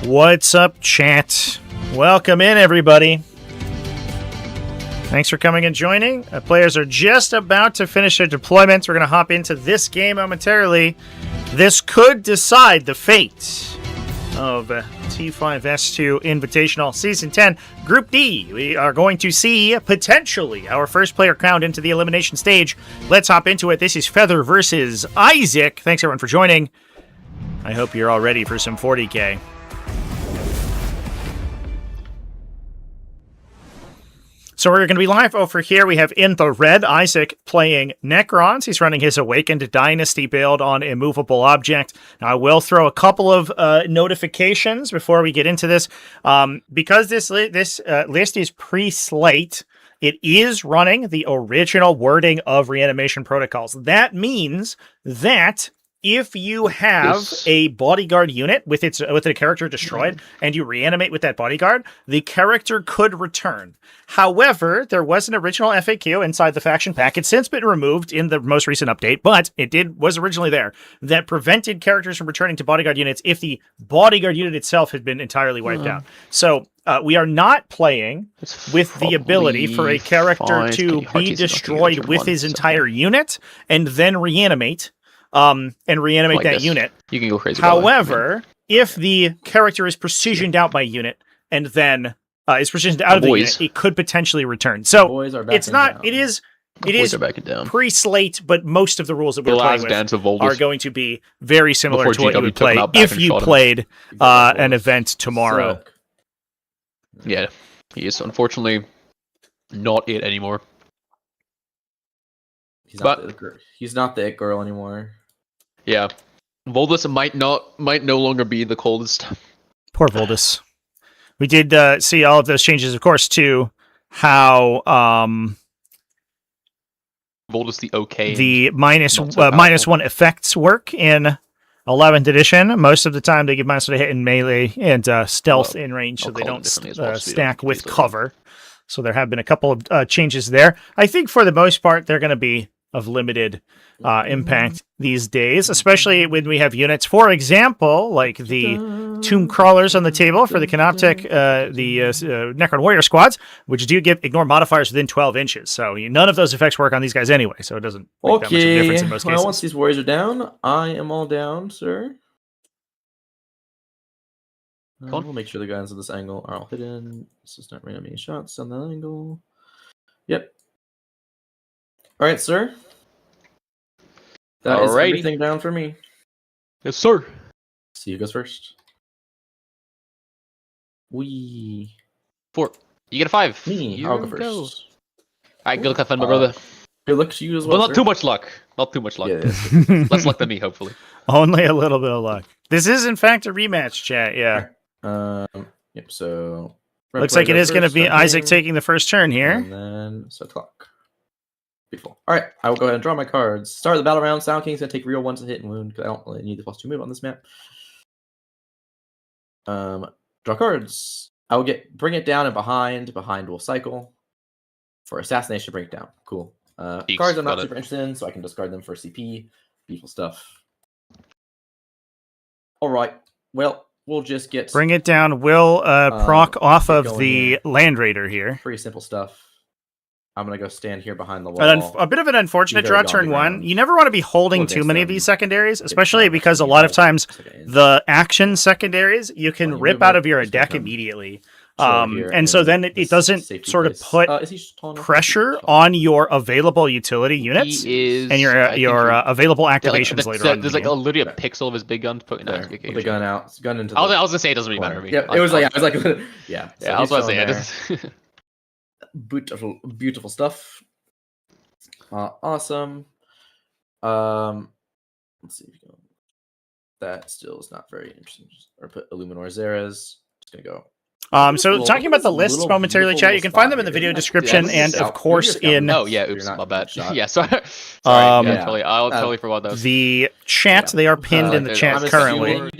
What's up, chat? Welcome in, everybody. Thanks for coming and joining. Players are just about to finish their deployments. We're going to hop into this game momentarily. This could decide the fate of T5S2 Invitational Season 10 Group D. We are going to see, potentially, our first player crowned into the elimination stage. Let's hop into it. This is Feather versus Isaac. Thanks, everyone, for joining. I hope you're all ready for some 40k. So we're going to be live over here. We have in the red Isaac playing Necrons. He's running his Awakened Dynasty build on Immovable Object. Now, I will throw a couple of notifications before we get into this. Because this list is pre-slate, it is running the original wording of reanimation protocols. That means that if you have a bodyguard unit with a character destroyed and you reanimate with that bodyguard, the character could return. However, there was an original FAQ inside the faction pack. It's since been removed in the most recent update, but was originally there, that prevented characters from returning to bodyguard units if the bodyguard unit itself had been entirely wiped out. So we are not playing with the ability for a character to be destroyed with his entire unit and then reanimate. And reanimate that unit. You can go crazy. However, if the character is precisioned out by unit and then is precisioned out of the unit, it could potentially return. So it's not. Down. It is pre-slate, but most of the rules that we're playing with are going to be very similar to what you would play if you played an event tomorrow. Yeah, he is unfortunately not it anymore. He's not the it girl anymore. Yeah, Voldus might no longer be the coldest. Poor Voldus. We did see all of those changes, of course, to how Voldus the minus one effects work in 11th edition. Most of the time, they give -1 to hit in melee and stealth in range, so they don't stack with cover. So there have been a couple of changes there. I think for the most part, they're going to be of limited impact these days, especially when we have units, for example, like the Tomb Crawlers on the table for the Canoptek, the Necron Warrior squads, which do ignore modifiers within 12 inches. So none of those effects work on these guys anyway, so it doesn't make that much of a difference in most cases. Once these warriors are down, I am all down, sir. We'll make sure the guys at this angle are all hidden. So start random shots on that angle. Yep. All right, sir. That is everything down for me. Yes, sir. See who goes first. 4. You get a 5. Me. I'll go first. Alright, good luck, have fun, my brother. Good luck to you as well. But not too much luck. Not too much luck. Yeah, less luck than me, hopefully. Only a little bit of luck. This is, in fact, a rematch, chat. Yeah. Yep. So looks like it is going to be Isaac taking the first turn here. And then set clock. Beautiful. All right, I will go ahead and draw my cards. Start the battle round. Sound King's going to take real ones to hit and wound because I don't really need the +2 move on this map. Draw cards. I will bring it down and behind. Behind will cycle. For assassination, bring it down. Cool. Cards I'm not super interested in, so I can discard them for CP. Beautiful stuff. All right. Well, we'll just get... Bring it down. We'll proc off of the Land Raider here. Pretty simple stuff. I'm going to go stand here behind the wall. A bit of an unfortunate draw turn 1. You never want to be holding too many of these secondaries, especially because a lot of times the action secondaries you can rip out of your deck immediately. And so then it doesn't sort of put pressure on your available utility units and your available activations later on. There's like literally a pixel of his big gun to put in there. Put the gun out. Gun into I was going to say it doesn't really matter to me. Yeah, it was like, yeah. So I was about to say Beautiful stuff. Awesome. Let's see if we can... That still is not very interesting. Or put Illuminor Zeres. Just gonna go. So talking about the lists momentarily, chat, you can find them in the video description and of course in... Oh yeah, oops, my bad. Yeah, sorry. I'll totally forgot those. The chat, they are pinned in the chat currently.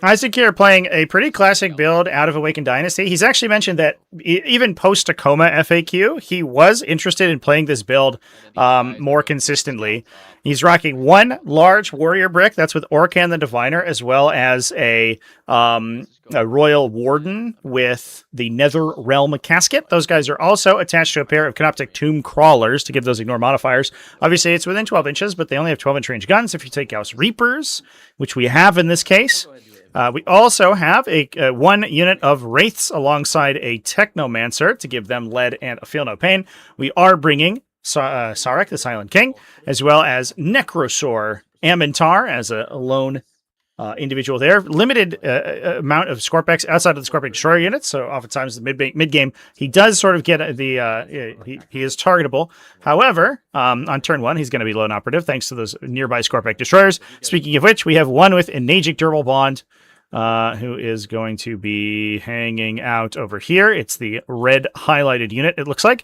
Isaac here playing a pretty classic build out of Awakened Dynasty. He's actually mentioned that even post-Tacoma FAQ, he was interested in playing this build more consistently. He's rocking one large warrior brick, that's with Orcan the Diviner, as well as a Royal Warden with the Nether Realm Casket. Those guys are also attached to a pair of Canoptic Tomb Crawlers to give those ignore modifiers. Obviously, it's within 12 inches, but they only have 12-inch range guns if you take Gauss Reapers, which we have in this case. We also have a one unit of Wraiths alongside a Technomancer to give them lead and a Feel No Pain. We are bringing Sarek, the Silent King, as well as Necrosaur Amintar as a lone individual there. Limited amount of Scorpex outside of the Scorpic Destroyer units, so oftentimes the mid-game he does sort of get the he is targetable. However, on turn 1 he's going to be lone operative thanks to those nearby Scorpic Destroyers. Speaking of which, we have one with Enagic Durable Bond who is going to be hanging out over here. It's the red highlighted unit, it looks like.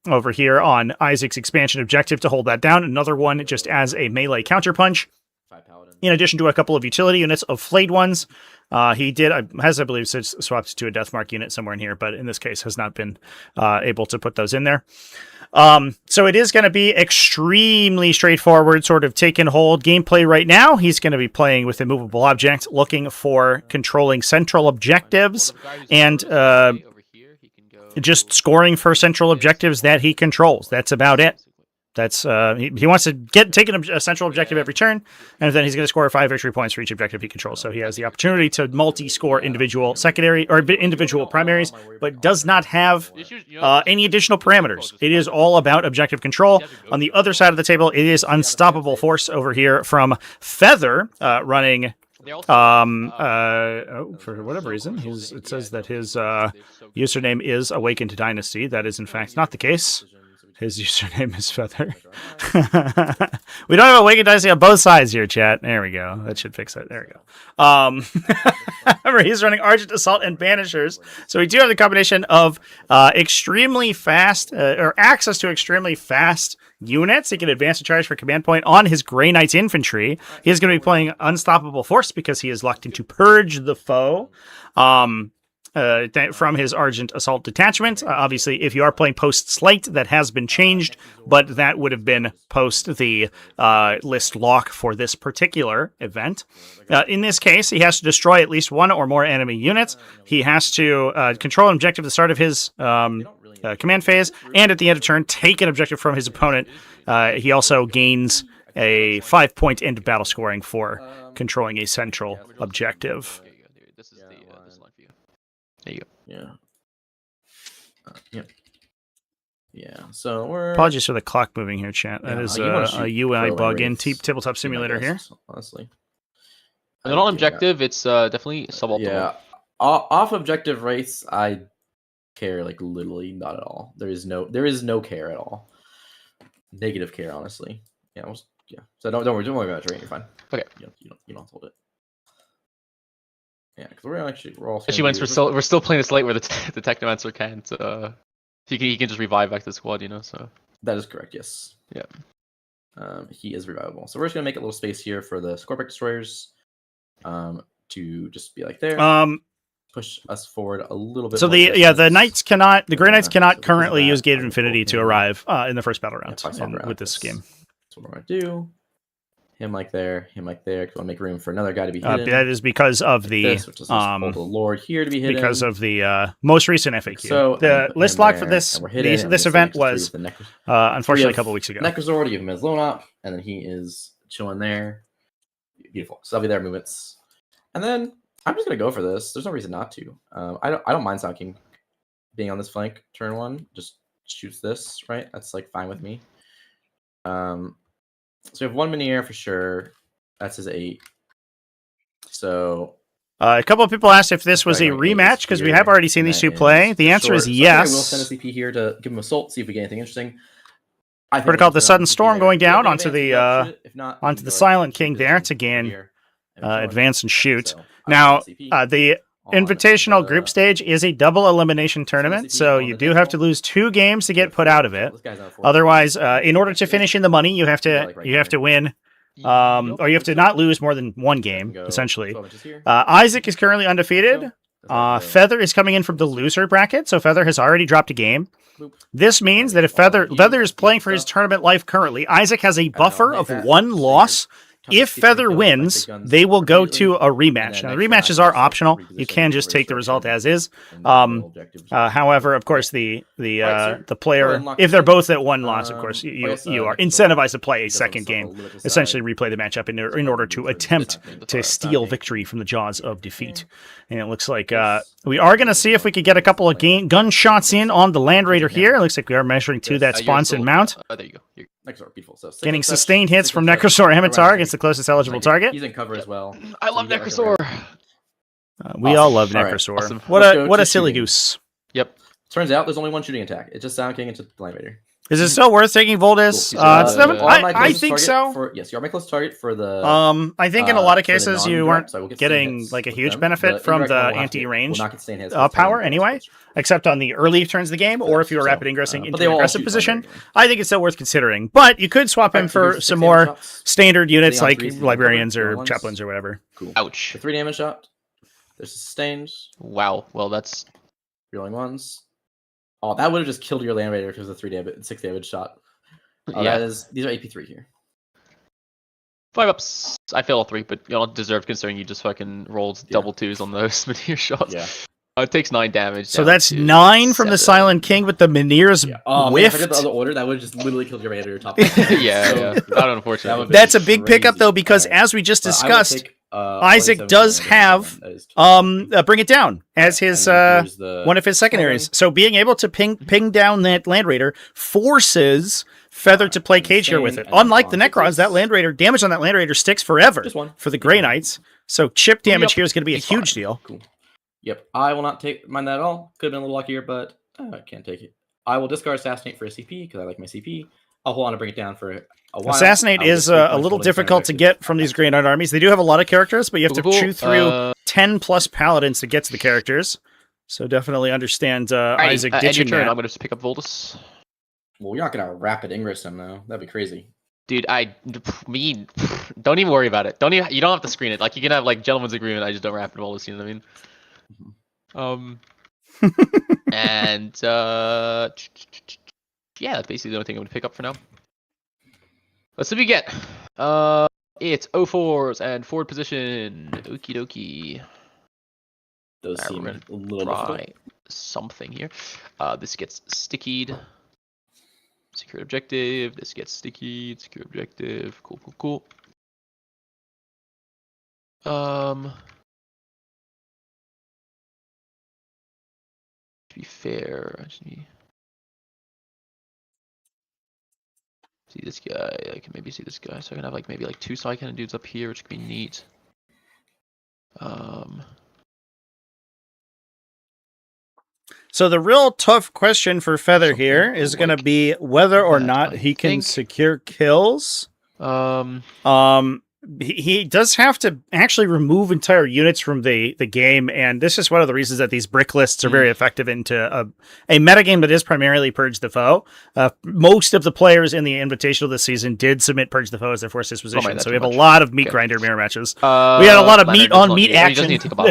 Over here on Isaac's expansion objective to hold that down. Another one just as a melee counterpunch. In addition to a couple of utility units of flayed ones. He has, I believe, swapped to a Deathmark unit somewhere in here, but in this case has not been able to put those in there. So it is going to be extremely straightforward, sort of take and hold gameplay right now. He's going to be playing with Immovable Object, looking for controlling central objectives, and just scoring for central objectives that he controls. That's about it. That's he wants to take a central objective every turn, and then he's going to score 5 victory points for each objective he controls. So he has the opportunity to multi-score individual secondary or individual primaries, but does not have any additional parameters. It is all about objective control. On the other side of the table, it is Unstoppable Force over here from Feather, running. For whatever reason, it says that his username is Awakened Dynasty. That is in fact not the case. His username is Feather. We don't have Awakened Dynasty on both sides here, chat. There we go. That should fix it. There we go. Remember, he's running Argent Assault and Banishers. So we do have the combination of extremely fast, or access to extremely fast units. He can advance the charge for command point on his Grey Knight's infantry. He is going to be playing Unstoppable Force because he is locked into Purge the Foe. From his Argent Assault detachment. Obviously, if you are playing post-Slate, that has been changed, but that would have been post the list lock for this particular event. In this case, he has to destroy at least one or more enemy units. He has to control an objective at the start of his command phase, and at the end of turn, take an objective from his opponent. He also gains a 5-point end of battle scoring for controlling a central objective. There you go. Yeah. So we're... Apologies for the clock moving here, chat. That is a UI bug in Tabletop Simulator here. Honestly. On objective, it's definitely suboptimal. Yeah. Off objective rates, I care like literally not at all. There is no care at all. Negative care, honestly. Yeah. So don't worry about it. You're fine. Okay. You don't hold it. Yeah, because we're also. Especially once we're still playing this late where the Technomancer can't. He can just revive back to the squad, you know. So that is correct. Yes. Yeah. He is revivable. So we're just gonna make a little space here for the Scorpic Destroyers, to just be like there. Push us forward a little bit. So the Grey Knights cannot currently use Gate of Infinity to arrive in the first battle round with this game. That's what we're gonna do. Him like there, because I want to make room for another guy to be hidden. That is because of like the this, which is the Lord here to be hidden. Because of the most recent FAQ. So the list lock for this event was unfortunately a couple weeks ago. Necrozor to give him his lone op, and then he is chilling there. Beautiful. So that'll be their movements, and then I'm just gonna go for this. There's no reason not to. I don't mind Sound being on this flank turn 1. Just shoots this right. That's like fine with me. So we have 1 Minier for sure. That's his 8. So a couple of people asked if this was a rematch because we have already seen these two play. The answer is yes. I will send a CP here to give him assault, see if we get anything interesting. Protocol the Sudden Storm going down onto the Silent King there to gain advance and shoot. Now the Invitational group stage is a double elimination tournament, so you do have to lose 2 games to get put out of it. Otherwise, in order to finish in the money, you have to win Or you have to not lose more than one game, Go essentially. 12 inches here. Isaac is currently undefeated. So, that's Feather is coming in from the loser bracket, so Feather has already dropped a game. boop. This means that if Feather is playing for his tournament life currently, Isaac has a buffer make of that. one So loss. you're If Feather wins, they will go to a rematch. Now, the rematches are optional. You can just take the result as is. However, of course, the player, if they're both at one loss, of course, you are incentivized to play a second game, essentially replay the matchup in order to attempt to steal victory from the jaws of defeat. And it looks like we are going to see if we could get a couple of gunshots in on the Land Raider here. It looks like we are measuring to that sponsored mount. There you go. Necrosaur, beautiful. So Getting sustained hits from Necrosaur Avatar against the closest eligible target. He's in cover as well. I love Necrosaur. We all love All right, Necrosaur. awesome. What a to silly shooting. goose. Yep. Turns out there's only one shooting attack. It's just Sound King into the Land Raider. Is it still worth taking Voltus? Cool. It's never, You are my I closest think target so. Yes, you are my closest target for the. I think in a lot of for the cases you non-direct, weren't so I will get getting hits like a with huge them. benefit from indirect the one will have to anti-range will not get sustained hits power with anyway, except on the early turns of the game, or if you were So, rapid ingressing but into they an will all aggressive shoot position. fire anyway. I think it's still worth considering. But you could swap him Alright, so for here's some 6 more damage shots. standard units Stay on like 3s, librarians cover, or ones. chaplains or whatever. Cool. Ouch. The 3 damage shot. There's sustained. Wow. Well, that's Reeling ones. Oh, that would have just killed your Land Raider if it was a 6 damage shot. Oh, yeah. These are AP3 here. 5 ups. I failed all 3, but you don't deserve considering you just fucking rolled double 2s on those Meteor shots. Yeah. It takes 9 damage. So down that's to 9 from the 7. Silent King, but the Meneer's Oh, man, if I whiffed. did the other order, that would have just literally killed your Raider top. yeah, So- yeah. Not unfortunate. That would be- That's a big pickup crazy. though, because Alright. as we just But I will discussed, take, Isaac 27 does damage have from that. That is Bring It Down as his And then here's the one of his secondaries. Cage. So being able to ping down that Land Raider forces Feather to play and Cage here with it. Insane, and Unlike the on Necrons, sixes. that Land Raider damage on that Land Raider sticks forever Just one. for the Grey Knights. So chip damage Yep. here is going to be a He's fine. huge deal. Cool. Yep. I will not mind that at all. Could have been a little luckier, but I can't take it. I will discard Assassinate for a CP because I like my CP. I'll hold on to Bring It Down for a while. Assassinate I will is get 3 a points little for difficult to defensive get objectives. from these Grey Knight armies. They do have a lot of characters, but you have to Cool. chew through 10 plus paladins to get to the characters. So definitely understand Isaac End your ditching turn. that. I'm going to pick up Voltus. Well, you're not gonna rapid ingress him though. That'd be crazy. Dude, don't even worry about it. You don't have to screen it. Like you can have like gentleman's agreement. I just don't rapid Voltus. You know what I mean? And yeah, that's basically the only thing I'm gonna pick up for now. Let's see what we get. It's 04s and forward position. Okie dokie. Those Alright, seem we're a gonna little try difficult. something here. This gets stickied. Secure objective. This gets sticky. Secure objective. Cool, cool, cool. To be fair, I just need see this guy. I can maybe see this guy, so I can have like maybe like 2 side cannon dudes up here, which could be neat. So the real tough question for Feather Something here is going to like be whether or that, not I he can think. secure kills. He does have to actually remove entire units from the game, and this is one of the reasons that these brick lists are very effective into a metagame that is primarily Purge the Foe. Most of the players in the Invitational this season did submit Purge the Foe as their first disposition, that's so we too have a much. lot of meat Okay. grinder mirror matches. We had a lot of meat on meat action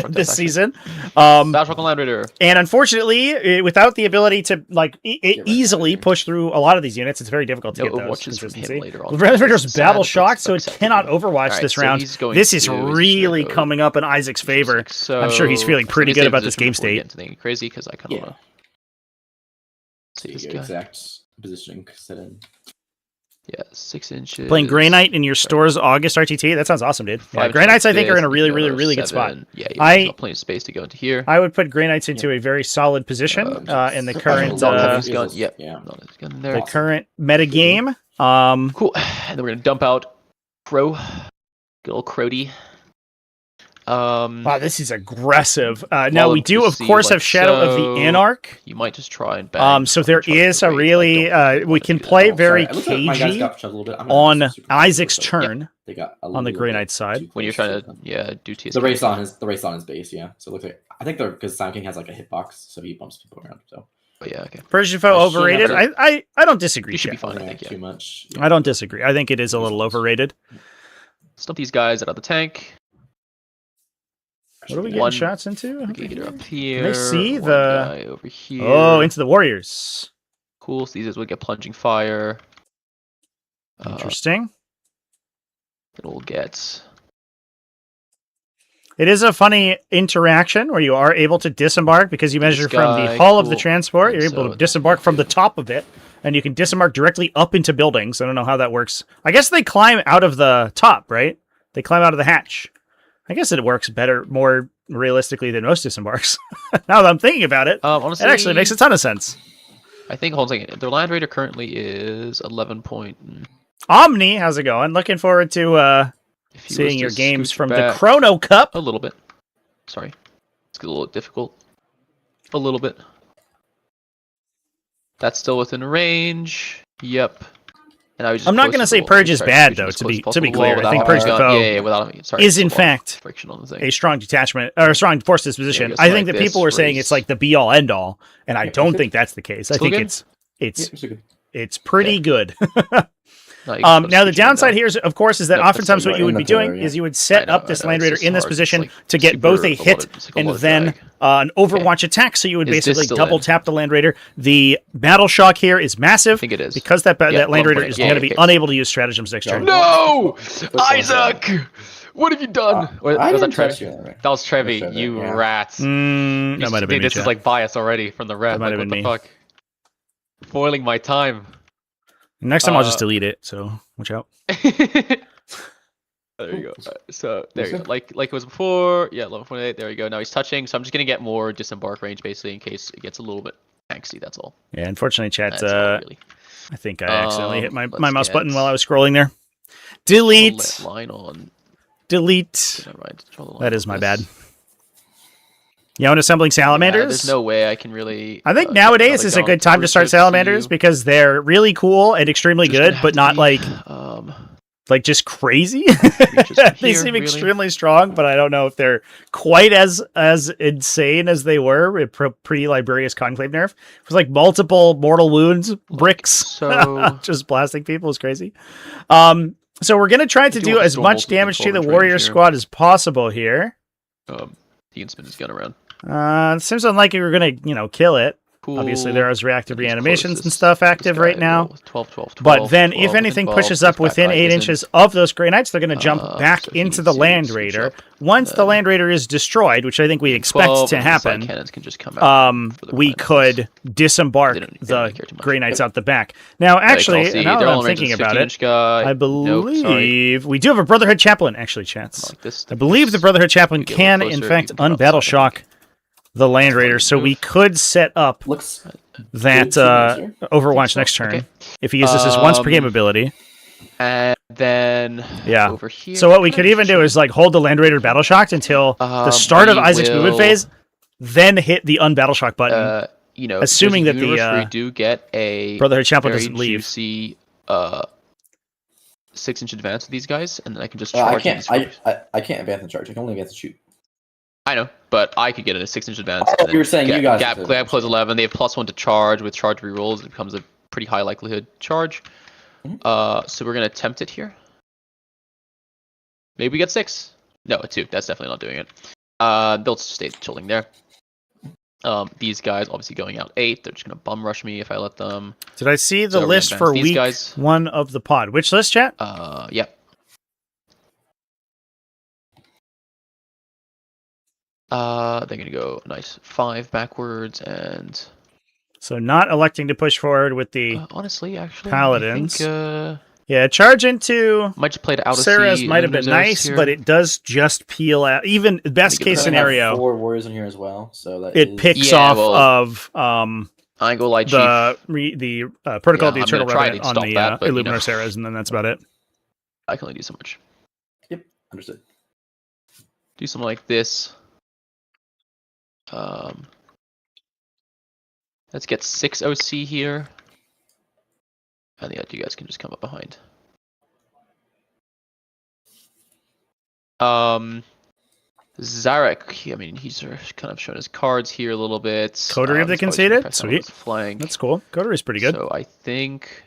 this season. Battle Land Raider. And unfortunately, without the ability to like easily push through a lot of these units, it's very difficult to No get those Overwatches from him consistency. later on. Red Raider's It's battle sad, shocked, but so it acceptable. cannot Overwatch Alright, this so round. he's going This is to- he's just really gonna go- coming up in Isaac's favor. So I'm sure he's feeling pretty let me good save about this position game before we state. get into anything crazy because I kind of Yeah. want to see There this you go, guy. exact positioning set in. Yeah, 6 inches. Playing Grey Knight in your store's August RTT, that sounds awesome, dude. Yeah, Grey Knights I think are in a really, really, really good spot. Yeah, I- got plenty of space to go into here. I would put Grey Knights into a very solid position in the current Not having uh, his gun. Yep. Yeah. Not his gun the there. current meta game. Cool. And then we're gonna dump out Crow. Good old Crody. Wow, this is aggressive. Now Follow we do, of to see, course, like have Shadow of so. the Anarch. You might just try and bang. So there try to is a raise. I really don't think we you can wanna do play that. very Sorry, it looks like my guys cagey got shoved a little bit. I'm gonna on go super Isaac's quick, turn. They got a on the little Grey bit Knight side. too When you're close trying to to them. do TS. the race on his base, yeah. So it looks like I think they're because Sound King has like a hitbox, so he bumps people around. So Oh, yeah. Okay. Persian Foe I should overrated. have- I don't disagree. You should be Jeff. fine. I yeah, think. Yeah. too much. I don't disagree. I think it is a little overrated. Stump these guys out of the tank. What are we getting One shots into? over Brigader here? up here. Can they see one the... guy over here. Oh, into the warriors. Cool. So these guys will get plunging fire. Interesting. It'll get. It is a funny interaction where you are able to disembark because you measure from the guy, hull of the cool. transport. And You're able so to disembark from the top of it, and you can disembark directly up into buildings. I don't know how that works. I guess they climb out of the top, right? They climb out of the hatch. I guess it works better, more realistically than most disembarks. Now that I'm thinking about it, Honestly, it actually makes a ton of sense. I think, hold on a second, their land raider currently is 11 point. Omni, how's it going? Looking forward to If he was seeing to your games scooch from the back Chrono Cup. a little bit. Sorry, it's a little difficult. A little bit. That's still within range. Yep. And I was just I'm not going to say Purge is bad, though, to be clear. I think Purge the Foe is, in fact, friction on the thing. a strong detachment, or a strong force disposition. Yeah, I think like that people were saying it's like the be-all, end-all, and I don't think that's the case. I think it's pretty good. Now, the downside here, of course, is that oftentimes what you would be doing is you would set up this Land Raider in this position to get both a hit and then an Overwatch attack, so you would basically double tap the Land Raider. The Battle Shock here is massive. I think it is. Because that Land Raider is going to be unable to use stratagems next turn. No! Isaac! What have you done? Was that Trevi? That was Trevi, you rats. That might have been me, This is like bias already from the rep. Like, what the fuck? Foiling my time. Next time I'll just delete it, so watch out. There you go. So there you go. Like it was before. Yeah, 11.8. There you go. Now he's touching, so I'm just gonna get more disembark range basically in case it gets a little bit angsty. That's all. Yeah, unfortunately, chat. That's all, really. I think I accidentally hit my mouse get button while I was scrolling there. Delete. Line on. Delete. Never mind. That is my bad. You know, assembling salamanders? Yeah, there's no way I can really. I think nowadays is a good time to start salamanders because they're really cool and extremely good, but not like just crazy. They seem extremely strong, but I don't know if they're quite as insane as they were pre-Liberius Conclave nerf. It was like multiple mortal wounds, bricks, so just blasting people is crazy. So we're gonna try to do as much damage to the warrior squad as possible here. He can spin his gun around. It seems unlikely we're gonna, kill it. Cool. Obviously, there is reactive reanimations and stuff active right now. 12, but then, if anything pushes up within 8 inches of those Grey Knights, they're going to jump back into the Land Raider. Once the Land Raider is destroyed, which I think we expect to happen, can just come out we could disembark the Grey Knights out the back. Now, actually, now that I'm thinking about it, I believe we do have a Brotherhood Chaplain. Actually, chats. I believe the Brotherhood Chaplain can, in fact, unbattle shock the Land Raider, so we could set up that Overwatch next turn if he uses his once per game ability. And then over here. So what we could even do is hold the Land Raider battle shocked until the start of Isaac's movement phase, then hit the unbattle shock button. Assuming that the do get a Brotherhood Chaplain doesn't leave. Juicy, 6-inch advance with these guys, and then I can just charge. I can't advance the charge. I can only advance the shoot. I know, but I could get a 6-inch advance. Oh, you were saying you guys gap close 11. They have +1 to charge. With charge rerolls, it becomes a pretty high likelihood charge. So we're gonna attempt it here. Maybe we get 6. No, a 2. That's definitely not doing it. They'll stay chilling there. These guys obviously going out 8. They're just gonna bum rush me if I let them. Did I see the list for week 1 of the pod? Which list, chat? Yeah. They're gonna go nice 5 backwards and. So not electing to push forward with the honestly, actually, paladins. I think, yeah, charge into might just play it out of Sarah's might have been nice, but it does just peel out. Even best case scenario, 4 warriors in here as well, so that it picks off of I go light the protocol of the Eternal Revenant on the Illuminor Sarahs, and then that's about it. I can only do so much. Yep, understood. Do something like this. Let's get 6 OC here. And the other guys can just come up behind. Zarek, I mean, he's kind of shown his cards here a little bit. Coterie of the Conceited? Sweet. Flank. That's cool. Coterie's pretty good. So I think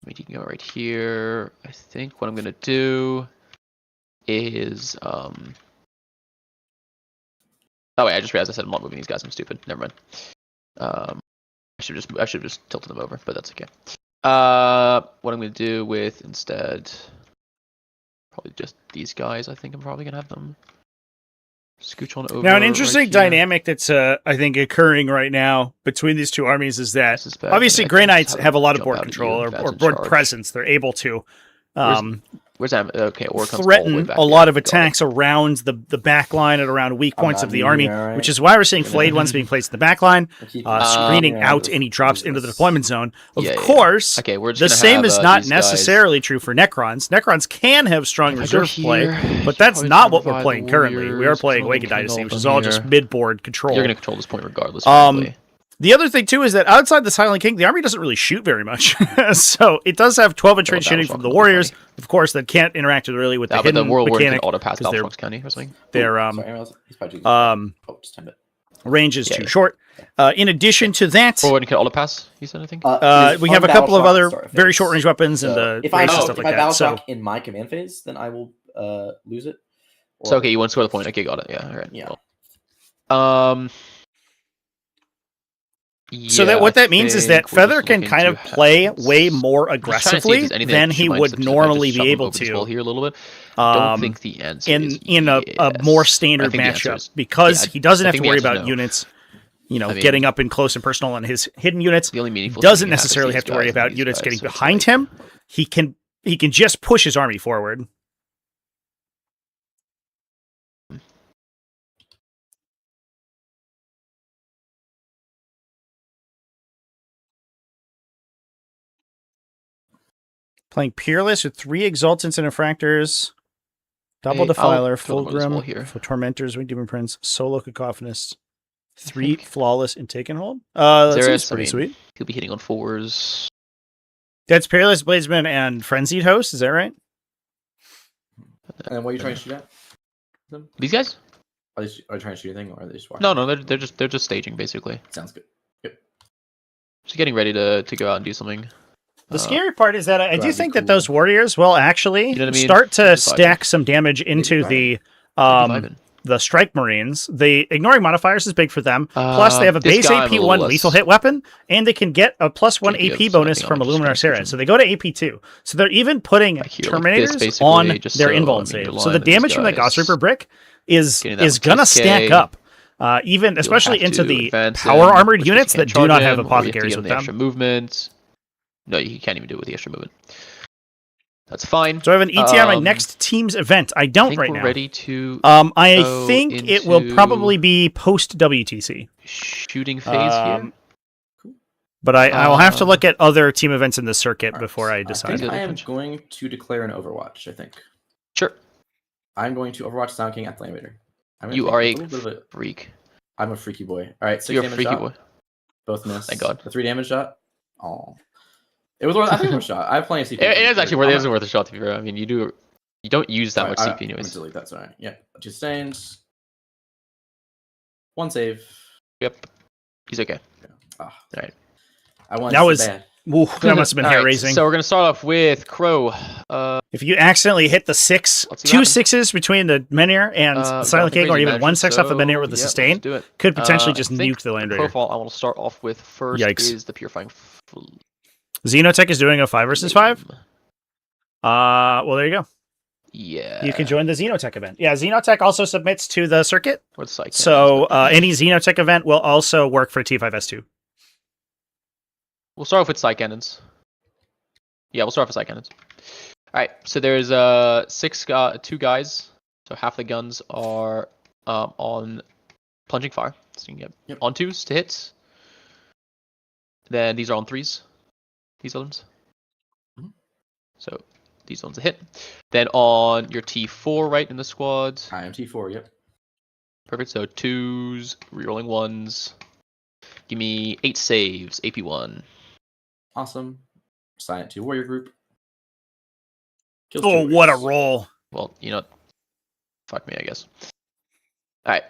I mean, you can go right here. I think what I'm gonna do is Oh wait, I just realized I said I'm not moving these guys. I'm stupid. Never mind. I should have just tilted them over, but that's okay. What I'm gonna do with instead, probably just these guys. I think I'm probably gonna have them scooch on over. Now, an interesting right here. dynamic that's I think occurring right now between these two armies is that This is bad. obviously I Grey can Knights just have a lot of jump board out at control you, or advance and board charge. presence. They're able to Where's that? Okay, or threaten a lot of attacks around the back line and around weak points of the army, which is why we're seeing flayed ones being placed in the back line, screening out any drops into the deployment zone. Of course, Okay, we're just the gonna same have, is not these guys- necessarily true for Necrons. Necrons can have strong If I go reserve play, here, but that's probably not what we're provide playing the currently. We are warriors, playing some Awakened of them Dynasty, can which go is from all just here. mid-board control. You're gonna control this point regardless. Probably. The other thing, too, is that outside the Silent King, the army doesn't really shoot very much. So it does have 12-inch range shooting from the warriors, of course, that can't interact really with the But hidden the World War can mechanic. auto pass 'cause Battlefronts County or something. Their he's probably just time it. range is Yeah, too yeah. short. In addition to that, World War can auto pass. You said I think. we have a couple of other very short-range weapons and the if I race and stuff like that. battle So shock in my command phase, then I will lose it. So okay, you want to score the point. Okay, got it. Yeah, all right. Yeah. Well. So that Yeah, what I that means is think that we're Feather just can looking kind to of play have- way more I'm just trying to see if aggressively there's anything than that he you might would just- if I normally just be shuffle able over this wall to. here a little bit. I don't think the answer is a yes. more standard I think the answer matchup is- because yeah, he doesn't I have to think the worry answer is about no. units, I mean, getting up and close and personal on his hidden units. The only meaningful Doesn't thing you have is necessarily these have to worry guys and about these units guys, getting so it's behind like- him. He can just push his army forward. Playing Peerless with 3 Exaltants and Infractors, Double Hey, Defiler, I'll throw them on this wall Fulgrim, here. for Tormentors, Winged Demon Prince, Solo Cacophonist, I 3 think- Flawless and Take and Hold. That Xeris, seems I pretty mean, sweet. He'll be hitting on 4s. That's Peerless, Bladesman, and Frenzied Host, is that right? And what are you trying to shoot at? These guys? Are you trying to shoot anything, or are they just watching? No, they're just staging basically. Sounds good. Just getting ready to go out and do something. The scary part is that I do that'd be think that cool. those warriors will actually You know what I mean? start to Just vibing. stack some damage into the Vibing. the Strike Marines. The ignoring modifiers is big for them. Plus, they have a This base guy I'm a AP1 little less- lethal hit weapon, and they can get a +1 Gonna AP give bonus something from on, just Illuminar gonna Seren. switch So they go to AP2. So they're even putting Like here, like this, Terminators basically, on just their so, invuln I mean, save. you're So the lying to these damage from the guys. Gauss Reaper brick is Getting that gonna 6K. stack up. Even especially You'll have into to the advance power him, armored which units means that you do can't not charge have him, or you apothecaries give him with the extra them. movement. No, you can't even do it with the extra movement. That's fine. So I have an ET on my Um, next team's event. I I don't think right we're now. ready to I go think it will into- probably be post WTC. shooting phase here. But I will have to Um, look at other team events in the circuit Alright, before I I decide. think I am Attention. going to declare an Overwatch. I think Sure. I'm going to Overwatch Sound King at the Animator. I'm gonna You take are a little bit of a. freak. I'm a freaky boy. All right, 6 You're a damage freaky shot. boy. Both miss. Thank God. The 3 damage shot. Oh, it was worth. I think it was a shot. I have plenty of CP. It is actually worth a shot to be fair. I mean, you don't use that much CP I'm gonna anyways. delete that. Sorry. Yeah, 2 stains. 1 save. Yep. He's okay. Ah, Alright. I wanted That so was- bad. Ooh, that must have been Alright, hair raising. So we're gonna start off with Crow. If you accidentally hit the 6, Let's see what 2 happens. 6s between the Menhir and the Silent King, or even 1 6 off the Menhir with the sustain, Do it. could potentially I just think nuke the Land the Raider. profile I want to start off with first Yikes. is the Purifying. Xenotech is doing a 5 versus 5. Well, there you go. Yeah. You can join the Xenotech event. Yeah, Xenotech also submits to the circuit. What's Psych? So any Xenotech event will also work for T5S2. We'll start off with Psych Cannons. Yeah, we'll start off with Psych Cannons. Alright, so there's 2 guys. So half the guns are on plunging fire. So you can get on 2s to hits. Then these are on 3s. These ones. Mhm. So these ones a hit. Then on your T4 right in the squad. I am T4. Yep. Perfect. So 2s, rerolling 1s. Give me 8 saves, AP1. Awesome. Silent 2 warrior group. Kills Oh, 2 what a warriors. roll. Well, you know, fuck me, I guess. Alright.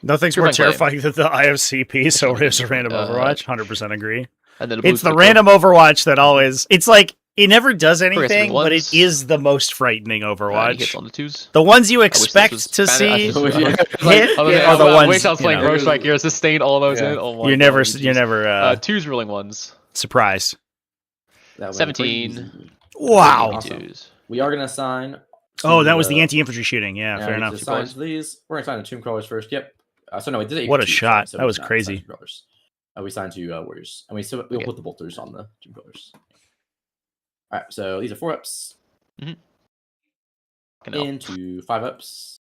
Nothing's You're more fine, Clay. terrifying than the IFCP, so Actually, it's a random Overwatch. 100% agree. And then It's the random Overwatch that always... It's like It never does Progressive anything, but it ones. is the most frightening He hits Overwatch. on the 2s. The ones you I wish this expect was to Spanish. see Yeah. hit Yeah, are the I ones wish I was playing you know, Roche Strike here. Sustain all those Yeah. in. Oh my you're god. never GGs. you're never 2s ruling ones. surprised. That went 17. pretty easy. Wow. Awesome. 2s. We are gonna assign. Oh, that to, was the anti-infantry shooting. Yeah, fair we enough. just assigned to these. We're gonna assign to Tomb Crawlers first. Yep. So no, we did What a AP2, shot. sorry, so That we was did not crazy. assign Tomb Crawlers. We signed to Warriors, and we'll Okay. put the bolters on the Tomb Crawlers. All right, so these are 4-ups into 5-ups.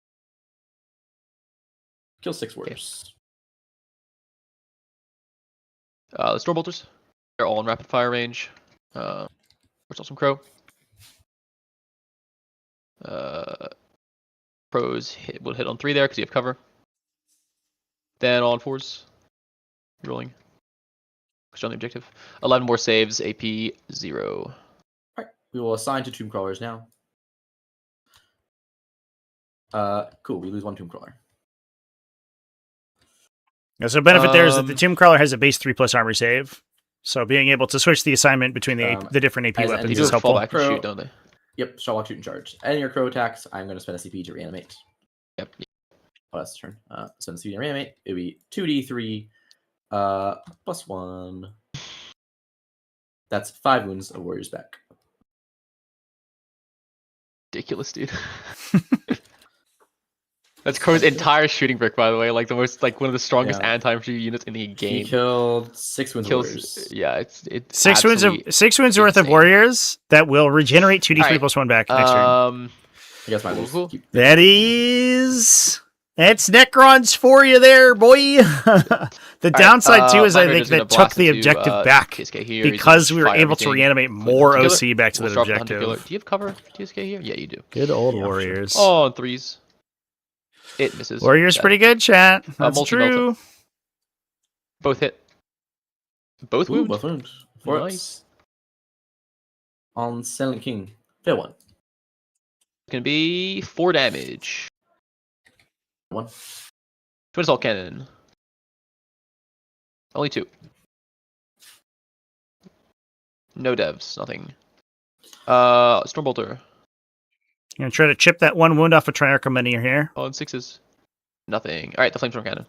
Kill 6 warriors. The Storm Bolters. They're all in rapid fire range. We're still some Crow. Pros will hit on 3 there because you have cover. Then on 4s. Rolling. Push on the objective. 11 more saves. AP 0. All right, we will assign to Tomb Crawlers now. Cool. We lose 1 Tomb Crawler. Yeah, so the benefit there is that the Tomb Crawler has a base 3+ armor save. So being able to switch the assignment between the different AP as weapons They It's do is have helpful. fallback and shoot, don't they? Yep, shot, walk, shoot, and charge. And your crow attacks, I'm going to spend a CP to reanimate. Yep. Oh, that's the turn. Spend a CP to reanimate. It would be 2d3 +1. That's 5 wounds of warriors back. Ridiculous, dude. That's Crow's entire shooting brick, by the way. Like the most, like one of the strongest anti-infantry units in the game. He killed 6 wounds of warriors. Yeah, it's 6 wounds worth of warriors that will regenerate 2d3 Right. +1 back next turn. I guess my Cool. That's Necrons for you there, boy. The downside too is I think that took the objective back because we were able to reanimate more OC back to the objective. Do you have cover, TSK here? Yeah, you do. Good old warriors. Sure. Oh, on 3s. It misses. Warriors pretty good, chat. That's true. Both hit. Both wound. Both wounds. 4 Nice. On Silent King. Fail 1. Can be 4 damage. 1. Twin Assault Cannon. Only 2. No devs, nothing. Stormbolter. You're gonna try to chip that 1 wound off of Triarcha Minier here. On 6s. Nothing. Alright, the Flamestorm Cannon.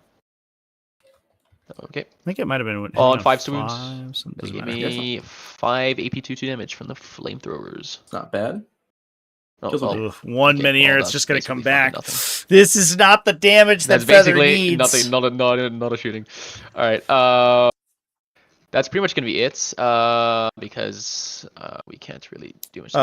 Okay. I think it might have been On 5 wounds. They gave matter. me 5 AP2 damage from the Flamethrowers. It's not bad. Oh, Kills well, Oof, 1 okay, Minier, well, it's just gonna that's come basically back. nothing. This is not the damage that That's Feather basically needs. nothing. Not a shooting. All right. That's pretty much gonna be it. Because we can't really do much.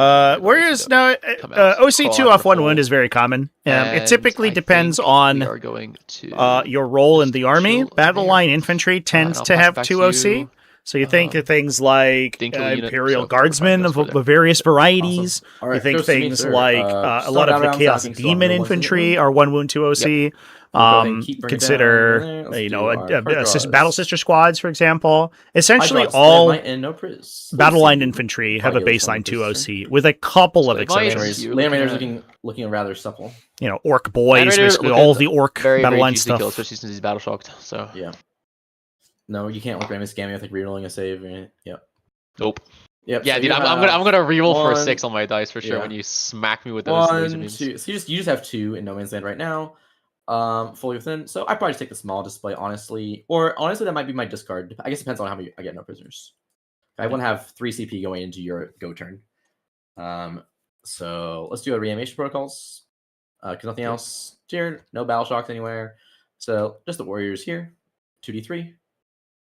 Warriors, no, OC2 off 1 wound is very common. It typically depends on we are going to your role in the army. chill Battle there. line infantry tends I'll to pass it have back 2 to OC. you. So you think of things like Think of the unit, Imperial so Guardsmen that's of further. various varieties. Awesome. All right, You think goes to me, things sir. like a lot of the Chaos Demon infantry are 1 wound 2 OC. We'll go ahead and keep bringing it Consider, down. Let's you do know, our card draws. Battle Sister Squads, for example. Essentially, Hydrox, all Landmine, and no Priz. battle line Let's see. infantry have a Probably goes baseline to 2 Priz, OC, with a couple of So exceptions. You're Land Raider's looking looking rather supple. You know, Orc Boys, Land Raider basically looking all the Orc very, battle very line juicy stuff. kill, especially since he's battle shocked. So Yeah. No, you can't look Ramus Scammy with like rerolling a save. Yep. nope. Yep. Yeah, so dude, you I'm have gonna reroll for a 1, 6 on my dice for sure yeah. when you smack me with those laser 1, beams. 2. So you just have 2 in No Man's Land right now. Fully within. So I probably just take the small display, honestly. Or honestly, that might be my discard. I guess it depends on how many I get no prisoners. I want to have 3 CP going into your go turn. So let's do a reanimation protocols. Because nothing else here. No battle shocks anywhere. So just the warriors here. 2d3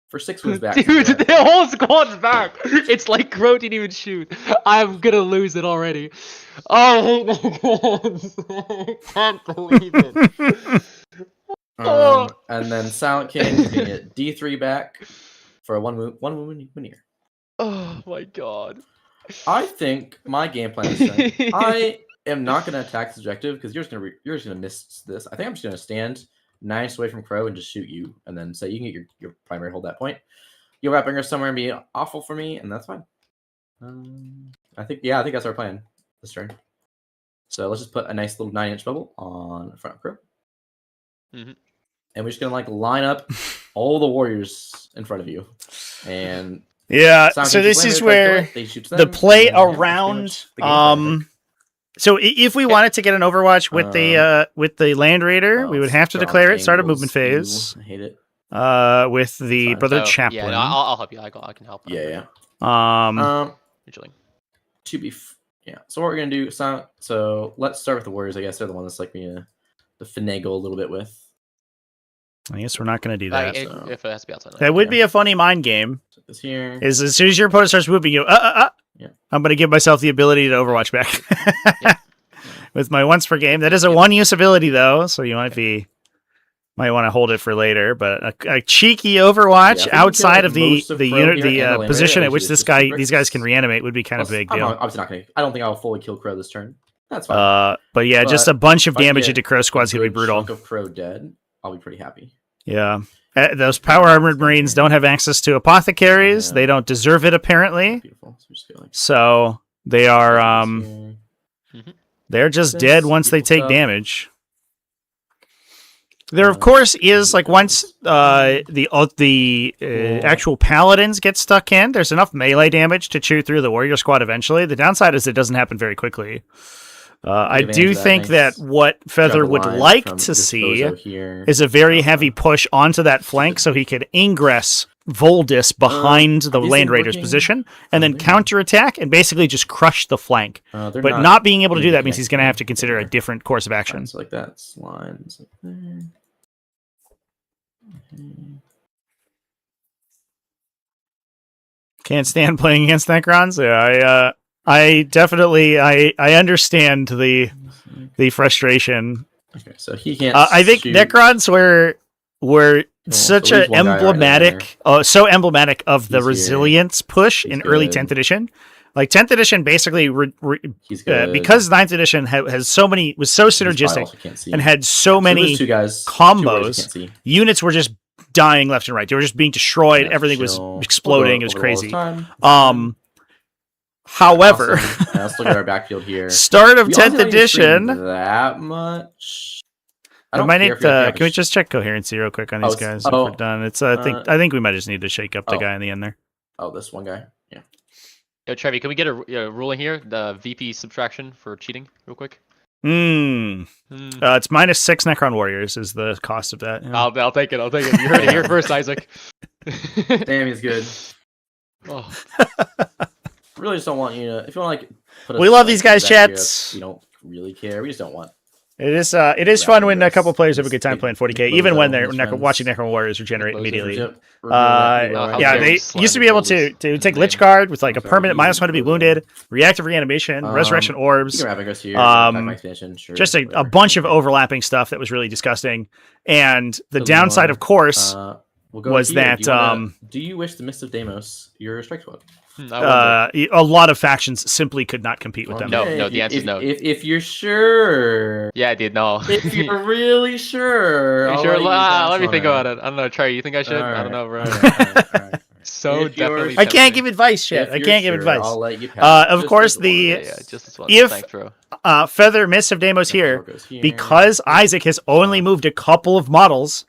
for 6 wounds back. Dude, the whole squad's back. It's like Crow didn't even shoot. I'm gonna lose it already. Oh, I hate I can't believe it. And then Silent King is going to get D3 back for a 1 wound Veneer. Oh my god. I think my game plan is set. I am not going to attack this objective because you're just going to miss this. I think I'm just going to stand 9 inches away from Crow and just shoot you, and then say you can get your primary hold that point. You'll wrap her somewhere and be awful for me, and that's fine. I think that's our plan this turn. So let's just put a nice little 9-inch bubble on the front of Crow. And we're just gonna like line up all the warriors in front of you, and Yeah, Sound so King this keeps is landing, where they shoot the them, play and then, yeah, that's pretty around much the game plan. so if we wanted to get an Overwatch with the Land Raider, we would have to Strong declare it, start a angles, movement phase. I hate it. With the fine. Brother Oh, Chaplain. yeah, no, I'll help you. I can help. Yeah. Um, Usually. To be yeah. So what we're gonna do? So let's start with the Warriors. I guess they're the one that's like me to finagle a little bit with. I guess we're not going to do that. If it has to be outside. That would be a funny mind game. So this here Is as soon as your opponent starts moving, you Yeah. I'm going to give myself the ability to Overwatch back with my once per game. That is a one-use ability though, so you might want to hold it for later. But a cheeky Overwatch outside of the unit, the position at which these guys can reanimate would be kind of a big deal. Obviously not gonna. I don't think I'll fully kill Crow this turn. That's fine. But yeah, just a bunch of damage into Crow squad's a gonna be good brutal. chunk of Crow dead. I'll be pretty happy. Yeah. Those power armored marines don't have access to apothecaries. Yeah. They don't deserve it apparently. Beautiful. So, just go like So they are they're just This dead once they beautiful take stuff. damage. There of course is like once the actual paladins get stuck in, there's enough melee damage to chew through the warrior squad eventually. The downside is it doesn't happen very quickly. I do think that what Feather would like to see is a very heavy push onto that flank so he could ingress Voldis behind the Land Raider's position and then counterattack and basically just crush the flank. But not being able to do that means he's going to have to consider a different course of action. So like that, lines like there. Can't stand playing against Necrons. Yeah, I definitely I understand the frustration. Okay, so he can't. I think shoot. Necrons were such so a he's one guy right emblematic, so emblematic of the He's here. resilience push in early good. 10th edition. Like 10th edition, basically, He's good. because 9th edition was so synergistic and had so many two guys, combos. Units were just dying left and right. They were just being destroyed. Yeah, Everything was chill. exploding. It was We'll go crazy. awesome. However, Let's look at our backfield here. start of We 10th honestly don't need to stream edition. that much. I We don't might care need if you have to, can we just check coherency real quick on these guys if we're done? It's I think we might just need to shake up the guy in the end there. Oh, this one guy. Yeah. Yo, Trevi, can we get a ruling here? The VP subtraction for cheating, real quick. It's -6 Necron Warriors is the cost of that. Yeah. I'll take it. You heard it here first, Isaac. Damn, he's good. Oh. Really just don't want you to. If you want to like, put We love these guys, chats. You don't really care. We just don't want. It is fun when a couple players have a good time playing 40k, even when they're friends. watching Necron Warriors regenerate immediately. Yep. Yeah, they used to be able to take Lich Guard with like a permanent -1 to be wounded, reactive reanimation, resurrection orbs, just a bunch of overlapping stuff that was really disgusting. And the downside, of course, was that do you wish the Mist of Deimos your strike squad? a lot of factions simply could not compete with them. No, the answer is no. If you're sure. Yeah, I did. No. If you're really sure. You sure? Let me think about it. I don't know. Trey, you think I should? I don't know, bro. All right. So definitely. I can't give advice, shit. I can't give advice. I'll let you pass. Of course, Feather Mist of Deimos here, because Isaac has only moved a couple of models,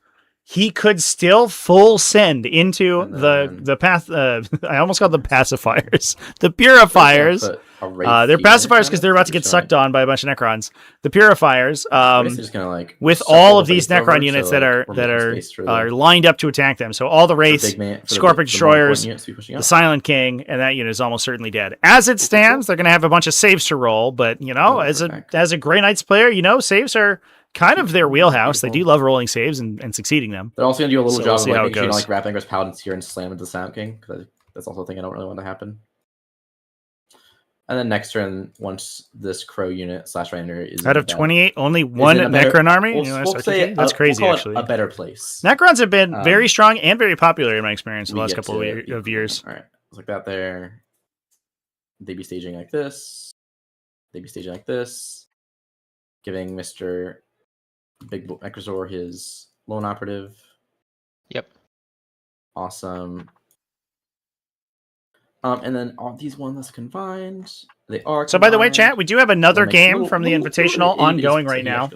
he could still full send into the path. I almost called them pacifiers. The purifiers. They're pacifiers because they're about to get sucked on by a bunch of Necrons. The purifiers, with all of these Necron units that are lined up to attack them. So all the Wraiths, Scorpion Destroyers, the Silent King, and that unit is almost certainly dead. As it stands, they're going to have a bunch of saves to roll. But as a Grey Knights player, saves are kind of their wheelhouse. They do love rolling saves and succeeding them. They're also going to do a little job of making sure you don't like wrap Anger's Paladins here and slam into the Silent King, because that's also a thing I don't really want to happen. And then next turn, once this Crow unit / Rander is out of 28, only one Necron army. We'll say that's crazy. Actually, a better place. Necrons have been very strong and very popular in my experience in the last couple of years. All right, like that there. They'd be staging like this. They'd be staging like this, giving Mr. Big Necrozor his lone operative. Yep. Awesome. And then all these ones that's confined. They are. So, by the way, chat, we do have another game from the Invitational ongoing right now.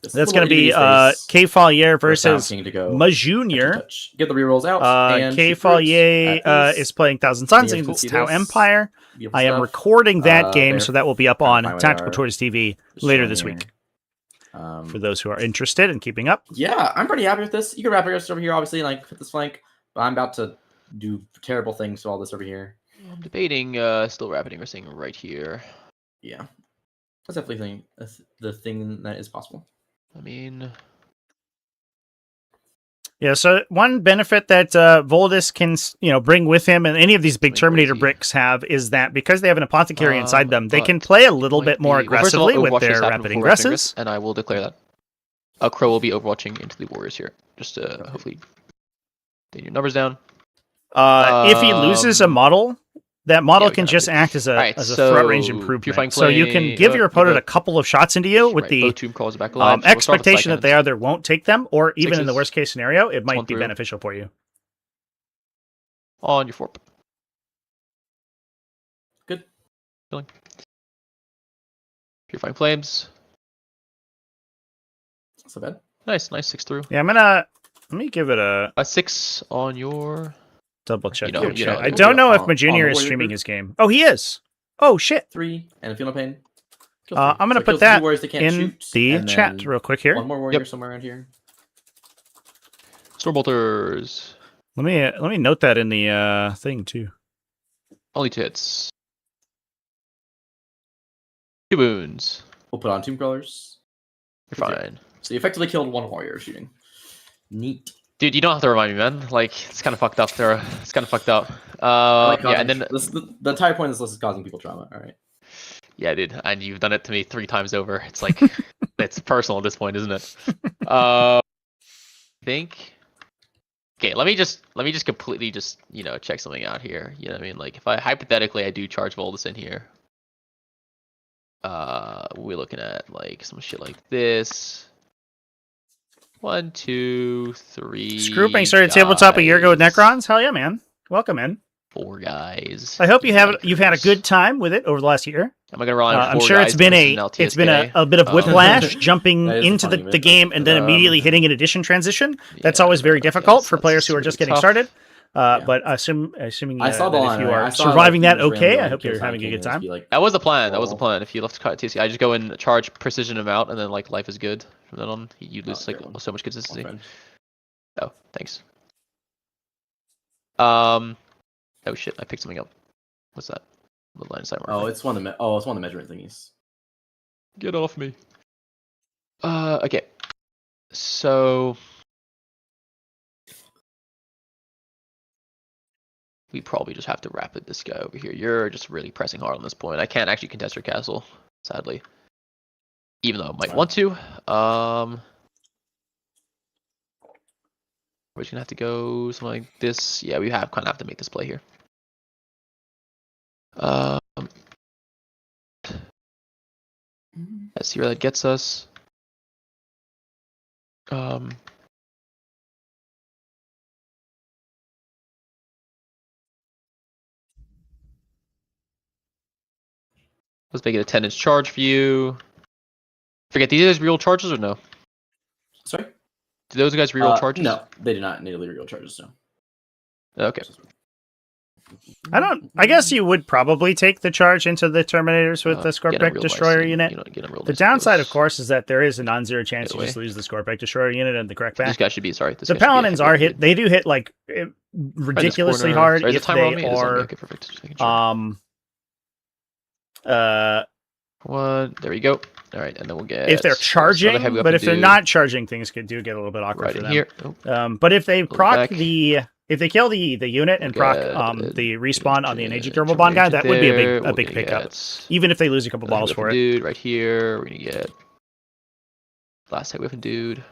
This That's little going to be itty-bitty space K. Follier for a Sound versus King to go Majunior. touch. Get the rerolls out. and K. shoot through it. Follier That is playing Thousand Suns Many of against see Tau this. Empire. Beautiful I am stuff. recording that game, They're so that will be up kinda on fine where they Tactical are. Tortoise TV Just later chilling this here. week. For those who are interested in keeping up. Yeah, I'm pretty happy with this. You can wrap yours over here, obviously, and like hit this flank, but I'm about to do terrible things to all this over here. I'm debating still rapiding or saying right here. Yeah, that's definitely the thing that is possible. I mean, Yeah, so one benefit that Voldis can, bring with him, and any of these big Something Terminator crazy. bricks have, is that because they have an apothecary inside them, they but can play a little might bit more be- well, first of all, aggressively with Overwatch has their happened rapid before Rapid ingresses. and I will declare that. A Crow will be overwatching into the Warriors here. Just to hopefully get your numbers down. If he loses a model, that model we can kinda just have to- act as a Alright, threat range so improvement. Purifying So you can Flame, give your opponent give a couple of shots into you with right, the both tomb calls back alive. So we'll start with expectation that they Psychonauts. either won't take them, or even in the Sixes. worst case scenario, it might one be through. beneficial for you. On your fork. Good. Killing. Purifying Flames. Not so bad. Nice 6 through. Yeah, let me give it a A 6 on your. double check. You know, here, you chat. know, I you don't know if on the Majunior is Warrior streaming group. his game. Oh, he is. Oh shit. 3 and feel no pain. Kill I'm 3. gonna So it put kills that 2 warriors they can't in shoot, the and chat then real quick here. One more warrior somewhere around here. Stormbolters. Let me note that in the thing too. Only 2 hits. 2 wounds. We'll put on tomb crawlers. You're Okay. fine. So you effectively killed 1 warrior shooting. Neat. Dude, you don't have to remind me, man. Like, it's kind of fucked up there. It's kind of fucked up. I like Yeah, and then the entire point of this list is causing people trauma. All right. yeah, dude, and you've done it to me 3 times over. It's like it's personal at this point, isn't it? I think. Okay, let me just completely just check something out here. You know what I mean? Like, if I hypothetically I do charge Voldis in here, we're looking at like some shit like this. 1, 2, 3. Scrooping started tabletop a year ago with guys. Necrons. Hell yeah, man! Welcome in. 4 guys. I hope you've had a Yikers. good time with it over the last year. Am I gonna rely on 4 I'm sure guys it's been versus an it's been LTSK? a bit of whiplash jumping That is the into funny the bit. game and then immediately hitting an addition transition. That's always very difficult for players who are just getting started. But assuming I saw the that line. if you right? are I saw, surviving like, that he was okay, random I hope kills you're on having a King good and just time. be like, That was the plan. That was the well, plan. If you left TC, I just go and charge precision him out, and then like life is good. From then on, you lose fair like one. so much consistency. friend. Oh, thanks. Oh shit! I picked something up. What's that? The line of sight marker. Oh, it's one of the measurement thingies. Get off me. Okay. So we probably just have to rapid this guy over here. You're just really pressing hard on this point. I can't actually contest your castle, sadly. Even though I might want to. We're just gonna have to go something like this. Yeah, we kind of have to make this play here. Let's see where that gets us. Let's make it a 10-inch charge for you. Forget, these guys real charges or no? Sorry. Do those guys reroll charges? No, they do not nearly real charges. No. Okay. I guess you would probably take the charge into the Terminators with the Get 'em Scorpic real Destroyer nice and, unit. get 'em real The nice and downside, close. of course, is that there is a non-zero chance Get you away. just lose the Scorpic Destroyer unit and the correct This back. guy should be sorry. This The guy should be Paladins actually are hit. They do hit like right in this ridiculously corner. hard Sorry, is if the timer on they me? It is on me. are. Okay, perfect. Just making sure. One. There we go. All right, and then we'll get. If they're charging, another heavy but weapon if they're dude not charging, things do get a little bit awkward right for in them. here. Oh, But if they proc back. if they kill the unit and proc the respawn on the Energy Thermal Bond guy, that would be a big pickup. Even if they lose a couple balls for it. Dude, right here. We're gonna get last heavy weapon dude.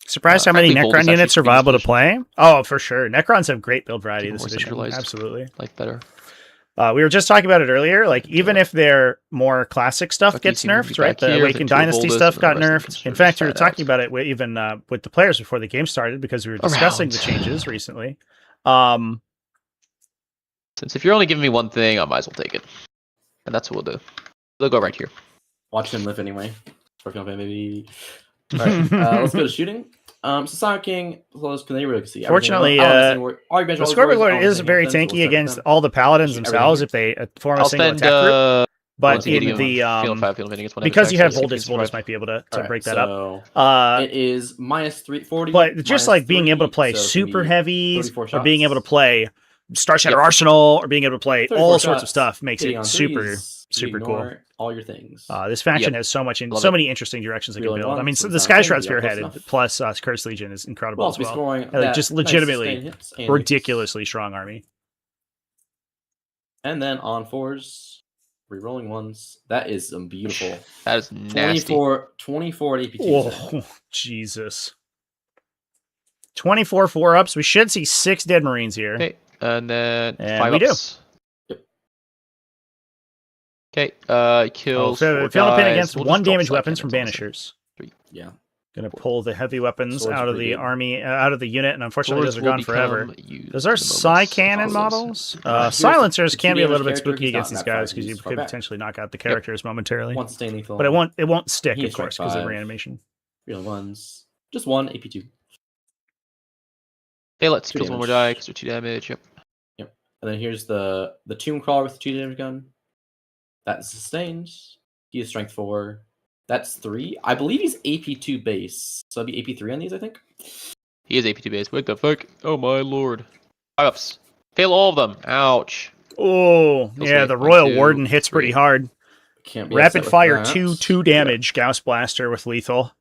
Surprised how many frankly, Bolt is Necron actually units are pretty viable to solution. play. Oh, for sure. Necrons have great build variety Keep this more edition. centralized. Absolutely. Like better. We were just talking about it earlier. Like, even if their more classic stuff Okay, gets so you can nerfed, get right? back The here, Awakened the two Dynasty Boldus, stuff and got the rest of them nerfed. just In sort of fact, we were spread talking about it even with the players before the game started because we were discussing the Around. changes recently. Since if you're only giving me one thing, I might as well take it. And that's what we'll do. They'll go right here. Watch him live anyway. Working on it, maybe. All right, let's go to shooting. So Sonic King, close. Can they really see? Fortunately, the Scorpion Lord is very tanky against all the paladins themselves if they form a I'll single spend attack group. But in medium, the feeling 5, feeling against one because you have attack, so voltage, Voltage 65. might be able to Alright, break that so up. it is minus 340. But just like being able to play so it's gonna super be heavies 34 or being able to shots. play Star Shatter Yep. Arsenal or being able to play 34 all sorts of shots, stuff makes hitting it on super threes, you super cool. ignore all your things. This faction Yep. has so much Love so it. many interesting directions they can Reeling build. I mean, ones, so one's the not Sky good, Shroud we got close Spearhead enough. plus Cursed Legion is incredible We'll as also be well. scoring Like, that just nice legitimately sustained hits and ridiculously strong army. And then on fours, re-rolling ones. That is some beautiful. That is nasty. 24 at AP2. Oh, Jesus. 24 4-ups. We should see 6 dead Marines here. Okay, and then And 5 we do. ups. Okay, kills 4 Feeling pain guys. against We'll 1 just drop damage Psy weapons from Cannons, honestly. Banishers. Yeah. Gonna pull the heavy weapons Swords out are of pretty the good. army, out of the unit, and unfortunately Swords those are will gone forever. become used Those are in the Psy moments Cannon of models. Here's Silencers the can be a little bit character. spooky He's not against in these that fight. guys because He's you far could back. potentially knock out the characters momentarily. One sustained lethal. But it won't stick, He of is strike course, because of 5. reanimation. Real ones. Just 1 AP2. Okay, let's 2 kill one more damage. die because they're 2 damage. Yep. Yep. And then here's the Tomb Crawler with the 2 damage gun. That's sustained. He is strength 4. That's 3. I believe he's AP2 base. So it'd be AP3 on these, I think. He is AP2 base. What the fuck? Oh my lord. 5 ups. Fail all of them. Ouch. Oh, Kills yeah, me. the 1, Royal 2, Warden hits 3. pretty hard. Can't be Rapid upset with fire that. 2 damage. Gauss Blaster with lethal.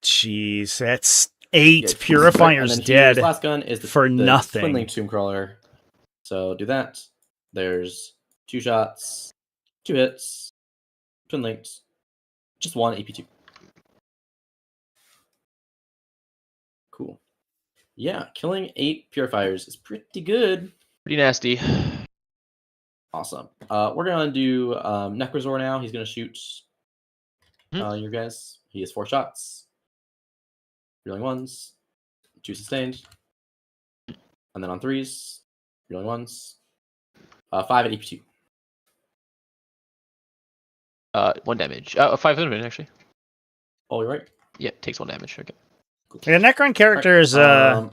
Jeez, that's 8 Yeah, Purifiers and then here's dead last gun is for the nothing. Twin Link Tomb Crawler. So do that. There's 2 shots, 2 hits, Twin Links, just 1 AP2. Cool. Yeah, killing 8 Purifiers is pretty good. Pretty nasty. Awesome. We're gonna do Necrozor now. He's gonna shoot your guys. He has 4 shots. Reeling ones, 2 sustained. And then on 3s, reeling ones. 5 at AP2. 1 damage. 5 damage actually. Oh, you're right. Yeah, takes 1 damage. Okay. Cool. Yeah, Necron characters, And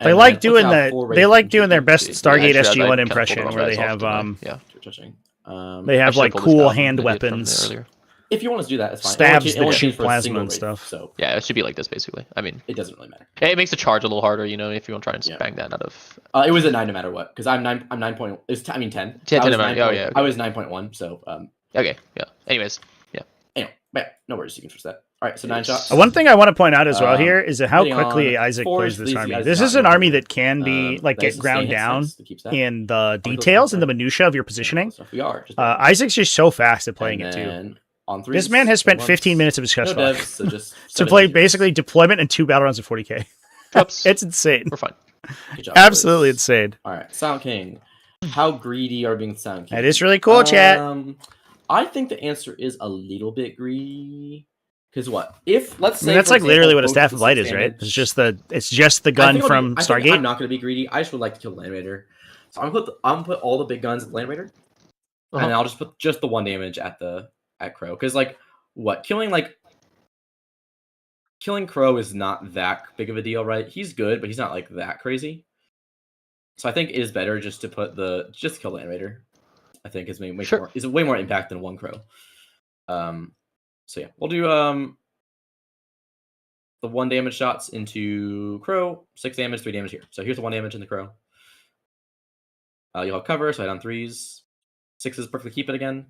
they then like once doing you have the 4 they raised like and doing their two best touching, Stargate actually, SG1 I kinda impression pulled it where off they myself, have didn't I? Yeah. two touching. they have Actually, I like pulled this cool down hand I did from weapons, earlier. If you want to do that, it's fine. stabs It that only shoot changes for a plasma single and wraith, stuff. So Yeah, it should be like this basically. I mean, it doesn't really matter. it makes the charge a little harder, you know, if you want to try and Yeah. bang that out of. It was a 9 no matter what, because I'm 9. I'm 9 point. I mean 10. 10 I was no matter- 9 oh, point- yeah, okay. I was 9.1. So Okay, yeah. Anyways, anyway, yeah, no worries. You can trust that. All right, so 9 Yes. shots. One thing I want to point out as well here is how hitting quickly on Isaac 4s plays this leaves you army. guys This not is an in army order. that can be like Nice get ground sustain down hits, that keeps that. in the go details for and the it. minutia of your positioning. We are. Just Isaac's just so fast at playing and it too. then on 3s, This man has spent ones, 15 minutes of his no chest devs, so just to play basically deployment and 2 battle rounds of 40k. drops. It's insane. We're fine. Good job, Absolutely boys. insane. All right, Sound King. How greedy are being Sound King? That is really cool, chat. I think the answer is a little bit greedy. Because what? If let's say That's for like literally what a example, staff both of light the is, right? damage- It's just the I gun think I'll from be- I think Stargate. I'm not going to be greedy. I just would like to kill the Land Raider. So I'm gonna put all the big guns at the Land Raider, and then I'll just put just the 1 damage at Crow. Because like what killing Crow is not that big of a deal, right? He's good, but he's not like that crazy. So I think it is better just to put just kill the Land Raider. I think is way more impact than 1 Crow. So yeah, we'll do the 1 damage shots into Crow, 6 damage, 3 damage here. So here's the 1 damage in the Crow. You'll have cover, so I hit on 3s. 6s perfectly keep it again.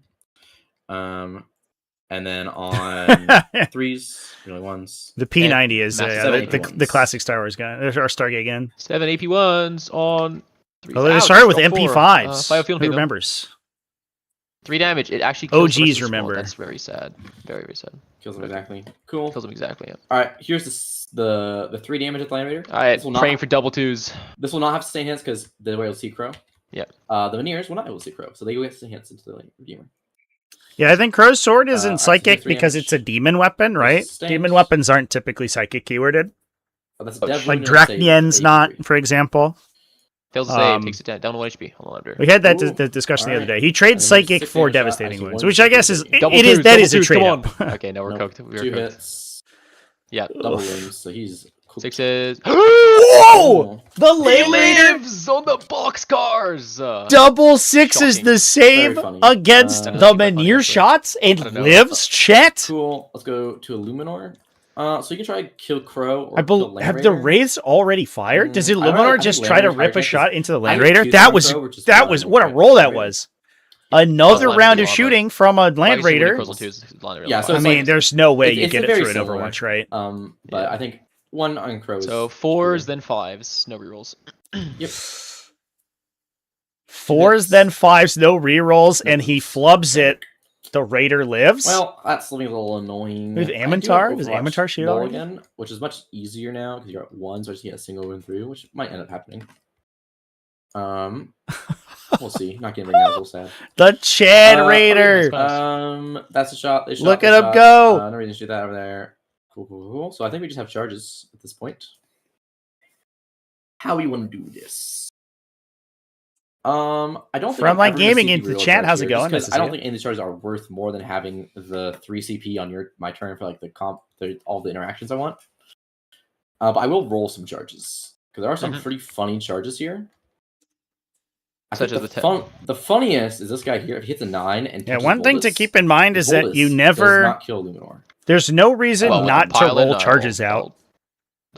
And then on 3s, really 1s. The P90 is seven the classic Star Wars gun, or Stargate gun. 7 AP1s on 3s. Although they Ouch, started with drop 4. MP5s. Biofield Who hit them. remembers? 3 damage. It actually kills the rest OGs of the squad. remember. That's very sad. Very, very sad. Kills him exactly. Cool. Kills him exactly, yeah. All right, here's the 3 damage at the Land Raider. Alright, This will praying not- for double 2s. This will not have sustained hits because the way you'll see Crow. Yeah. The Veneers will not be able to see Crow, so they will get sustained hits into the Redeemer. Yeah, I think Crow's Sword isn't alright, so psychic here's 3 because damage. it's a demon weapon, right? Sustained. Demon weapons aren't typically psychic keyworded. Oh, that's Oh, definitely Like gonna save Drachnian's not, 83. for example. Fails to save, takes it down to 1 HP on the Library. We had that Ooh, discussion the other alright. day. He trades And then Psychic 6 for damage shot, devastating actually wounds, one which I guess is shot. Double it is twos, that double is a twos, trade come up. on. Okay, now we're Nope. cooked. We are 2 cooked. hits. Yeah. Double wounds, so he's cool. 6s. Whoa! The He Land Raider lives on the boxcars. double sixes Shocking. the save Very funny. against That's the quite funny, Menhir actually. shots I and don't know. lives. Chet. Cool. Let's go to a Luminor. So you can try kill Crow or I kill believe Land have the Raider. Wraiths already fired? Does the I don't know. Luminor I just think try Land to Raider's rip a fired shot just- into the I Land think Raider? two That from was Crow, which is that fine. was what a Okay. roll that Okay. was. Another Land round Raider of lava. shooting from a Land Raider. Yeah, so I it's mean, like- there's no way you it's get it very through in similar. Overwatch, right? But Yeah. I think 1 on Crow is So 4s, then 5s. No rerolls. Yep. 4s, then 5s, no rerolls, No and he hits. flubs it. The Raider lives. Well, that's looking a little annoying. With I do Amintar? have Does Overwatch Amintar shoot Wall already? again, which is much easier now because you're at 1, so I just get a single win through, which might end up happening. We'll see. Not getting very nozzle sad. The Chad okay, Raider. That's a shot. They shot. Look they at him shot. go. No reason to shoot that over there. Cool. So I think we just have charges at this point. How we want to do this? I don't think Frontline I'm ever gonna Gaming see into real chat. charge How's it here, going? just Nice 'cause to I see don't you. think any of these charges are worth more than having the 3 CP on my turn for like all the interactions I want. But I will roll some charges because there are some pretty funny charges here. I Such think as the 10. the funniest is this guy here. If he hits a 9 and Yeah, touches one thing to Voltus, keep in mind is that you Voltus never. does not kill Luminor. There's no reason Well, with the not to pilot, roll no, charges out.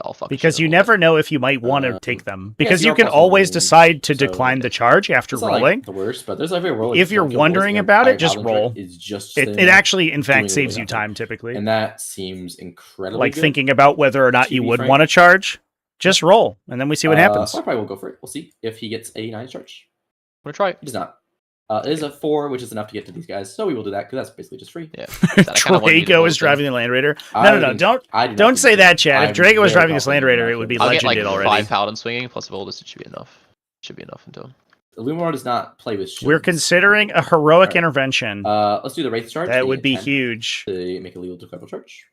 I'll fuck Because shit you up a never little know if you might want to take them. Because so you you're can also always rolling, decide to so decline the charge after It's not rolling. like the worst, but there's like a roll. If you're wondering about it, just roll. Is just It actually, in fact, doing saves you nothing. time typically. and that seems incredibly Like good. thinking about whether or not To you be would frank. want to charge, just roll, and then we see what happens. So I probably will go for it. We'll see if he gets a 9 charge. I'm gonna try it. He does not. It is a 4, which is enough to get to these guys, so we will do that because that's basically just free. Yeah. I kinda wanted you to Drago roll is it then. driving the Land Raider. I No, think- don't I do not don't think say so. that, Chad. If I'm Drago was very driving this Land confident Raider, that it would be he'll- I'll get like legended already. 5 Paladin swinging plus Voltus. It should be enough. Should be enough into him. Luminor does not play with shields. We're considering a heroic Alright. intervention. Let's do the Wraith charge. That would a be 10 huge. to make a legal decredible charge.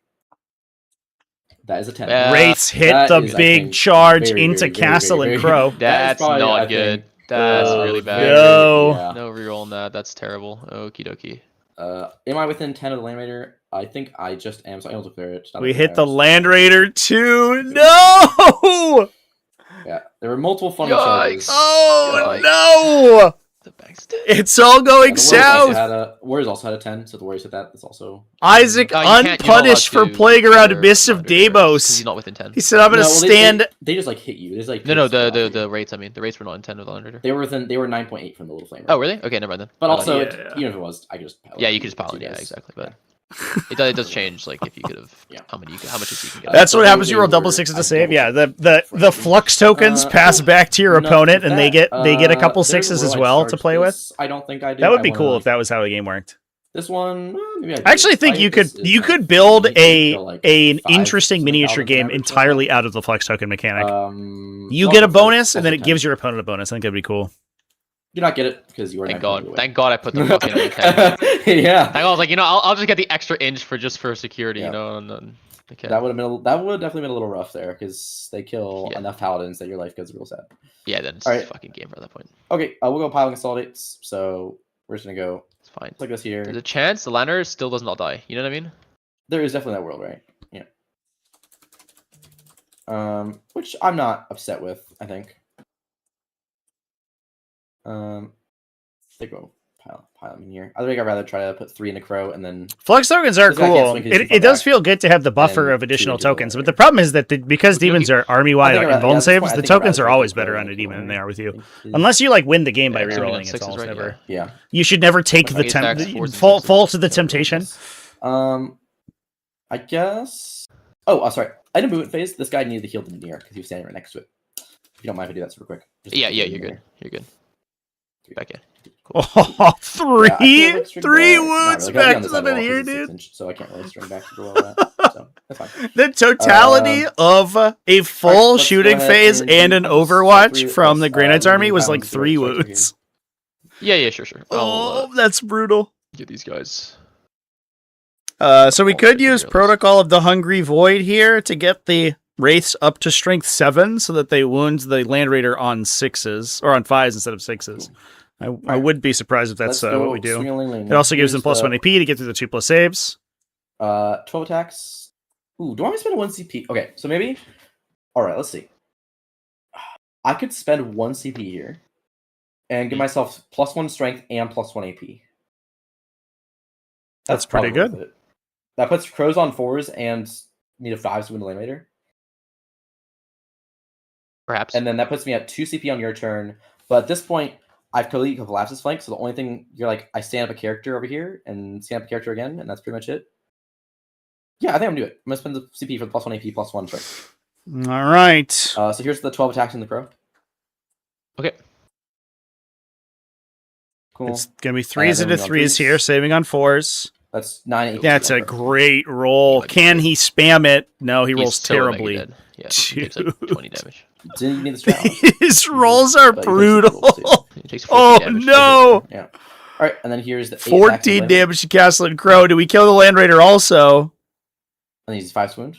That is a 10. Wraiths hit that the is, I big think, charge very, into very, Castle very, and very- Crow. That is That's probably, not I good. think, That's really bad. No. Yeah. No reroll on that. That's terrible. Okie dokie. Am I within 10 of the Land Raider? I think I just am, so I will declare it. Not We a hit the declare. Land Raider too. No! Yeah, there were multiple funny Yikes. charges. Oh Yikes. no! The bag's dead. It's all going south. Warriors also had a 10, so the Warriors hit that. That's also Isaac You can't- you're not unpunished allowed for to playing around declare Mists of Land Raider because Deimos. He's not within 10. He said, "I'm gonna No, well, stand." They just like hit you. There's like No, hits the off you. rates. I mean, the rates were not in 10 with the Land Raider. They were 9.8 from the little flame. Oh, really? Okay, never mind then. But also, Yeah. even if it was, I could just pilot. Yeah, you could just two pilot. Yeah, guys. exactly. But it does change. Like if you could have, Yeah. how much you can get. That's So what they- happens. You they roll double were- sixes I to save. Yeah, double the flux tokens pass back to your enough opponent, with and they that. get a couple There's sixes as roll I well to charged play with. this. I don't think I did. That would I be wanna, cool like, if that was how the game worked. This one, maybe I did. I actually think Fight you could is like build unique a until, like, an 5 interesting something miniature thousand game average entirely out of the flux token mechanic. You also get a for- bonus, and then also it gives 10. your opponent a bonus. I think that'd be cool. Do not get it because you are Thank 9 God. away. Thank God I put the fucking 10. Yeah, I was like, I'll just get the extra inch for security, Yeah. And then, okay. that would definitely been a little rough there because they kill Yeah. enough paladins that your life goes real sad. Yeah, then it's Alright. a fucking game at that point. Okay, we'll go pile and consolidates. So we're just gonna go It's fine. like this here. There's a chance the lander still does not die. You know what I mean? There is definitely that world, right? Yeah. Which I'm not upset with. I think. They go pile them in here. I think I'd rather try to put 3 in a crow and then Flux tokens are This guy can't cool. swing 'cause he's It does back. feel good to have the buffer And of additional 2 into the tokens, but Land the problem is that because Would you demons keep- are army wide I think and I'd- bone yeah, that's saves, why I the think I'd tokens rather are take always the crow better on and a the demon than they Land are with you. Raider. Unless you like win the game by Yeah, 'cause I mean, rerolling, on it's sixes, almost right? never. Yeah. You should never take Like the ace X, fours and fall sixes. to the temptation. I guess. Oh, sorry. Item movement phase. This guy needed to heal the near because he was standing right next to it. If you don't mind if I do that super quick. Just Yeah, to you're heal the good. near. You're good. Back in. Oh, Yeah, I feel like string three back- not wounds really, gotta be back on to this the side of the wall 'cause here, it's 6 dude. inch, so I can't really string back to do all that. So that's fine. The totality of a full Alright, let's shooting go ahead phase and and do an this. Overwatch So from the Grey Knight's army was pile like and 3 start here. wounds. Yeah, sure. Oh, that's brutal. Get these guys. So we Oh, could freaking use fearless. Protocol of the Hungry Void here to get the wraiths up to strength 7 so that they wound the Land Raider on 6s or on 5s instead of 6s. I would be surprised if that's what we do. It also gives them plus 1 AP to get through the 2+ saves. 12 attacks. Ooh, do I want to spend 1 CP? Okay, so maybe. All right, let's see. I could spend 1 CP here and give myself plus 1 strength and plus 1 AP. That's pretty good. It. That puts crows on 4s and need a 5 to win the Land Raider. Perhaps. And then that puts me at 2 CP on your turn. But at this point, I've completely collapsed this flank, so the only thing you're like, I stand up a character over here and stand up a character again, and that's pretty much it. Yeah, I think I'm gonna do it. I'm gonna spend the CP for the plus 1 AP, plus 1 strength. All right. So here's the 12 attacks in the crow. Okay. Cool. It's gonna be 3s into 3s here, saving on 4s. That's 9 AP. That's a great roll. Can he spam it? No, he rolls terribly. Yeah, he takes like 20 damage. Didn't even need the strat. His rolls are brutal. He takes 14 Oh damage. no! Yeah. All right, and then here's the 14 damage to Castle and Crow. Do we kill the Land Raider also? And he's 5 swound.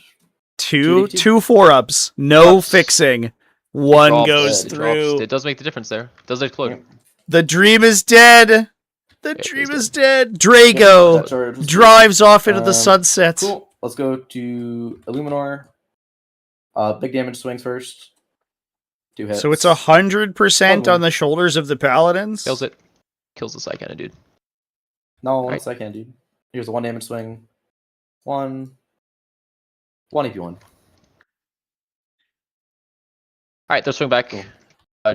2 4-ups. No fixing. 1 goes through. It does make the difference there. It does explode. Yep. The dream is dead. The dream is dead. Drago drives off into the sunset. Cool. Let's go to Illuminor. Big damage swings first. 2 hits. So it's 100% on the shoulders of the Paladins. Kills it. Kills the Psy-Cannon dude. No, right. I can, dude. Here's a 1 damage swing. 1 AP1. Alright, they'll swing back. Cool.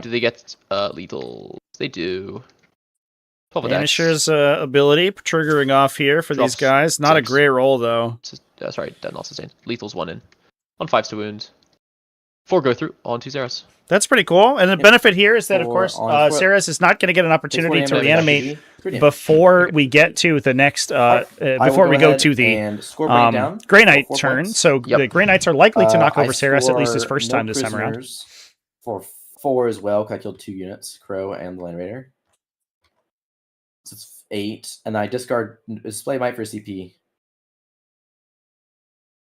Do they get lethal? They do. 12 Vanisher's ability triggering off here for these guys. Not a great roll, though. Sorry, that not sustained. Lethal's 1 in. On 5s to wound. 4 go through on 2 Zeros. That's pretty cool. And the benefit here is that, of course, Ceres is not going to get an opportunity to reanimate before we get to the next, before we go to the Grey Knight turn. So the Grey Knights are likely to knock over Ceres at least his first time this time around. For 4 as well, because I killed 2 units, Crow and the Land Raider. So it's 8, and I discard Display Might for CP.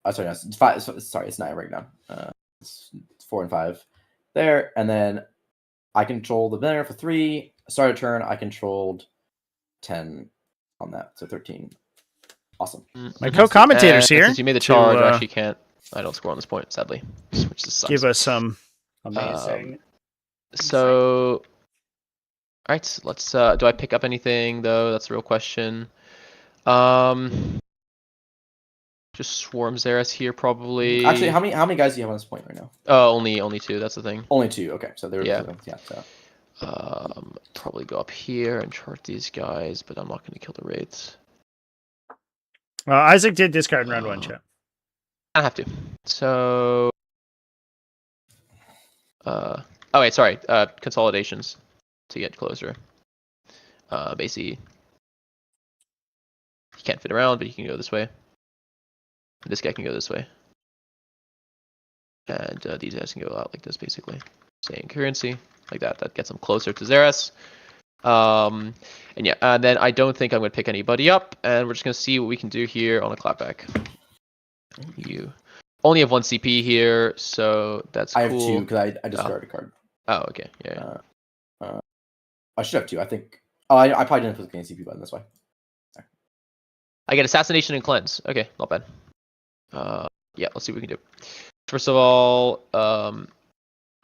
Oh, sorry, no, it's 5. Sorry, it's 9 right now. It's 4 and 5 there, and then I control the banner for 3. Start a turn, I controlled 10 on that, so 13. Awesome. My co-commentators here. Since you made the charge, I actually can't. I don't score on this point, sadly, which just sucks. Give us some amazing. So, all right, let's. Do I pick up anything though? That's the real question. Just swarm Zeres here probably. Actually, how many guys do you have on this point right now? Only 2. That's the thing. Only 2. Okay, so there. Yeah. So. Probably go up here and chart these guys, but I'm not going to kill the wraiths. Isaac did discard in round 1, chat. I have to. So. Oh wait, sorry. Consolidations to get closer. Basically, he can't fit around, but he can go this way. This guy can go this way. And these guys can go out like this, basically. Same currency, like that. That gets them closer to Zeres. And yeah, then I don't think I'm going to pick anybody up, and we're just going to see what we can do here on a clapback. You only have 1 CP here, so that's cool. I have 2 because I discarded a card. Oh, okay. Yeah. I should have 2. I think. Oh, I probably didn't put the CP button. That's why. Sorry. I get Assassination and Cleanse. Okay, not bad. Yeah, let's see what we can do. First of all,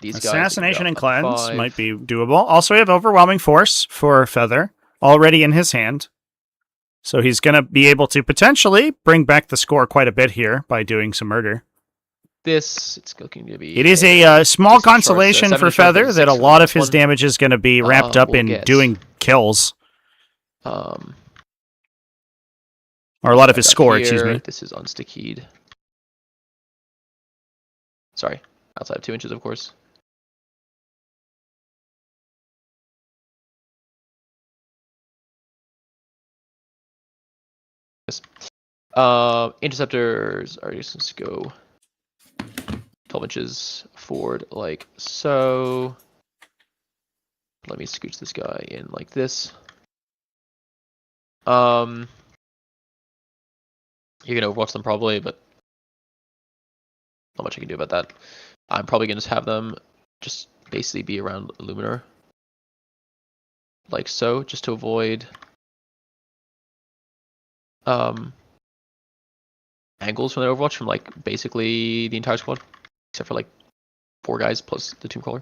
these guys. Assassination and Cleanse 5. Might be doable. Also, we have Overwhelming Force for Feather already in his hand. So he's going to be able to potentially bring back the score quite a bit here by doing some murder. It's looking to be. It is a small consolation for Feather that a lot of his damage is going to be wrapped up in doing kills. Or a lot of his score, excuse me. This is unstickied. Sorry, outside of 2 inches, of course. Yes. Interceptors are just going to go 12 inches forward, like so. Let me scooch this guy in like this. You're gonna overwatch them probably, but not much I can do about that. I'm probably gonna just have them just basically be around Luminar, like so, just to avoid angles from the Overwatch from like basically the entire squad, except for like 4 guys plus the Tombcrawler.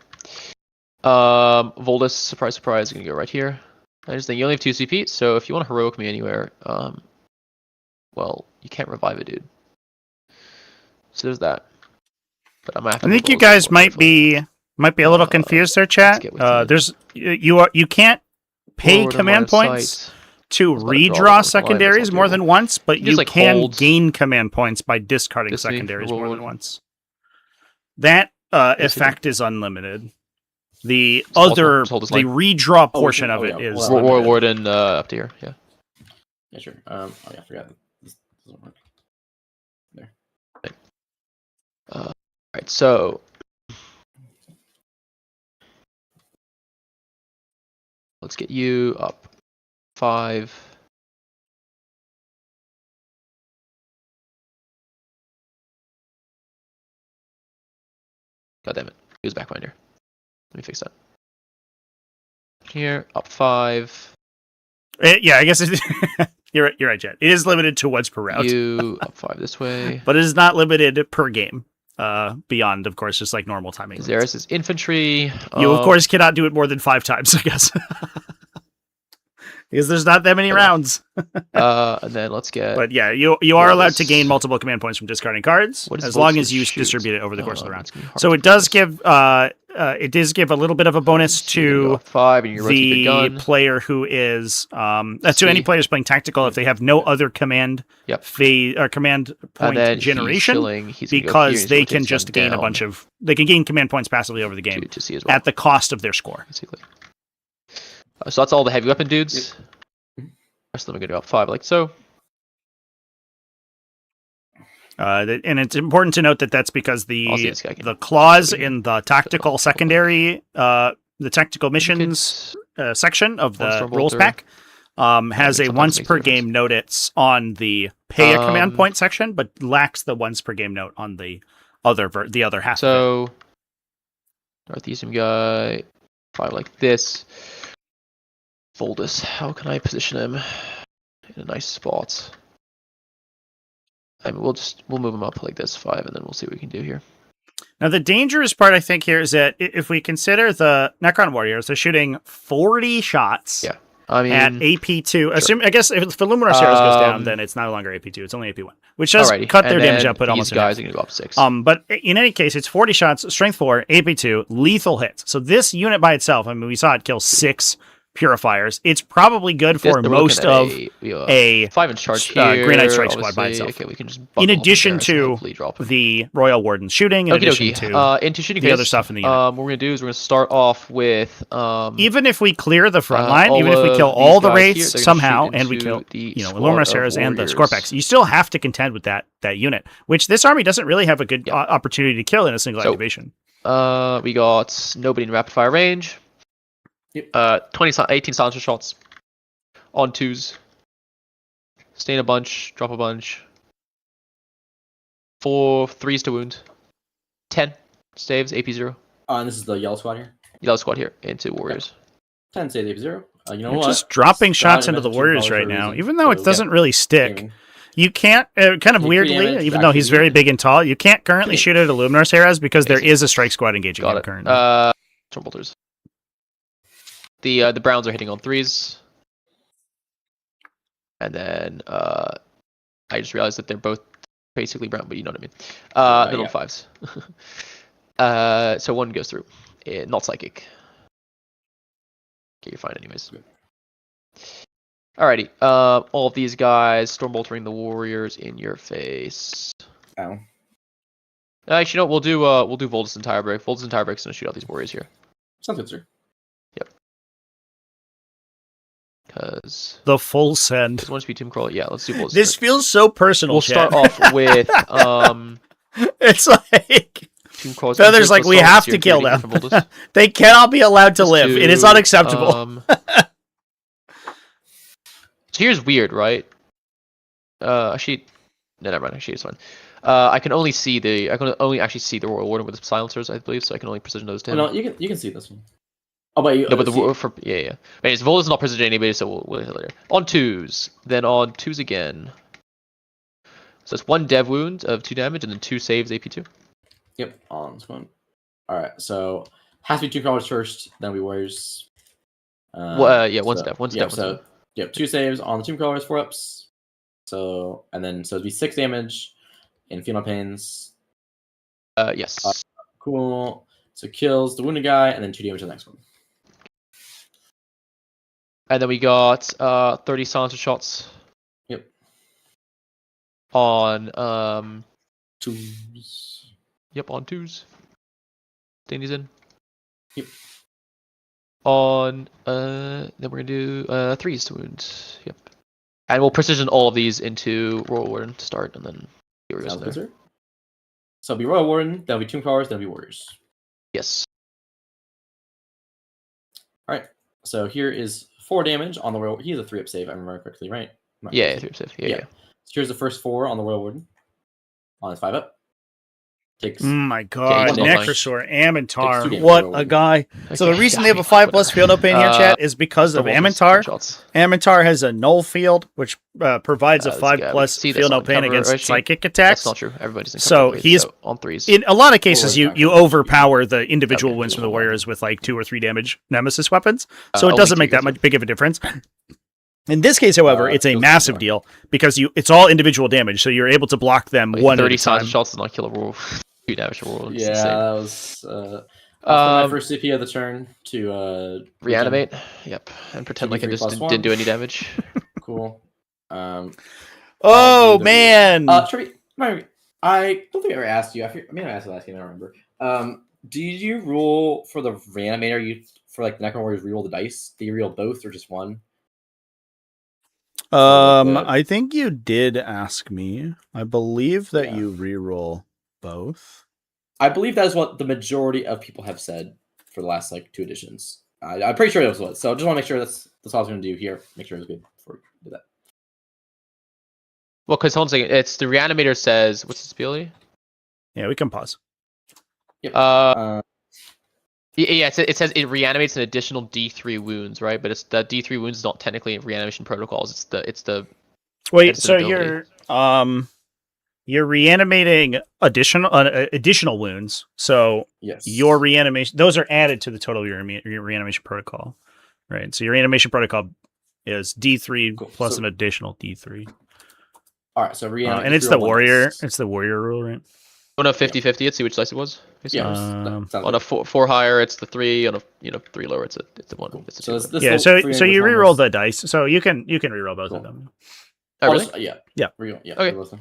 Voldus, surprise, surprise, is gonna go right here. I just think you only have 2 CP, so if you want to heroic me anywhere, well, you can't revive it, dude. So there's that. But I might have to I think move you Voldus guys more might carefully. be a little confused there, chat. get with it. There's you can't pay Forward and command line of points sight. to was about to draw, but redraw with the line, that's secondaries not more doable. than once, but You you just, like, can hold gain command points by discarding this way, secondaries more than reward. once. That Basically. effect is unlimited. The Just hold other, just hold this the line. redraw portion of oh, it yeah, is well, War limited. Warden up to here, yeah. Yeah, sure. Oh yeah, I forgot. This doesn't work. There. Alright, so let's get you up 5. God damn it. He was backbinder. Let me fix that. Here, up 5. Yeah, I guess you're right, Jet. It is limited to once per round, You up 5 this way. but it is not limited per game. Beyond, of course, just like normal timing. Xeris is infantry. You, of course, cannot do it more than 5 times, I guess. Because there's not that many rounds. And then let's get. But yeah, you are allowed to gain multiple command points from discarding cards, What is as long Volt's as you shoot? distribute it over the course of the round. it's gonna be hard So to it does focus. give a little bit of a bonus So you're gonna go to up 5 and you rotate the your gun. player who is to any See. players playing tactical if they have no other command Yep. phase or command And point then he's generation, chilling. He's gonna go here, because he's they rotate can his just gun gain a down bunch of they can gain command points passively over the game to see as well. at the cost of their score. Basically. So that's all the heavy weapon dudes. Rest of them are gonna go up 5 like so. And it's important to note that that's because I'll see this guy again. the clause Just in the tactical secondary, the tactical missions section of One the Storm rules Bolter. pack has Yeah, a sometimes once makes a per difference. game notice on the pay a command Um, point section, but lacks the once per game note on the other half. Of So Northeastern guy 5 like this. Voldus, how can I position him in a nice spot? I mean, we'll move him up like this 5, and then we'll see what we can do here. it. Now the dangerous part, I think, here is that if we consider the Necron warriors, they're shooting 40 shots. Yeah. I mean, At AP2, I guess if the Luminar Series goes down, then it's no longer AP2, it's only AP1, which does alrighty. cut And their damage then output almost these in half. guys are gonna go up 6. But in any case, it's 40 shots, strength 4, AP2, lethal hits. So this unit by itself, I mean, we saw it kill 6 purifiers. It's probably good for We're most looking of at a 5-inch charge here. Green Knight Strike Squad by obviously. itself. Okay, we can just in bundle up addition there and to hopefully drop him. the Royal Warden shooting, in addition to into shooting the phase, other stuff in the unit. what we're gonna do is we're gonna start off with Even if we clear the front line, all even if we of kill these all the guys wraiths here, they're gonna somehow, shoot and we into kill the Luminar squad Seras of and the warriors. Scorpax, you still have to contend with that unit, which this army doesn't really have a good opportunity to kill in a single activation. We got nobody in rapid fire range. Yep. 18 silencer shots on 2s. Stain a bunch, drop a bunch. 4 3s to wound. 10 staves, AP0. And this is the yellow squad here. Yellow squad here into warriors. 10 save AP0. You know We're what? just dropping Scott shots into the invented warriors $2 right for a now, reason, even though it so doesn't really stick. gaming. You can't, kind of Any weirdly, pre-damage even though he's actually very needed? big and tall, you can't currently shoot at a Luminar Seras because there Basic. is a strike squad engaging Got him it. currently. Storm bolters. The Browns are hitting on 3s. And then I just realized that they're both basically brown, but you know what I mean. They're on 5s. So one goes through. Not psychic. Okay, you're fine anyways. Good. Alrighty. All of these guys storm boltering the warriors in your face. Ow. Actually, no, we'll do Voldus and Tire Break. Voldus and Tire Break's gonna shoot out these warriors here. Sounds good, sir. Cause The full send. this one should be Tomb Crawler. Yeah, let's do Voldus. This feels so personal. We'll Chad. start off with It's like Tomb Crawler. Feather's like, we have to kill them. They cannot be allowed to live. It is unacceptable. So here's weird, right? Actually, no, never mind. Actually, it's fine. I can only actually see the Royal Warden with the silencers, I believe, so I can only precision those to him. Oh, no, you can see this one. Oh, but No, but yeah. Anyways, Vol is not precision anybody, so we'll hit later. On 2s, then on 2s again. So it's 1 dev wound of 2 damage, and then 2 saves AP2. Yep, on this one. All right, so has to be 2 colors first, then we warriors. Yeah, one step. So yep, 2 saves on the 2 colors, 4 ups. So it'd be 6 damage in Female Pains. Yes. Cool. So kills the wounded guy, and then 2 damage to the next one. And then we got 30 silencer shots. Yep. On 2s. Yep, on 2s. Danny's in. Yep. On then we're gonna do 3s to wounds. Yep. And we'll precision all of these into Royal Warden to start, and then Warriors in there. So it'll be Royal Warden, that'll be 2 colors, then it'll be warriors. Yes. All right. So here is 4 damage on the Royal. He has a 3-up save, if I remember correctly, right? Yeah, 3-up save. Yeah. So here's the first 4 on the Royal Warden. On his 5-up. Takes. My God, Yeah, Necrosaur, Takes 2 Amintar, damage what Royal a Warden. guy. So the Okay, reason yeah, they have a 5+ field up in here, chat, is because of Amintar. Shots. Amintar has a null field, which provides a Let's 5+ see this field on no pain cover, against right? psychic That's attacks. not true. Everybody's in So cover, he's on 3s. In a lot of cases, you overpower the individual Okay, wounds from cool. the warriors with like 2 or 3 damage nemesis weapons, so it only doesn't 2 make that goes much big of a difference. In this case, however, it's a goes massive far. deal because it's all individual damage, so you're able to block them one at 30 a time. silencer shots does not kill a roll. 2 damage to roll. Yeah, that was my first CP of the turn to Reanimate. Yep. And pretend like I 2d3 just plus didn't 1. do any damage. Cool. Oh I'll do the man! Trevi, I don't think I ever asked you. I mean, I asked you last game. I don't remember. Did you roll for the reanimator? You for like the Necron Warriors reroll the dice? Do you reroll both or just one? I think you did ask me. I believe that Yeah. you reroll both. I believe that is what the majority of people have said for the last like 2 editions. I'm pretty sure it was what. So just want to make sure that's what I was going to do here. Make sure it was good before we do that. Well, because hold on a second. It's the reanimator says, what's his ability? Yeah, we can pause. Yep. Yeah, it says it reanimates an additional D3 wounds, right? But it's the D3 wounds is not technically reanimation protocols. It's the Wait, It's so an ability. you're reanimating additional wounds. So Yes. your reanimation, those are added to the total of your reanimation protocol, right? So your reanimation protocol is D3 Cool. plus So- an additional D3, All right. So reanimate. and it's the warrior. It's the warrior rule, right? on a 50-50. Let's see which dice it was. Yeah. Um, sounds On a good. 4 higher, it's the 3. On a 3 lower, it's the 1. Cool. It's a So 2. this- this Yeah, little so 3 so you one reroll was- the dice, so you can reroll both Cool. of them. Oh, really? Yeah. Yeah. Reroll. Yeah. Okay. reroll them.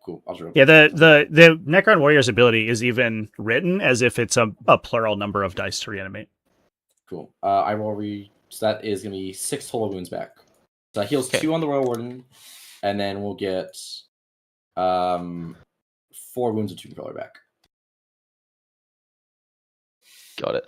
Cool. I'll reroll. Yeah, the Necron Warrior's ability is even written as if it's a plural number of dice to reanimate. Cool. I roll so that is gonna be 6 total wounds back. So that heals 2 on the Royal Warden, and then we'll get 4 wounds of 2 controller back. Got it.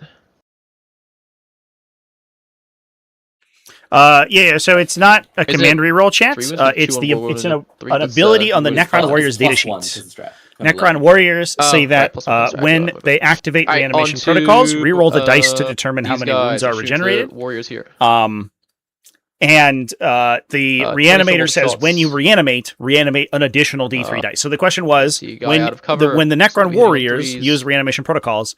Yeah, so it's not a command reroll chat. 3 wounds with 2 It's on the Royal it's Warden, an 3 ability on the It's Necron plus- Warriors it's data plus 1 sheet. because it's strat. Necron Warriors say right, that plus 1, plus 1. when they activate Alright, reanimation on to, protocols, reroll the dice to determine how these many guys. wounds are Shoot the regenerated. Warriors here. And the 20 reanimator says shots. when you reanimate an additional D3 dice. So the question was see, guy when out of cover, when the so Necron we hit on Warriors 3s. use reanimation protocols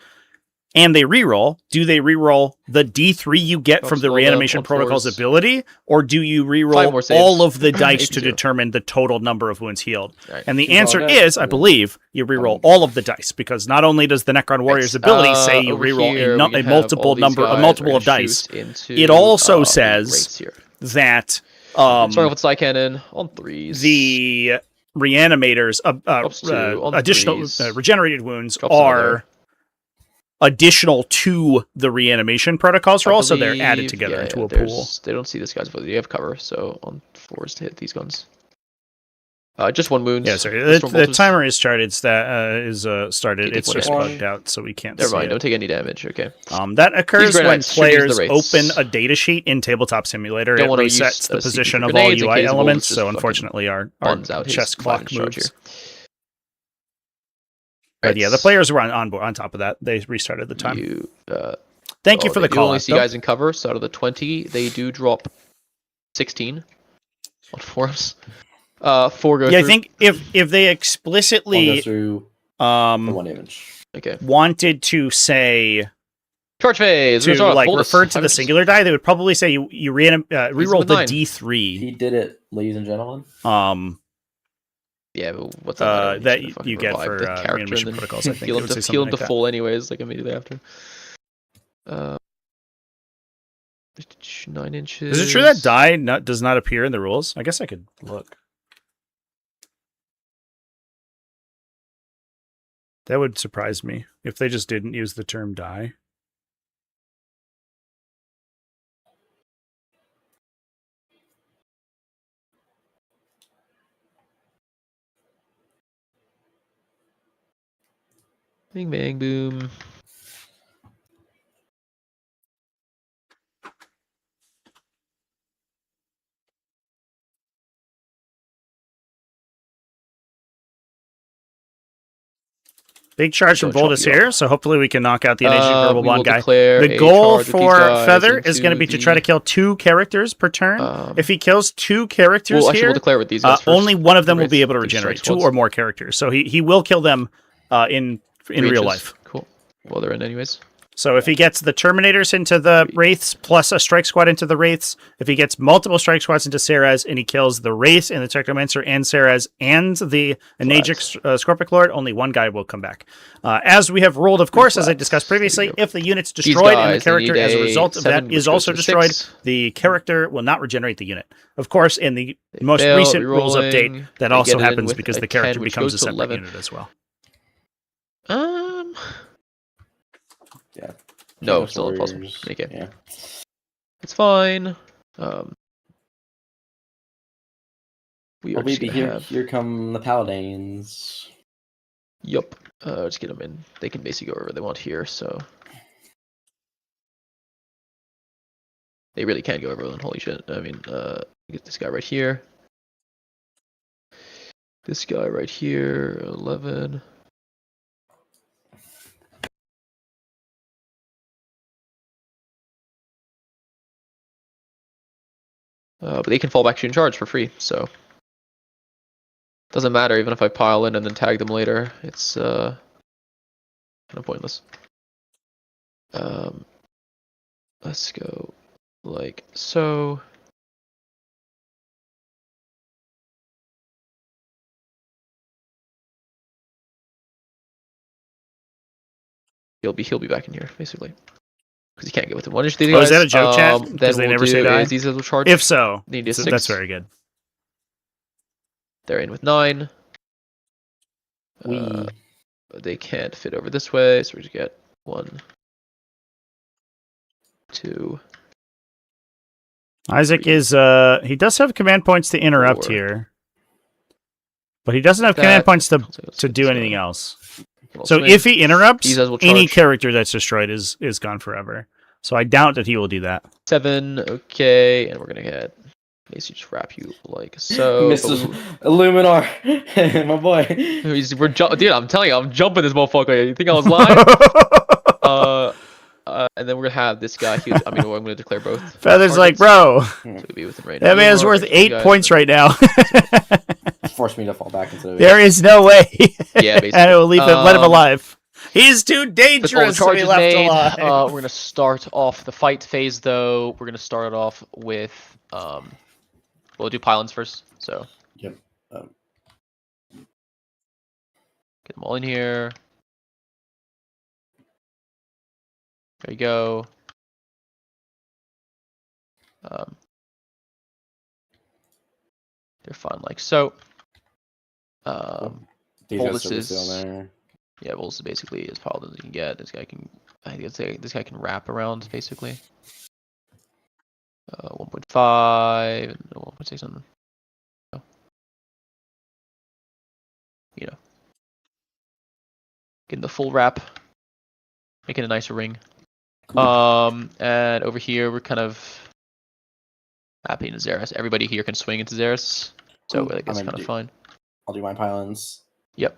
and they reroll, do they reroll the D3 you get from the Roll them reanimation on protocol's 4s. ability, or do you 5 reroll more saves. all of the dice to 8-0. determine the total number of wounds healed? Right. And the Two answer roll is, dice, I and then- believe, you reroll all of the dice, because not only does the Necron Warriors ability say you over reroll here, we a can have multiple all these number, a guys. multiple We're of gonna dice, shoot into, it also the says rates here. that Starting with Psy Cannon on 3s. the reanimators Drops 2 on additional 3s. regenerated wounds Drops another. are additional to the reanimation protocols roll, so they're added believe- together yeah, into a there's- pool. They don't see this guy's ability. You have cover, so on 4s to hit these guns. Just 1 wound. Yeah, sorry. Just The from bolters. timer is started. started. Okay, It's take just one bugged out, so we can't Never see mind, it. don't take any damage. Okay. That occurs Grey when Knights, shoot these players the rates. open a data sheet in Tabletop Simulator. Don't It wanna use, resets the CP position for of all grenades in UI case elements, Wolves so just unfortunately our buns out his chess violent clock charge moves. But yeah, the players were on board. On top of that, they restarted the time. Thank you for the They call. only see guys in cover, so out of the 20, they do drop 16 on forums. 4 go through. I think if they explicitly goes through for 1 damage. Okay. wanted to say Charge phase. to like refer to the singular die, they would probably say you rerolled the 9. D3. He did it, ladies and gentlemen. Yeah, but what's that? That you get for reanimation protocols. I think heal him to full anyways, like immediately after. 9 inches. Is it true that die does not appear in the rules? I guess I could look. That would surprise me if they just didn't use the term die. Bing bang boom. Big charge from Voltus here, so hopefully we can knock out the Energy Verbal Bond guy. The goal for Feather is going to be to try to kill 2 characters per turn. If he kills 2 characters here, we'll declare with these guys first. Only one of them will be able to regenerate, 2 or more characters. So he will kill them in real life. Cool. Well, they're in anyways. So if he gets the Terminators into the Wraiths plus a Strike Squad into the Wraiths, if he gets multiple Strike Squads into Ceres and he kills the Wraith and the Technomancer and Ceres and the Enagic Scorpic Lord, only 1 guy will come back. As we have ruled, of course, as I discussed previously, if the unit's destroyed and the character as a result of that is also destroyed, the character will not regenerate the unit. Of course, in the most recent rules update, that also happens because the character becomes a separate unit as well. Yeah. No, still impossible. Make it. Yeah. It's fine. We are here come the Paladins. Yup. Just get them in. They can basically go wherever they want here, so they really can go everywhere. Holy shit! I mean, get this guy right here. This guy right here. 11. But they can fall back shooting charge for free, so doesn't matter even if I pile in and then tag them later. It's kind of pointless. Let's go like so. He'll be back in here basically. Because you can't get with the 1 inch. Is that a joke, chat? Because they never say die? These will charge. If so, that's very good. They're in with 9. They can't fit over this way, so we just get 1, 2. Isaac 3, is he does have command points to interrupt 4. here, but he doesn't have command points to do anything else. So if he interrupts, any character that's destroyed is gone forever. So I doubt that he will do that. 7, okay, and we're gonna get basically just wrap you like so. Mr. Illuminar, my boy. Dude, I'm telling you, I'm jumping this motherfucker. You think I was lying? And then we're gonna have this guy. I'm gonna declare both. Feather's like, bro, so be with him right that man's worth 8 points right now. Force me to fall back into the. There is no way. Yeah, basically. And it will let him alive. He's too dangerous to be left alive. We're gonna start off the fight phase, though. We're gonna start it off with we'll do pylons first. So. Yep. Get them all in here. There you go. They're fine, like so. Voltus is yeah. Voltus is basically as powerful as you can get. This guy can, I think, this guy can wrap around basically. 1.5 and 1.6 on. You know, getting the full wrap, making a nicer ring. And over here we're kind of happy into Xeris. Everybody here can swing into Xeris, so I think it's kind of fine. I'll do my pylons. Yep.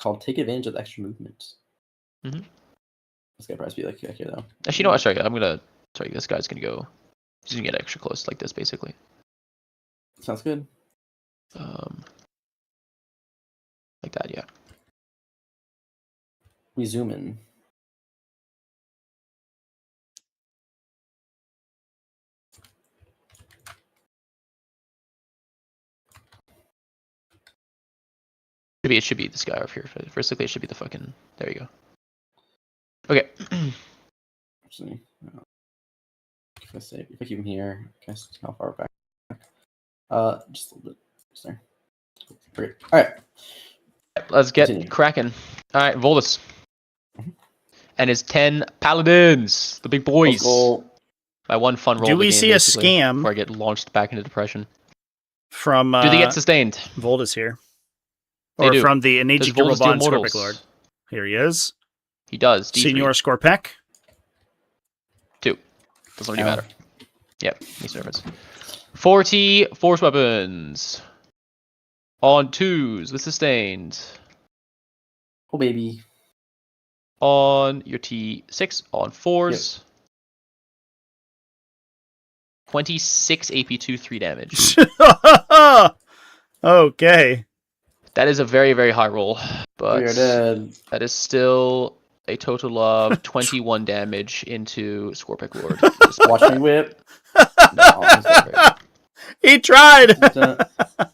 called Take Advantage of the Extra Movement. Mhm. This guy probably be like here though. Actually, you know what? Sorry, this guy's gonna go. He's gonna get extra close like this, basically. Sounds good. Like that, yeah. We zoom in. It should be this guy over here. Firstly, it should be the fucking. There you go. Okay. Actually, if I keep him here, guess how far back? Just a little bit. Just there. Great. All right. Let's get Continue. cracking. All right, Volus. Mhm. And his 10 paladins, the big boys. Let's go. My one fun roll. Do of the we game, see a basically, scam before I get launched back into depression? from Do they get sustained? Voltus here? They Or do. from the Does Inagi Volus deal Roban mortals? Scorpic Lord? Here he is. He does. D3. Senior Scorpec. 2. Doesn't really Ow. matter. Yep, makes no difference. 40 force weapons. On 2s with sustained. Oh baby. On your T6 on 4s. 26 AP2, 3 damage. Okay. That is a very, very high roll, but We are dead. that is still a total of 21 damage into Scorpic Lord. Watch me whip. He tried.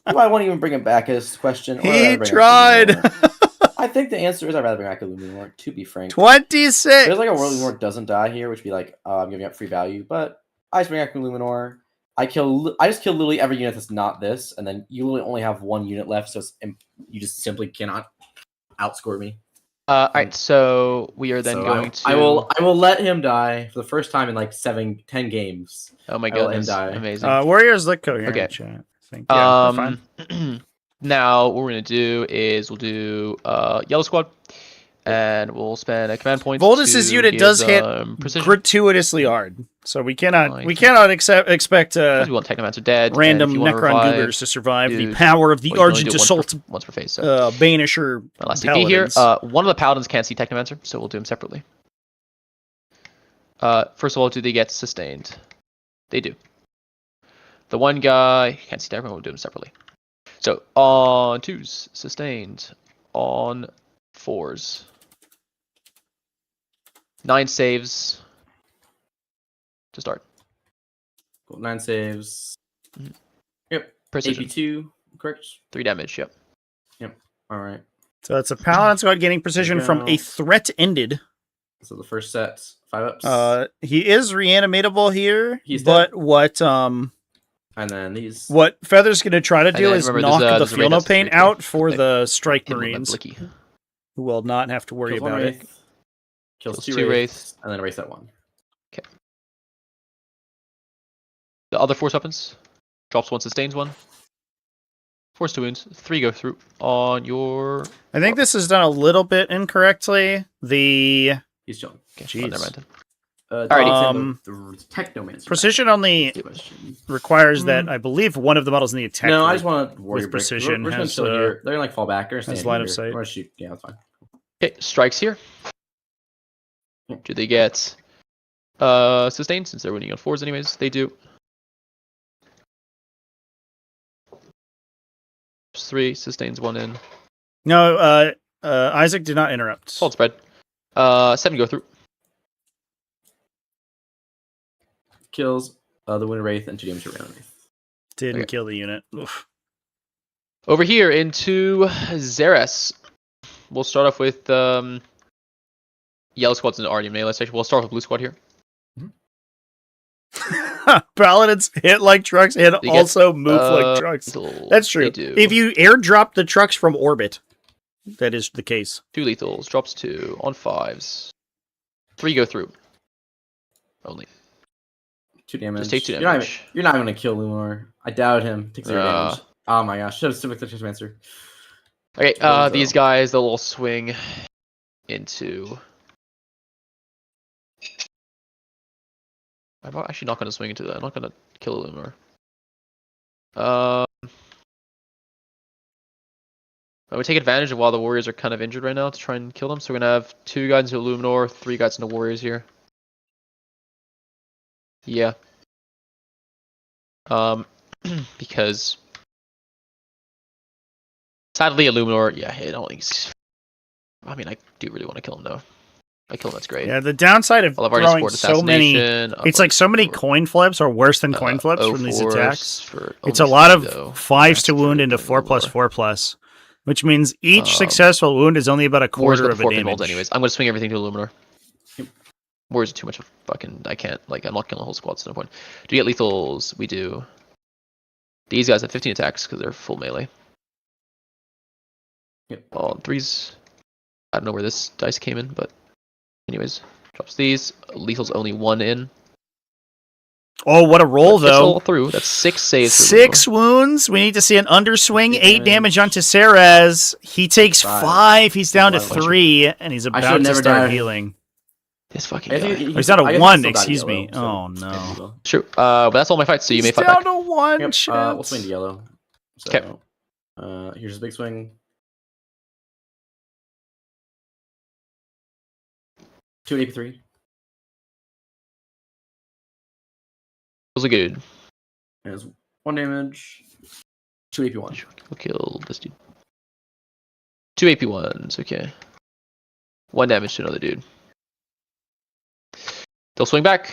I won't even bring it back as question. Or I'd He rather bring tried. back Illuminor. I think the answer is I'd rather bring back Illuminor, to be frank. 26. There's like a world Illuminor doesn't die here, which would be like, I'm giving up free value, but I just bring back Illuminor. I just kill literally every unit that's not this, and then you literally only have one unit left, so you just simply cannot outscore me. Alright, so we are then going to... I will let him die for the first time in like 10 games. Oh my I will let him goodness, die. amazing. Warriors look coherent. Okay. Chat. I think. Yeah, they're fine. Now, what we're going to do is we'll do Yellow Squad, and we'll spend a command point Voltus's to unit give does hit precision. gratuitously hard, so we cannot Like- expect Because we want Technomancer dead. and random if you wanna Necron revive, goobers to survive the dude, power of the well, you can only Argent do it Assault once per phase. So Banisher my last CP here. Paladins. One of the Paladins can't see Technomancer, so we'll do them separately. First of all, do they get sustained? They do. The one guy can't see Technomancer, we'll do them separately. So on 2s, sustained. On 4s. 9 saves to start. Cool. 9 saves. Mhm. Yep. Precision. AP2, correct? 3 damage, yep. All right. So it's a Paladin squad getting precision from go. a threat ended. So the first set, 5 ups. He is reanimatable here, He's but dead. And then these. what Feather's going to try to do then is remember, knock the there's a Feel No Wraith that's Pain pretty out cool. for Okay. the Strike Hit him with my Marines, Blicky. who will not have to worry Kills one about it. Wraith, Kills Kills 2 two Wraiths, and then erase that 1. The other force weapons. Drops 1, sustains 1. Force 2 wounds. 3 go through on your... I think this is done a little bit incorrectly. He's chilling. Okay, Jeez. never mind then. Alrighty. The Technomancer. Precision only requires that I believe one of the models in the attack. No, I group just want to warrior break. precision We're just has, gonna chill here. They're gonna like fall back or stand line of here. sight. We're gonna shoot. Yeah, that's fine. Okay, strikes here. Yeah. Do they get sustained since they're winning on 4s anyways? They do. 3 sustains 1 in. No, Isaac did not interrupt. Solid spread. 7 go through. Kills the Wind Wraith and 2 damage to Random Wraith. Didn't Okay. kill the unit. Oof. Over here into Xeres. We'll start off with Yellow Squad's an already melee section. We'll start with Blue Squad here. Paladins hit like trucks and They also get, move like trucks. lethals. That's true. They do. If you airdrop the trucks from orbit, that is the case. 2 lethals. Drops 2 on 5s. 3 go through. Only. 2 damage. Just take 2 You're not, damage. you're not gonna kill Luminor. I doubt him. Take 0 damage. Oh my gosh. Should have still with the Technomancer. Okay, Well, these guys, they'll all swing into... I'm actually not going to swing into that. I'm not going to kill a Luminor. we take advantage of while the warriors are kind of injured right now to try and kill them. So we're gonna have 2 guys into Illuminor, 3 guys into warriors here. Yeah. Because sadly Illuminor, yeah, I don't think. I mean, I do really want to kill him though. I kill him, that's great. Yeah, the downside of Well, I've already throwing scored so many, assassination. it's like so many coin flips or worse than coin flips from these attacks. It's a lot of 5s to wound into 4+4+, which means each successful wound is only about a quarter of a damage. Anyways, I'm gonna swing everything to Illuminor. Warriors are too much of fucking. I can't. Like, I'm not killing the whole squad. So no point. Do we get lethals? We do. These guys have 15 attacks because they're full melee. Yep. Well, 3s. I don't know where this dice came in, but anyways, drops these. Lethal's only 1 in. Oh, what a roll, It's though. all through. That's 6 saves. 6 wounds. We need to see an underswing. 8 damage onto Ceres. He takes 5. He's down to 3, and he's about to start healing. This fucking guy. He's down to 1, excuse me. Oh, no. Sure. But that's all my fights, so you may fight back. back. He's down to 1, Yep. shit. We'll swing to yellow. Okay. So, here's his big swing. 2 AP3. Those are good. There's 1 damage. 2 AP1. We'll kill this dude. 2 AP1s, okay. 1 damage to another dude. They'll swing back.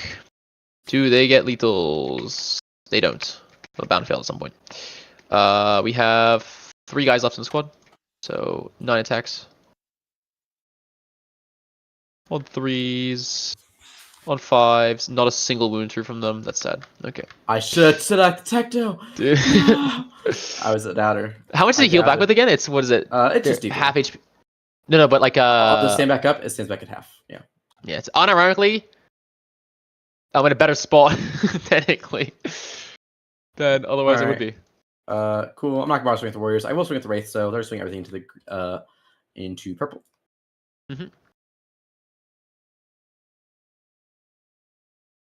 2, they get lethals. They don't. They'll bound to fail at some point. We have 3 guys left in the squad. So 9 attacks. On 3s. On 5s. Not a single wound through from them. That's sad. Okay. I should select Tecto. Dude. I was a doubter. How much does he heal back with again? It's, what is it? It's just half HP. No, but like to stand back up, it stands back at half. Yeah. Yeah, it's unironically I'm in a better spot technically than otherwise it would be. Cool. I'm not gonna bother swing with the Warriors. I will swing with the Wraith, so they're swinging everything into the into purple. Mm-hmm.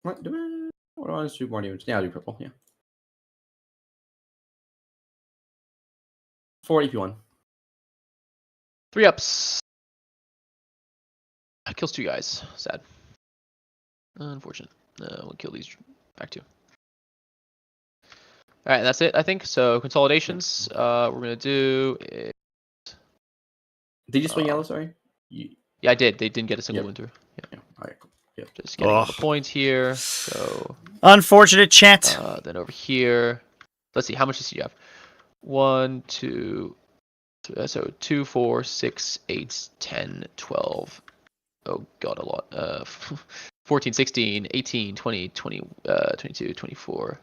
What do I want to do more damage? Yeah, I'll do purple. Yeah. 4 AP1. 3 ups. Kills 2 guys. Sad. Unfortunate. We'll kill these back too. Alright, that's it, I think. So, consolidations. We're going to do... Did you swing yellow, sorry? Yeah, I did. They didn't get a single win through. Yeah. Alright, cool. Yep. Just getting the points here. So... Unfortunate chat. Then over here... Let's see, how much does he have? 1, 2... So 2, 4, 6, 8, 10, 12. Oh god, a lot. 14, 16, 18, 20, 22, 24.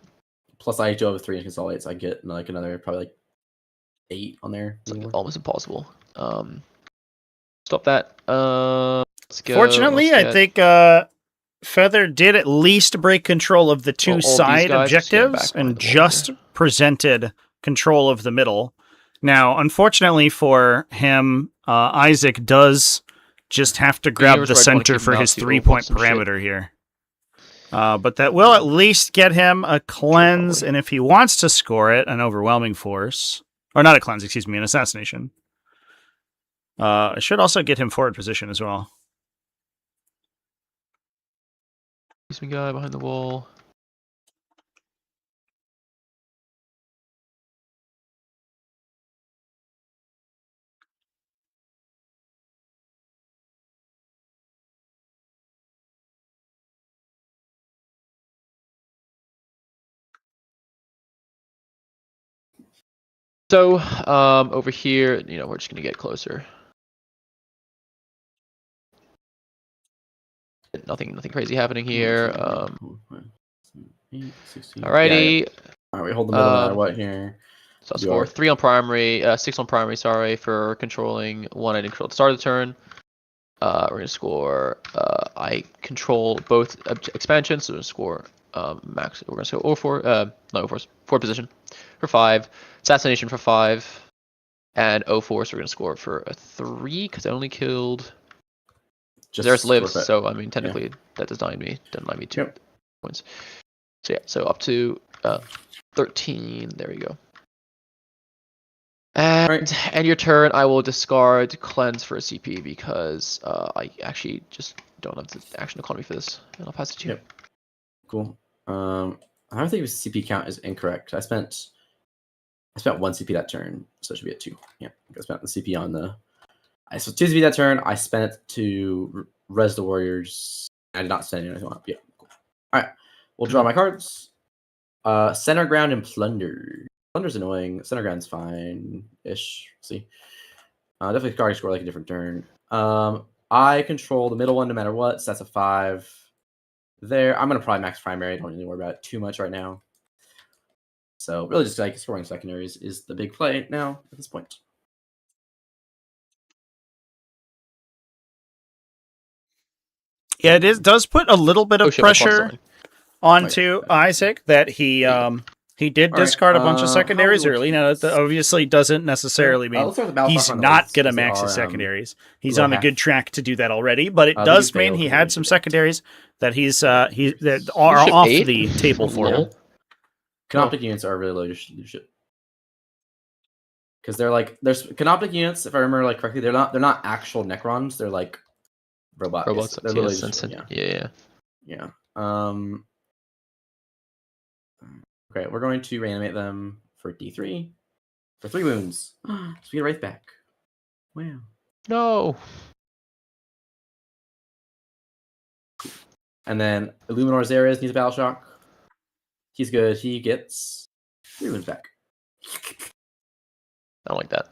Plus I do have 3 in consolidate, so I get like another probably like 8 on there. It's like almost impossible. Stop that. Let's go. Fortunately, I think Feather did at least break control of the 2 side objectives and just presented control of the middle. Now, unfortunately for him, Isaac does just have to grab the center for his 3-point parameter here. But that will at least get him a cleanse, and if he wants to score it, an overwhelming force. Or not a cleanse, excuse me, an assassination. It should also get him forward position as well. Excuse me, guy behind the wall. So, over here, we're just gonna get closer. Nothing crazy happening here. Alrighty. Alright, we hold the middle no matter what here. So I'll score 3 on primary, 6 on primary, sorry, for controlling 1 I didn't control at the start of the turn. We're gonna score, I control both expansions, so we're gonna score max. We're gonna score O4, not O4, forward position for 5, assassination for 5, and O4, so we're gonna score for a 3 because I only killed. There's lives, so I mean technically that doesn't me 2 points. So yeah, so up to 13. There we go. And Alright. end your turn. I will discard cleanse for a CP because I actually just don't have the action economy for this, and I'll pass it to you. Yep. Cool. I don't think the CP count is incorrect. I spent 1 CP that turn, so it should be at 2. Yeah, I spent the CP on the. I spent 2 CP that turn. I spent it to res the warriors. I did not spend anything on it. Yeah, cool. All right, we'll draw my cards. Center ground and plunder. Plunder's annoying. Center ground's fine-ish. See, definitely card score like a different turn. I control the middle one no matter what. So that's a 5. There, I'm gonna probably max primary. I don't really worry about it too much right now. So really, just like scoring secondaries is the big play now at this point. Yeah, does put a little bit of shit, my clock's pressure going. onto Isaac that he did All right, discard a bunch of how secondaries will early. we Now, do that obviously doesn't necessarily mean let's start with the he's Battlefront not going to because they max his are, secondaries. He's little on a good track to do that already, but it these does mean fail he because had they some should secondaries that that are Leadership off 8? the table for him. Lol. Canoptic units are really low leadership because they're like there's canoptic units. If I remember like correctly, they're not actual Necrons. They're like robots. Robots. They're literally just, Yeah. yeah. Okay, we're going to reanimate them for D3 for 3 wounds. So we get a Wraith back. Wow. No. And then Illuminor Zares needs a Battle Shock. He's good. He gets 3 wounds back. I don't like that.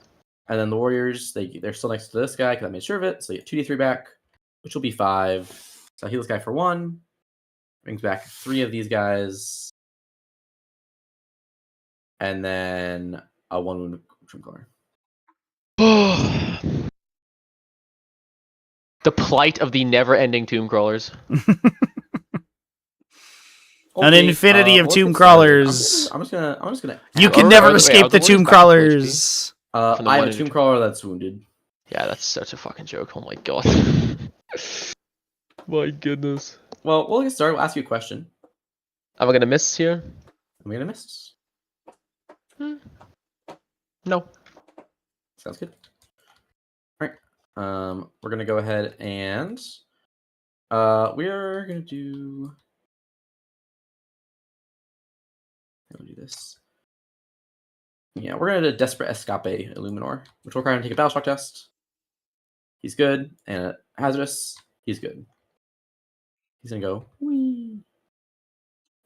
And then the Warriors, they're still next to this guy because I made sure of it. So you get 2d3 back, which will be 5. So I heal this guy for 1. Brings back 3 of these guys. And then a 1 wound Trim Color. The plight of the never-ending tomb crawlers. An infinity of tomb crawlers. I'm just gonna. You can never escape the tomb crawlers. I have a tomb crawler that's wounded. Yeah, that's such a fucking joke. Oh my god. My goodness. Well, we'll get started. We'll ask you a question. Am I gonna miss here? Am I gonna miss? No. Sounds good. All right. We're gonna go ahead and we're gonna do. I'll do this. Yeah, we're gonna do Desperate Escape Illuminor, which will require him to take a Battle Shock test. He's good, and Hazardous, he's good. He's gonna go whee,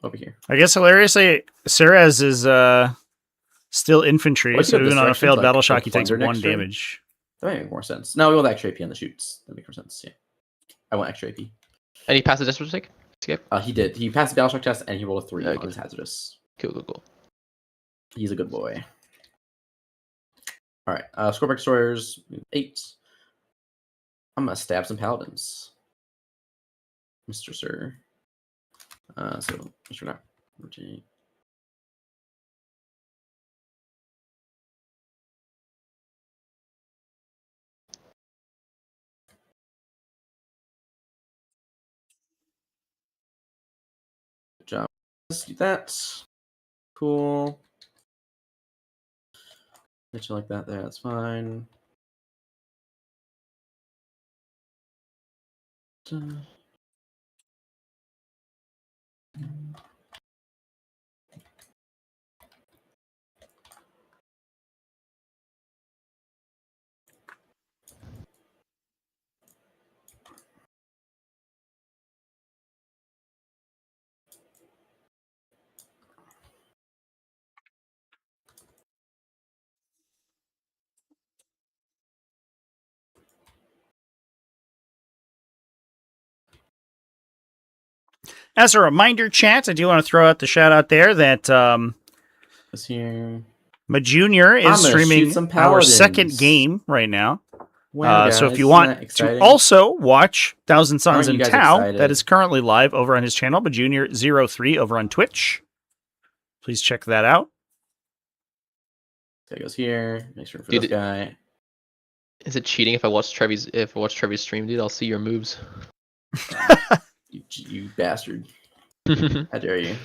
over here. I guess hilariously, Ceres is still infantry, so even on a failed battle shock, he takes 1 damage. That might make more sense. No, we want extra AP on the shoots. That makes more sense. Yeah, I want extra AP. And he passed the desperate escape? He did. He passed the Battle Shock test, and he rolled a 3 on his Hazardous. Cool. He's a good boy. All right, Scoreback Destroyers, 8. I'm gonna stab some Paladins, Mr. Sir. So Mr. Now, rotate. Good job. Let's do that. Cool. Get you like that there. That's fine. As a reminder, chat, I do want to throw out the shout out there that This here. Ma Junior is streaming our second game right now. Wow, so if you want to also watch Thousand Suns and Tau, that is currently live over on his channel, Ma Junior 03 over on Twitch. Please check that out. That goes here. Make sure for this guy. Is it cheating if I watch Trevi's stream, dude? I'll see your moves. You bastard. How dare you.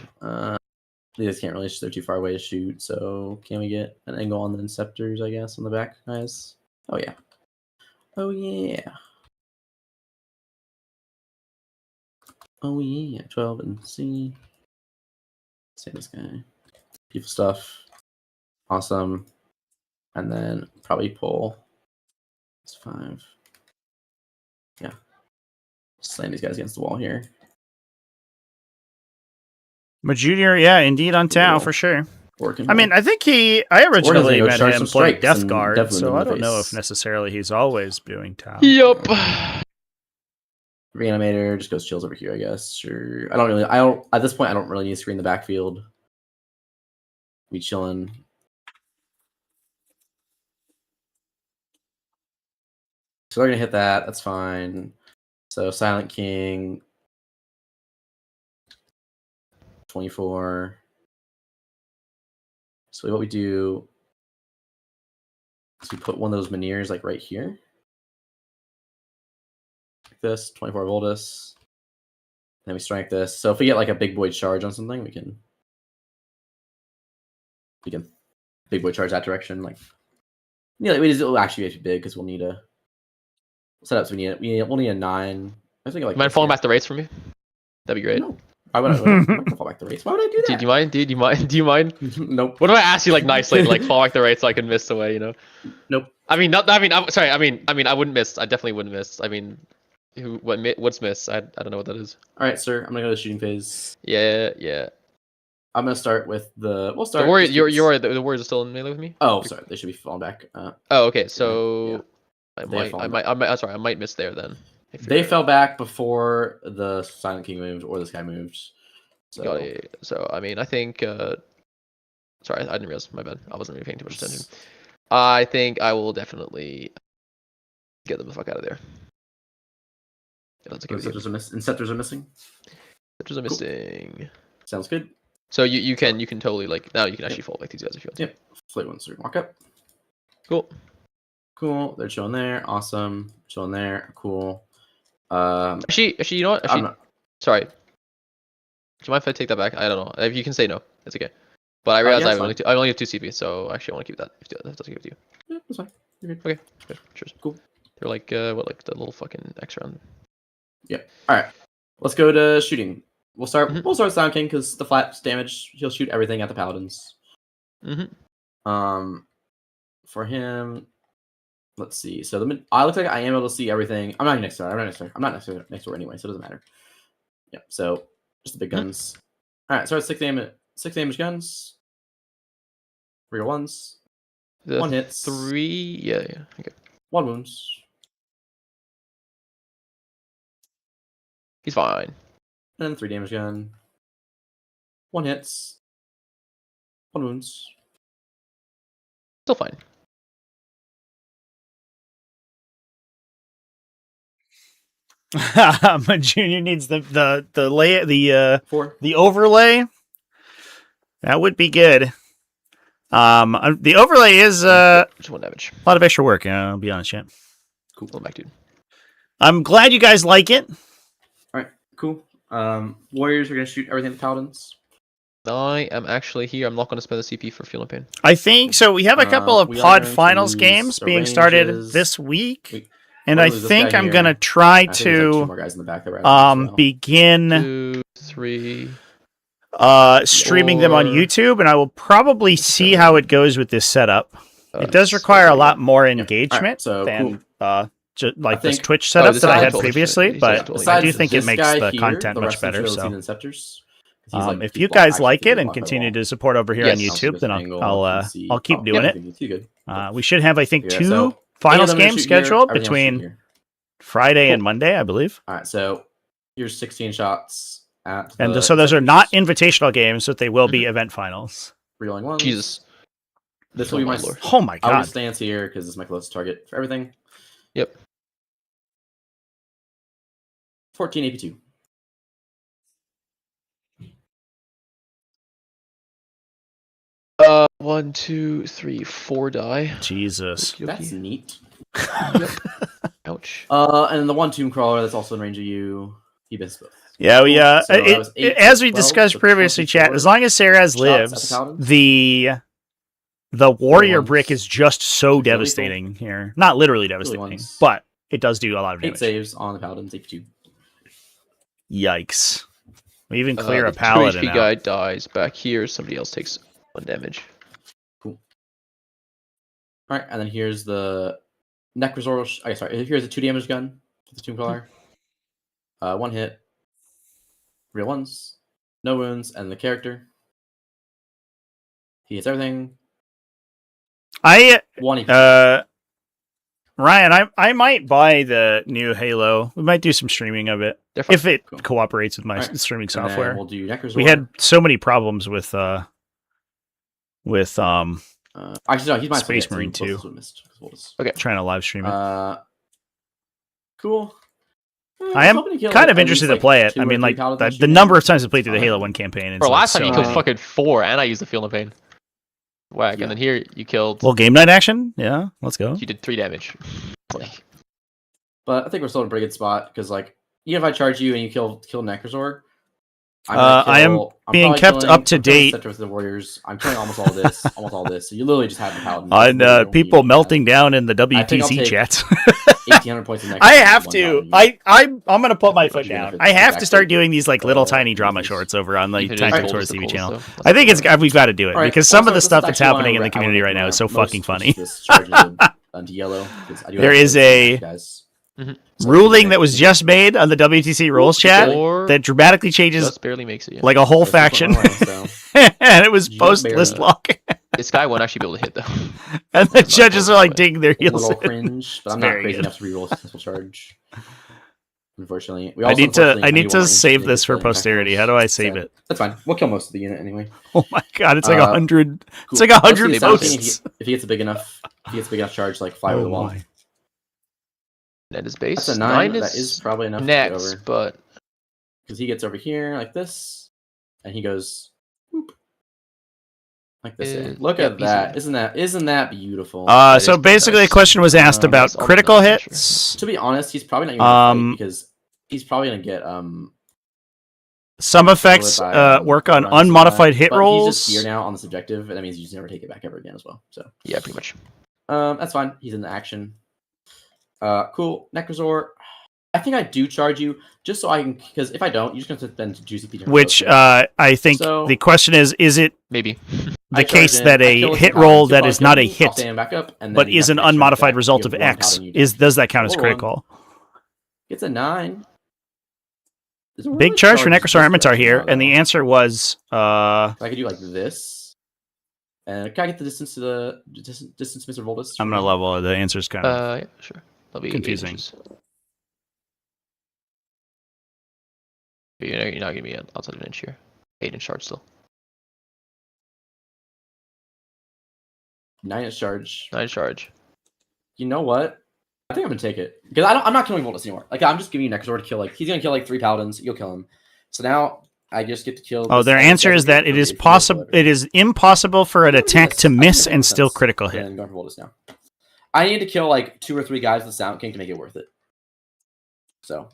These can't really. They're too far away to shoot. So can we get an angle on the Inceptors? I guess on the back guys. Oh yeah. Oh yeah. Oh yeah. 12 and C. Say this guy. Beautiful stuff. Awesome. And then probably pull. It's 5. Yeah. Slam these guys against the wall here. My junior, yeah, indeed on Tau Cool. for sure. Working. I mean, I think I originally go met charge him some playing strikes Death and Guard, definitely so in I the don't know face. if necessarily he's always doing Tau. Yup. Reanimator just goes chills over here, I guess. Sure. I don't at this point I don't really need to screen the backfield. We chilling. So they're gonna hit that, that's fine. So Silent King 24. So what we do is we put one of those Meniers like right here. Like this, 24 Voltus. Then we strike this. So if we get like a big boy charge on something, we can big boy charge that direction. Like, yeah, it'll actually be big because we'll need a setups. We'll need a 9. I think like. Mind falling back the rates for me? That'd be great. No, I'm not gonna fall back the race. Why would I do that? Do you mind? Do you mind? Do you mind? Nope. What do I ask you like nicely to like fall back the rates so I can miss away? You know? Nope. I mean, not. I mean, I'm sorry. I mean, I wouldn't miss. I definitely wouldn't miss. I mean, what's miss? I don't know what that is. All right, sir. I'm gonna go to the shooting phase. Yeah, yeah. I'm gonna start with the. We'll start. The warrior, the warriors are still in melee with me. Oh, sorry. They should be falling back. Oh, okay. So yeah. I might. Sorry, I might miss there then. They fell back before the Silent King moved or this guy moved. So. Got it. So I mean, I think. Sorry, I didn't realize. My bad. I wasn't really paying too much attention. I think I will definitely get them the fuck out of there. Inceptors are missing. Inceptors are missing. Sounds good. So you can totally like now you can actually fall like these guys if you want to. Yep. Flight once we walk up. Cool. They're chilling there. Awesome. Chilling there. Cool. Actually, you know what? Actually, sorry. Do you mind if I take that back? I don't know. If you can say no, it's okay. But I realize I only have 2 CP, so actually I want to keep that. If that's okay with you. Yeah, that's fine. You're good. Okay. Good. Cheers. Cool. They're like like the little fucking X round. Yeah. All right. Let's go to shooting. We'll start. Mhm. We'll start with Silent King because the flat damage. He'll shoot everything at the paladins. For him, let's see. So I look like I am able to see everything. I'm not next door. I'm not next door anyway, so it doesn't matter. Yeah. So just the big guns. All right. So 6 damage guns. Real ones. 1 hits. 3. Yeah. Okay. 1 wounds. He's fine. And then 3 damage gun. 1 hits. 1 wounds. Still fine. My junior needs the 4. the overlay. That would be good. The overlay is Just 1 damage. a lot of extra work. I'll be honest, yeah. Cool. Go back, dude. I'm glad you guys like it. All right. Cool. Warriors are gonna shoot everything at the paladins. I am actually here. I'm not going to spend the CP for Fuel and Pain. I think so. We have a couple of we are pod going to finals lose games the being started ranges. this week, We're and I gonna lose this think guy I'm here. gonna try I think there's, like, 2 to more guys in the back that were out as well. begin 2, 3. streaming them on 4. YouTube, and I will probably see how it goes with this setup. It does require a lot more engagement so than like this think- Twitch setup this that I is had totally previously, shit. but Besides I do think it this makes guy the here, content the much rest of the better. show is So seen in Inceptors, 'cause he's, like, if you people guys actually like can it block and by the continue wall. to support over here Yes. on I'll see YouTube, this then angle, I'll you can see- I'll keep oh, doing yeah, it. you good. We should have, I think, Yeah, 2 so finals any of them are games shoot here, scheduled everything else shoot between here. Friday Cool. and Monday, I believe. All right, so here's 16 shots at And the so those are not Inceptors. invitational games, but they will be event finals. Reeling ones. Jesus. This will be Oh my my lord. Oh my I'll god. just stance here because this is my closest target for everything. Yep. 14 AP2. One, 2, 3, 4 die. Jesus. Okey-dokey. That's neat. Ouch. And then the 1 Tomb Crawler that's also in range of you. He misses both. Yeah, we So that was 8 as we 12, discussed so previously, chat. 24 As long as Ceres shots at the lives, Paladins. the warrior ones. brick is just so Really devastating here. Not literally Really devastating, ones. but it does do a lot of 8 damage. saves on the Paladins, 82. Yikes! We even clear The a paladin 2 HP out. guy dies back here. Somebody else takes 1 damage. Cool. All right, and then here's the Necrozor. Here's a 2 damage gun with the Tomb Caller. 1 hit. Real ones. No wounds, and the character. He hits everything. I 1 EP. Ryan, I might buy the new Halo. We might do some streaming of it They're fine. if it Cool. cooperates with my Alright, streaming And then software. we'll do Necrozor. We had so many problems with actually, no, he's my Space Marine 2. Trying to live stream it. Cool. I am kind of interested to play it. I mean, like the number of times I played through the Halo 1 campaign. Bro, last time so you killed many. fucking 4, and I used the Field of Pain. Whack, Yeah. and then here you killed. Well, game night action. Yeah, let's go. You did 3 damage. Like, But I think we're still in a pretty good spot because, like, even if I charge you and you kill Necrozor, I am being kept up to date. With the Warriors, I'm killing almost all this. So you literally just have the Paladin. On people melting down in the I think I'll WTC take chat. 1,800 points in Necrozor. I have one to. Paladin. I'm gonna put my Even foot if down. it's I have to actually, start doing these like little tiny these drama things. shorts over on the even TacticalTortoise if TV it's channel. cool stuff, I think that's we've got to do it All right, because some of also, the this stuff is that's actually happening in one the I community wanna right now do is so most, fucking which funny. is this charging into yellow, 'cause I do There have is to a guys. Mhm. So ruling that was just made on the WTC rules chat Or that dramatically changes just barely makes it. Yeah. like a whole Just went faction, away, so. and it was Just post barely. list lock, This guy won't actually be able to hit though. and the Not judges close, are like but- digging their A heels little in. cringe, but It's I'm not very crazy good. enough to reroll a successful charge. Unfortunately, we I also need to unfortunately do want save to this for kill the posterity. Necrons, How do I save so it? That's fine. We'll kill most of the unit anyway. Oh my god, it's like Uh, 100. It's Cool. like Let's 100 see the sound thing posts. if he gets a big enough charge, like fly over Oh the wall. my. That is base. That's a 9. is That is probably enough next, to get over. but Because he gets over here like this, and he goes whoop, like this. Look yeah, at that! Isn't that beautiful? That So is basically, a fantastic. question was asked about That's all critical the numbers, hits. To be honest, he's probably not even gonna fight because he's probably gonna get Some effects by, work on runs and all unmodified that. hit But rolls. He's just here now on the subjective, and that means you just never take it back ever again as well. So yeah, pretty much. that's fine. He's in the action. Cool. Necrozor. I think I do charge you just so I can, because if I don't, you're just gonna spend juicy P. Which I think So- the question is it Maybe. the case that a hit roll that is not a hit but is an unmodified result of X does that count as Roll one. critical? It's a 9. There's a Big really charge for charge Necrons Armaments are direction here, now, and the though. answer was I could do like this, and can I get the distance to the distance, Mr. Voltus? I'm gonna level. The answer's kind of Yeah, sure. That'll be Confusing. 8 inches. You're not gonna be outside of an inch here. 8-inch charge still. 9-inch charge. 9 charge. You know what? I think I'm gonna take it because I'm not killing Voltus anymore. Like I'm just giving you Necrozor to kill. Like he's gonna kill like 3 paladins. You'll kill him. So now I just get to kill. Oh, their answer is that it is possible. It is impossible for an attack to miss and still critical hit. And going for Voltus now. I need to kill like 2 or 3 guys with Sound King to make it worth it. So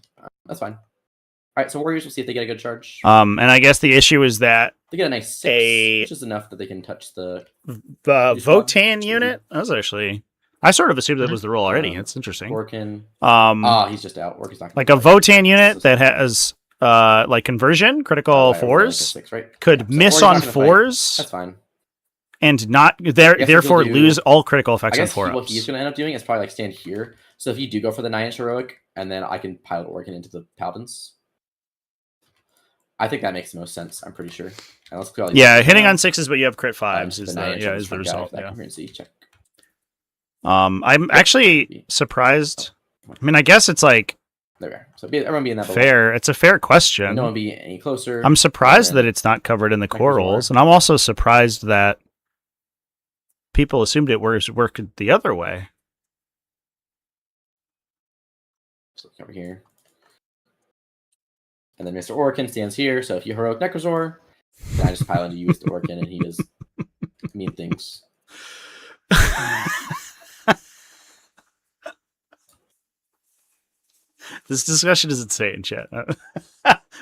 that's fine. All right, so Warriors will see if they get a good charge. And I guess the issue is that They get a nice 6, which is enough that they can touch the. the You spot- Votan unit. That was actually. I sort of assumed that was the rule already. It's interesting. Orkin. He's just out. Orkin's not. Like a Votan unit that has like conversion, critical 4s, could miss on 4s That's fine. and not what therefore you'll do- lose all critical I effects on guess 4 what he's going to end up doing is probably like stand here. So if you do go for the 9-inch heroic, and then I can pilot Orkin into the paladins. I think that makes the most sense. I'm pretty sure. And let's clear all these Yeah, things hitting now. on 6s, but you have crit 5s The is 9-inch the is front guy result. for that Yeah. congruency check. I'm actually surprised. I mean, I guess it's like There we are. So everyone be in that. fair. It's a fair question. No one be any closer. I'm surprised and that then it's not covered in the core Necrozor. rolls, and I'm also surprised that people assumed it was worked the other way. So over here. And then Mr. Orkin stands here. So if you heroic Necrozor, then I just pile into you, Mr. Orkin, and he does mean things. This discussion is insane, chat.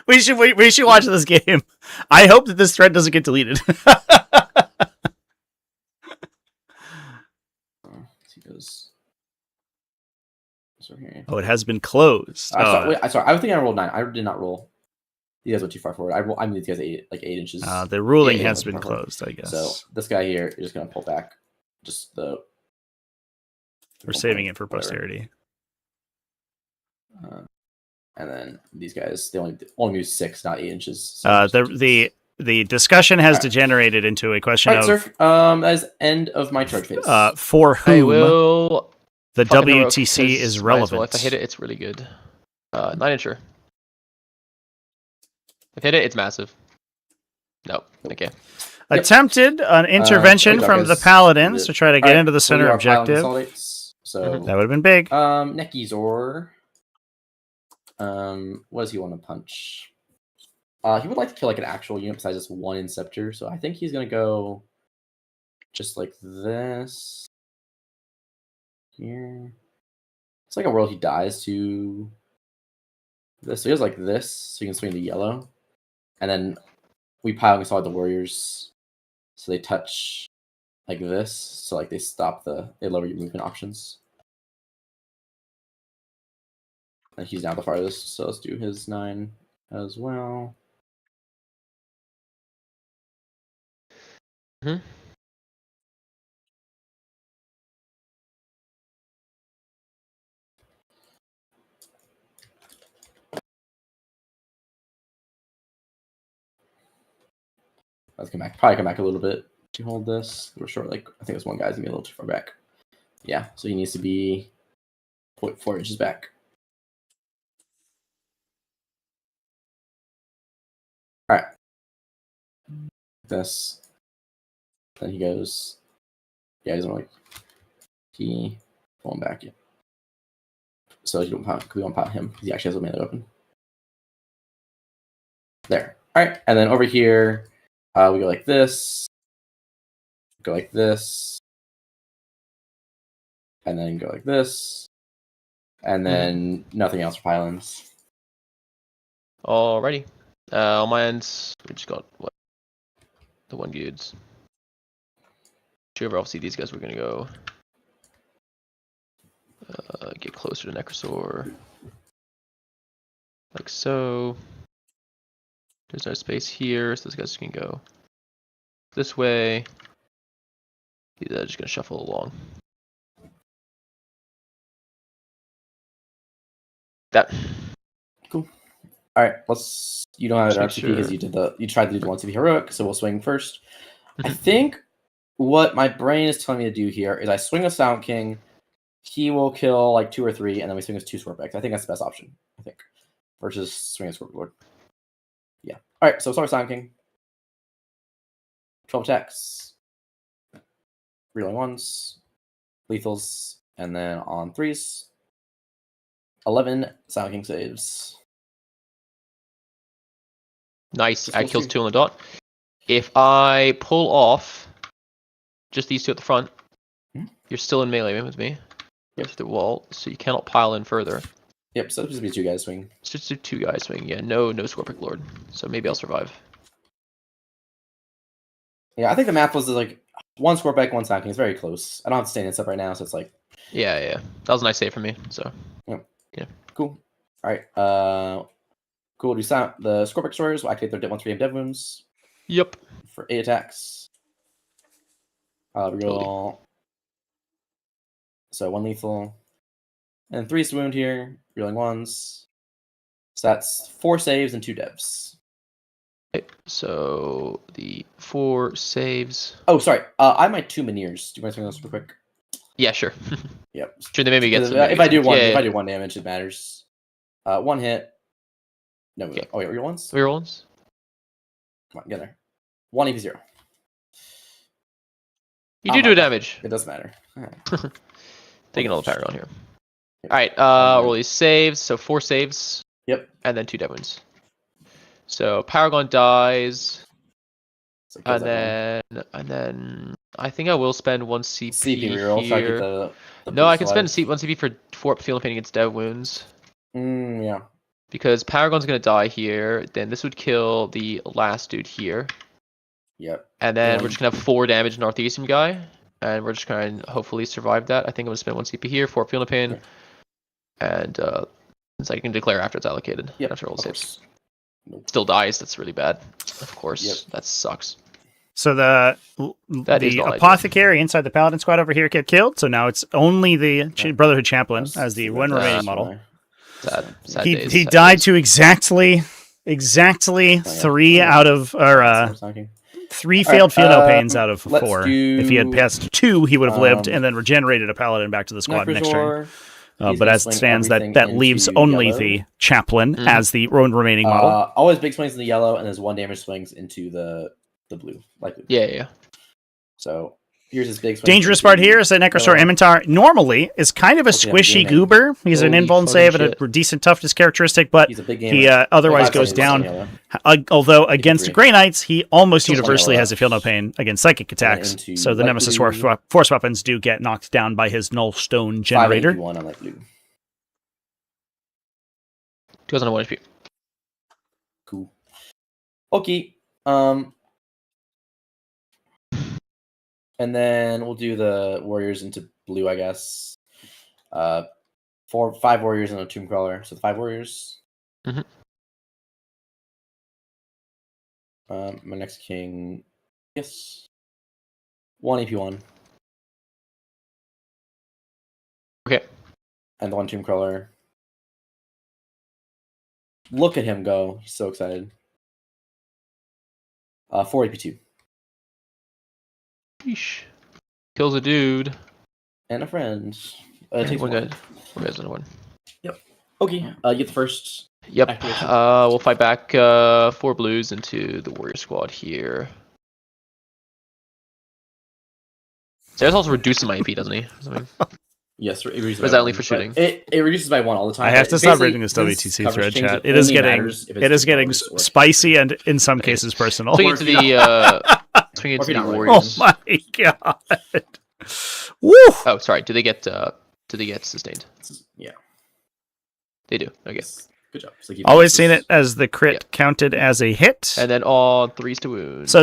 We should watch this game. I hope that this thread doesn't get deleted. He goes. So here. Oh, it has been closed. Sorry. I think I rolled 9. I did not roll. You guys went too far forward. I moved you guys 8 inches. The ruling Yeah, has been closed, I guess. So this guy here is just gonna pull back. Just we're saving it for posterity. And then these guys, they only move 6, not 8 inches. So the discussion has degenerated into a question of sir. That is end of my charge phase. For whom I will. the fucking heroic, WTC is 'cause relevant. well, if I hit it, it's really good. 9 incher. If I hit it, it's massive. Nope. Okay. Attempted an intervention from the Paladins to try to get into the center objective. So that would have been big. Nekizor. What does he want to punch? He would like to kill like an actual unit besides just one Inceptor. So I think he's gonna go just like this. Here. It's like a world he dies to this. So he goes like this, so you can swing to yellow. And then we pile and solid the warriors. So they touch like this. So like they lower your movement options. And he's now the farthest, so let's do his 9 as well. Mm-hmm. Let's probably come back a little bit to hold this. We're short, like I think this one guy's gonna be a little too far back. Yeah, so he needs to be 0.4 inches back. All right. This. Then he goes. Yeah, he doesn't really. He pulling back. Yeah. So you don't we won't pile him because he actually has a melee weapon. There. All right, and then over here, we go like this. Go like this. And then go like this. And then nothing else for pylons. Alrighty. On my end, we just got what? The 1 goods. Obviously, these guys were gonna go get closer to Necrosaur. Like so. There's no space here, so those guys can go this way. These are just gonna shuffle along. That. Cool. All right, let's. You don't have an RCP because you tried to do the 1 CP heroic, so we'll swing first. I think what my brain is telling me to do here is I swing a Sound King. He will kill like 2 or 3, and then we swing his 2 Scorpix. I think that's the best option. I think versus swinging a Scorpion Lord. Yeah. All right. So start with Sound King. 12 attacks. Reeling 1s, lethals, and then on 3s. 11 Sound King saves. Nice. I killed 2 on the dot. If I pull off just these 2 at the front, you're still in melee with me. Yep. The wall, so you cannot pile in further. Yep, so it's just be 2 guys swing. It's just do 2 guys swing. Yeah, no Scorpic Lord. So maybe I'll survive. Yeah, I think the math was like 1 Scorpic, 1 Sound King. It's very close. I don't have to stand this up right now, so it's like. Yeah. That was a nice save for me. So. Yeah. Cool. All right. Cool. Do sound the Scorpic Warriors will activate their 1/3 dev wounds. Yep. For 8 attacks. Reroll. So 1 lethal. And 3 wound here. Reeling 1s. So that's 4 saves and 2 devs. Okay, so the 4 saves. Oh, sorry. I have my 2 Minears. Do you want to swing those real quick? Yeah, sure. Yep. Sure, they maybe get some. If I do 1 damage, it matters. 1 hit. No. Okay. Oh wait, reroll 1s. Reroll 1s. Come on, get there. 1 EP0. You do damage. It doesn't matter. Taking all the power on here. Alright, roll these saves. So 4 saves. Yep. And then 2 dead wounds. So Paragon dies. So And then I think I will spend 1 CP reroll. here. So I get the No, I can spend 1 CP for Fort Field Pain against dead wounds. Yeah. because Paragon's gonna die here. Then this would kill the last dude here. Yep. And then One. we're just gonna have 4 damage northeastern guy, and we're just gonna hopefully survive that. I think I'm gonna spend 1 CP here, 4 Field of Pain, Okay. and since I can declare after it's allocated. Yep. After all the Of saves. course. Nope. Still dies. That's really bad. Of course. Yep. That sucks. So That is the not ideal. apothecary inside the paladin squad over here get killed. So now it's only the Brotherhood Chaplain That's- as the that's one why. remaining model. Sad He days, he sad died days. to exactly yeah. 3 Oh, yeah. out of or That's what I'm talking. 3 All failed right, Phenopains out of let's 4. If he had do, passed 2, he would have lived um, and then regenerated a paladin back to the squad next turn. Necrozor. He's But gonna as it swing stands, everything that leaves into only yellow. the chaplain Mhm. as the one remaining model. Always big swings in the yellow, and there's 1 damage swings into the blue. Likely. Yeah. So here's his big swing. Dangerous part here is that Necrosor Emitar normally is kind of a Okay, I'm squishy gaming. goober. He's an Holy invuln fucking save and shit. a decent toughness characteristic, but He's a big he gamer. otherwise 5 goes seconds in down. yellow. Although against green. Grey Knights, he almost Kills universally yellow. has a Feel No Pain against psychic And then attacks. into So the light Nemesis blue. force weapons do get knocked down by his Null Stone 5 generator. AP1 on light blue. 2001 HP. Cool. Okay. And then we'll do the warriors into blue, I guess. 5 warriors and a tomb crawler. So 5 warriors. Mhm. My next king. Yes. 1 AP1. Okay. And the 1 tomb crawler. Look at him go. He's so excited. 4 AP2. Sheesh. Kills a dude. And a friend. Okay, Takes one 1. guy. One guy's another one. Okay. You get the first. Yep. Activation. We'll fight back 4 blues into the warrior squad here. Sarah's also reducing my AP, doesn't he? Or something. Yes, it reduces Or is by that only 1, for but shooting? It reduces by 1 all the time. I have but to stop basically, reading this this WTC coverage thread change chat. It is only getting matters if it's getting colors or- spicy and in some Okay. cases personal. Swing Or into if you're the swing Or into if you're the not really warriors. Oh my god! Woo! Oh, sorry. Do they get sustained? Yeah. They do. Okay. Yes. Good job. So keep Always this. seen it as the crit counted as a hit. And then all 3s to wound. So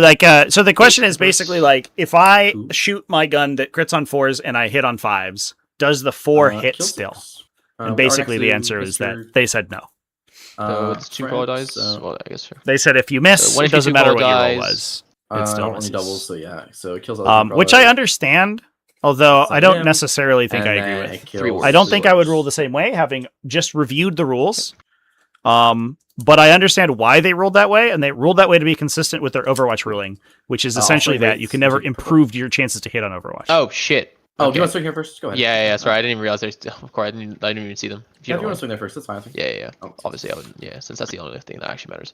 so the question is basically like, if I Ooh. shoot my gun that crits on 4s and I hit on 5s, does the 4 hit kill still? 6. And basically the answer is that they said no. So it's 2 color dice. So, Well, I guess. Sure. They said if you miss, one it if you doesn't two matter color what your roll dies. was. It I still don't misses. only doubles, so yeah. So it kills all the Which I understand, although I don't him, necessarily think I and agree then with. it 3 kills warriors. I don't think I would warriors. rule the same way, having just reviewed the rules. But I understand why they ruled that way, and they ruled that way to be consistent with their Overwatch ruling, which is essentially also that you can never rates improve your chances to hit on Overwatch. Oh shit. Oh, do Okay. you want to swing here first? Go ahead. Yeah. Sorry, I didn't even realize there's. Of course, I didn't even see them. Yeah, if you want to want swing there first, that's fine. Yeah. Oh. Obviously, I would. Yeah, since that's the only thing that actually matters.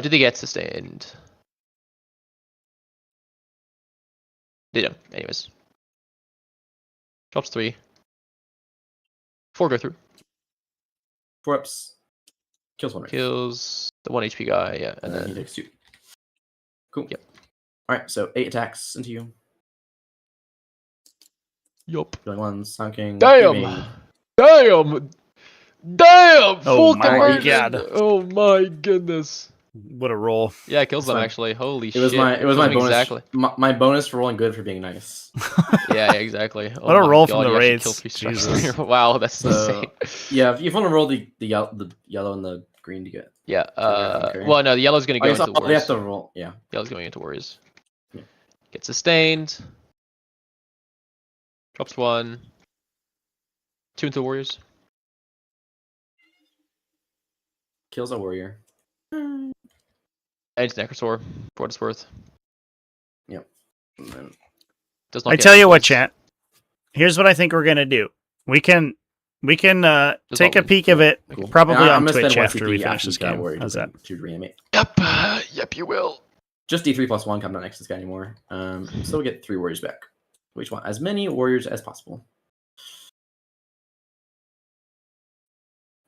Do they get sustained? They don't. Anyways. Drops 3. 4 go through. 4 ups. Kills 1 right. Kills the 1 HP guy. Yeah, And then he takes 2. Cool. Yep. Alright, so 8 attacks into you. Yup. Killing 1, sunking. Damn! Damn! Damn! Oh Full my conversion! God. Oh my goodness! What a roll! Yeah, it kills them fine. actually. Holy It shit! was my Kills bonus. them exactly. My bonus for rolling good for being nice. Yeah, exactly. What a my roll God, from the you actually raids. killed 3 strikes. Jesus. Wow, that's So, insane. yeah, if you want to roll the yellow and the green to get. Yeah. okay. Well, no, the yellow's gonna I go guess into they warriors. have to roll. Yeah. Yellow's going into warriors. Yeah. Gets sustained. Drops 1. 2 into warriors. Kills a warrior. And it's Necrosor, for what it's worth. Yep. And then Does not I get tell you what, influence. chat. Here's what I think we're gonna do. We can take not a win. peek of it cool. probably And on I'm gonna Twitch spend 1 after we CP finish this that game. warrior How's that? to reanimate. Yep, you will. Just D3 plus 1. I'm not next to this guy anymore. So we'll get 3 warriors back. We just want as many warriors as possible.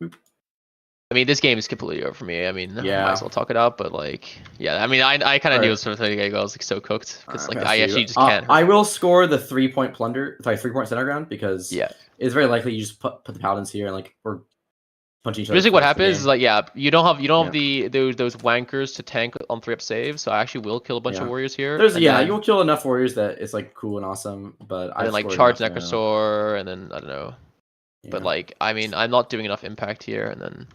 I mean, this game is completely over for me. I mean, Yeah. might as well talk it out, but like, yeah, I mean, I kind of knew Alright. it was sort of thing. I was like so cooked because like Alright, I so actually just can't. I will score the 3-point plunder. Sorry, 3-point center ground because Yeah. it's very likely you just put the paladins here and like or punching each other. Basically, what for happens game. is like, yeah, you don't have Yeah. those wankers to tank on 3-up saves. So I actually will kill a bunch of Yeah. warriors here. There's and yeah, then, you'll kill enough warriors that it's like cool and awesome. But and I then like scored charge enough now. Necrosaur, and then I don't know. Yeah. But like, I mean, I'm not doing enough impact here, and then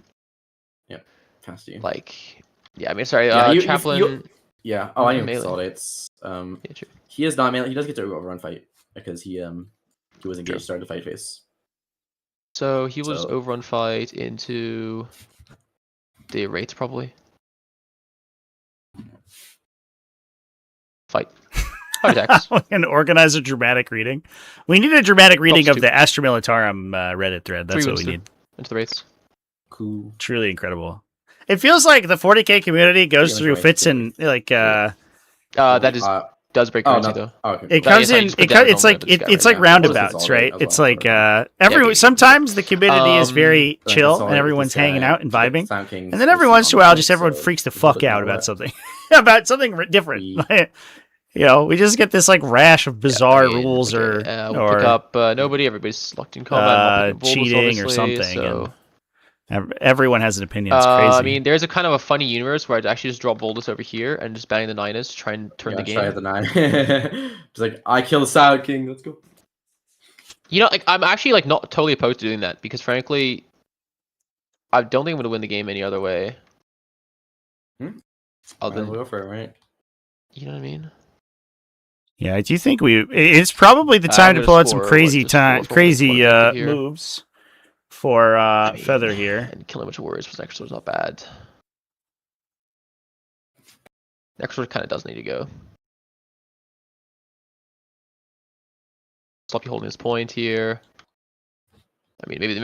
Past you. like, yeah, I mean, sorry, Yeah, Chaplain. Yeah. Oh, I need melee. consolidates. Yeah, true. He is not melee. He does get to overrun fight because he was engaged True. started the fight phase. So he was So- overrun fight into the rates probably. Fight. Heart attacks. We can organize a dramatic reading. We need a dramatic reading of two. the Astra Militarum Reddit thread. That's 3 what we wounds need. into the rates. Cool. Truly incredible. It feels like the 40k community goes Yeah, through right. fits in like That is does break currency no. though. Oh, okay. it cool. comes That is how you in just put it, down it's normal like damage guy it's right like now. roundabouts, We'll just right? consolidate It's as well. like okay. sometimes the community is very Then chill and consolidate everyone's this guy, hanging out and get vibing. Sound Kings And then every is once in a on while point, just everyone so freaks the we'll fuck put out that about away. something. About something different. We just get this like rash of bizarre rules we'll pick up nobody. Everybody's locked in combat. Not picking Volus, cheating or obviously, something, So everyone has an opinion. It's crazy. I mean, there's a kind of a funny universe where I'd actually just drop Volus over here and just bang the 9s to try and turn the game. Try the 9. Just like I kill the Sound King. Let's go. You know, like I'm actually like not totally opposed to doing that because frankly, I don't think I'm gonna win the game any other way. Other than go for it, right? You know what I mean? Yeah, do you think it's probably the time to pull out some crazy moves for Feather here. And killing a bunch of warriors was actually not bad. Necrons kind of does need to go. Sloppy holding his point here. I mean, maybe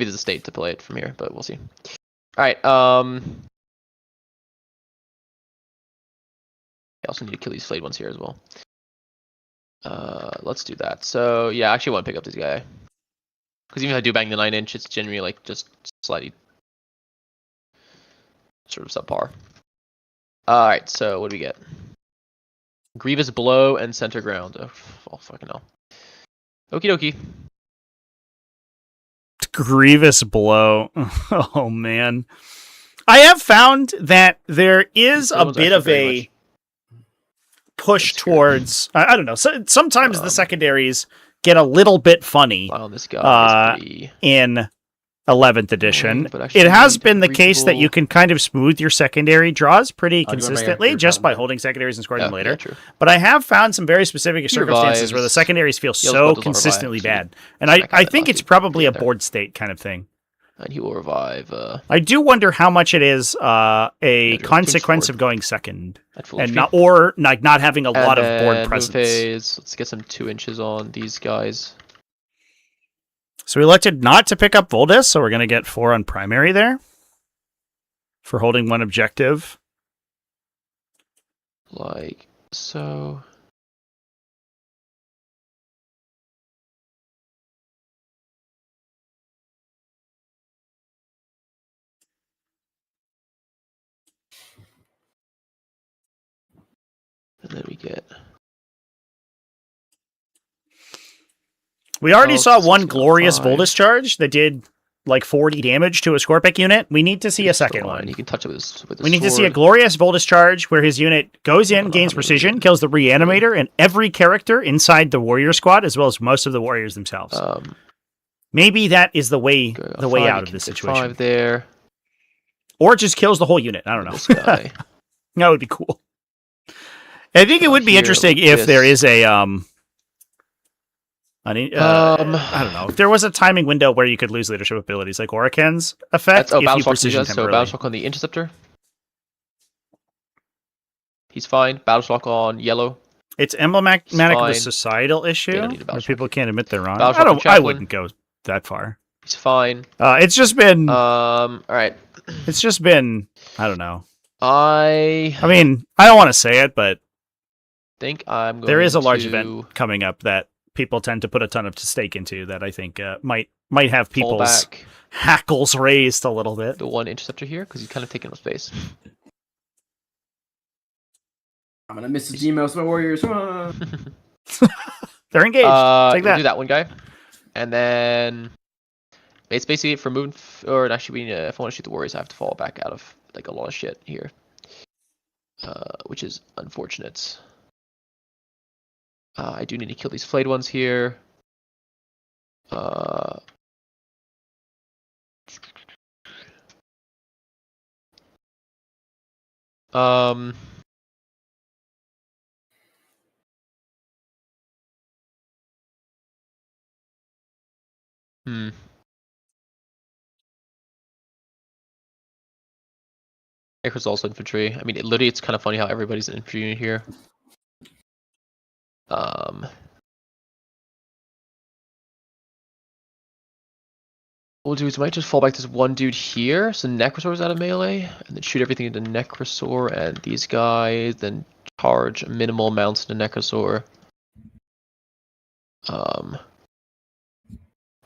there's a state to play it from here, but we'll see. All right. I also need to kill these flayed ones here as well. Let's do that. So yeah, I actually want to pick up this guy because even if I do bang the 9-inch, it's generally like just slightly sort of subpar. All right. So what do we get? Grievous Blow and Center Ground. Oh fucking hell. Okie dokie. Grievous Blow. Oh man. I have found that there is a bit of a push towards I don't know. Sometimes the secondaries get a little bit funny On this guy in 11th edition. but actually It has need been the case that reasonable- you can kind of smooth your secondary draws pretty do you wanna bring consistently your just by problem? holding secondaries and scoring them later. Yeah, true. But I have found some very specific circumstances where the revives. secondaries feel He also so doesn't consistently revive, bad. And smack I that think lucky it's probably a together. board state kind of thing. And he will revive I do wonder how much it is a Andrew, consequence forward. of going second at full and HP. not having a lot of board Move presence. phase. Let's get some 2 inches on these guys. So we elected not to pick up Voldus, so we're going to get 4 on primary there for holding one objective. Like so. And then we get. We already Oh, saw so one it's not glorious 5. Voldus charge that did like 40 damage to a Scorpic unit. We need to see a second one. You can touch it with his We need to see a sword. glorious Voldus charge where his unit goes in, know gains how many precision, did. kills the Reanimator and every character inside the warrior squad, as well as most of the warriors themselves. Maybe that is the way out of this situation. 5 there. Or it just kills the whole unit. I don't know. This guy. That would be cool. I think it would be Here, interesting like if this. there is a I don't know. If there was a timing window where you could lose leadership abilities, like Oroken's effect, That's, if you Battleshock precision does, so temporarily. Battleshock on the Interceptor. He's fine. Battleshock on yellow. It's emblematic of a fine. societal issue They don't need a where Battleshock. people can't admit they're wrong. Battleshock and I Chaplain. wouldn't go that far. He's fine. It's just been. All right. It's just been. I don't know. I I mean, I don't want to say it, but think I'm going there is a large to event coming up that people tend to put a ton of stake into that I think might have fall people's back hackles raised a little bit. the one Interceptor here because he's kind of taking up space. I'm gonna miss the Gmail, my warriors. They're engaged. Take We'll that. do that one guy, and then It's basically for moving, or actually, if I want to shoot the warriors, I have to fall back out of like a lot of shit here, which is unfortunate. I do need to kill these flayed ones here. Necrons also infantry. I mean, literally, it's kind of funny how everybody's an infantry unit here. We'll do is we might just fall back this one dude here, so Necrosaur's out of melee, and then shoot everything into Necrosaur and these guys, then charge minimal amounts into Necrosaur.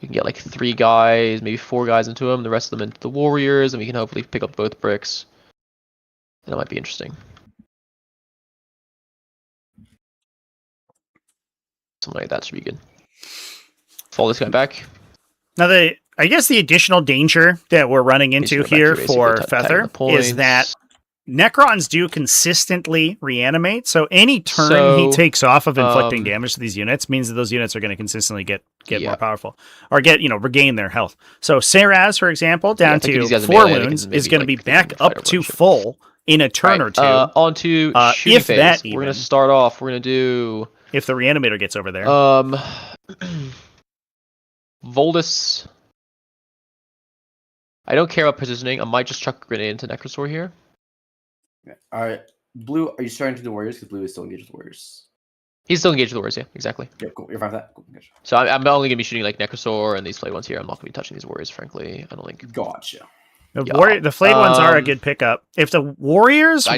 We can get like 3 guys, maybe 4 guys into him, the rest of them into the warriors, and we can hopefully pick up both bricks. And that might be interesting. Something like that should be good. Fall this guy back. Now, I guess the additional danger that we're running into here for Feather is that Necrons do consistently reanimate, so any turn he takes off of inflicting damage to these units means that those units are going to consistently get more powerful, or regain their health. So Seraz, for example, down to 4 wounds, is going to be back up to full in a turn or two. Onto shooting phase. We're going to start off. We're going to do... If the reanimator gets over there. Voldus. I don't care about positioning. I might just chuck a grenade into Necrosaur here. All right, Blue. Are you starting to do Warriors? Because Blue is still engaged with Warriors. He's still engaged with the Warriors, yeah, exactly. Yeah, cool. You're fine with that. Cool. Gotcha. So I'm only gonna be shooting like Necrosaur and these flayed ones here. I'm not gonna be touching these Warriors, frankly. I don't think. Gotcha. The flayed ones are a good pickup. If the Warriors were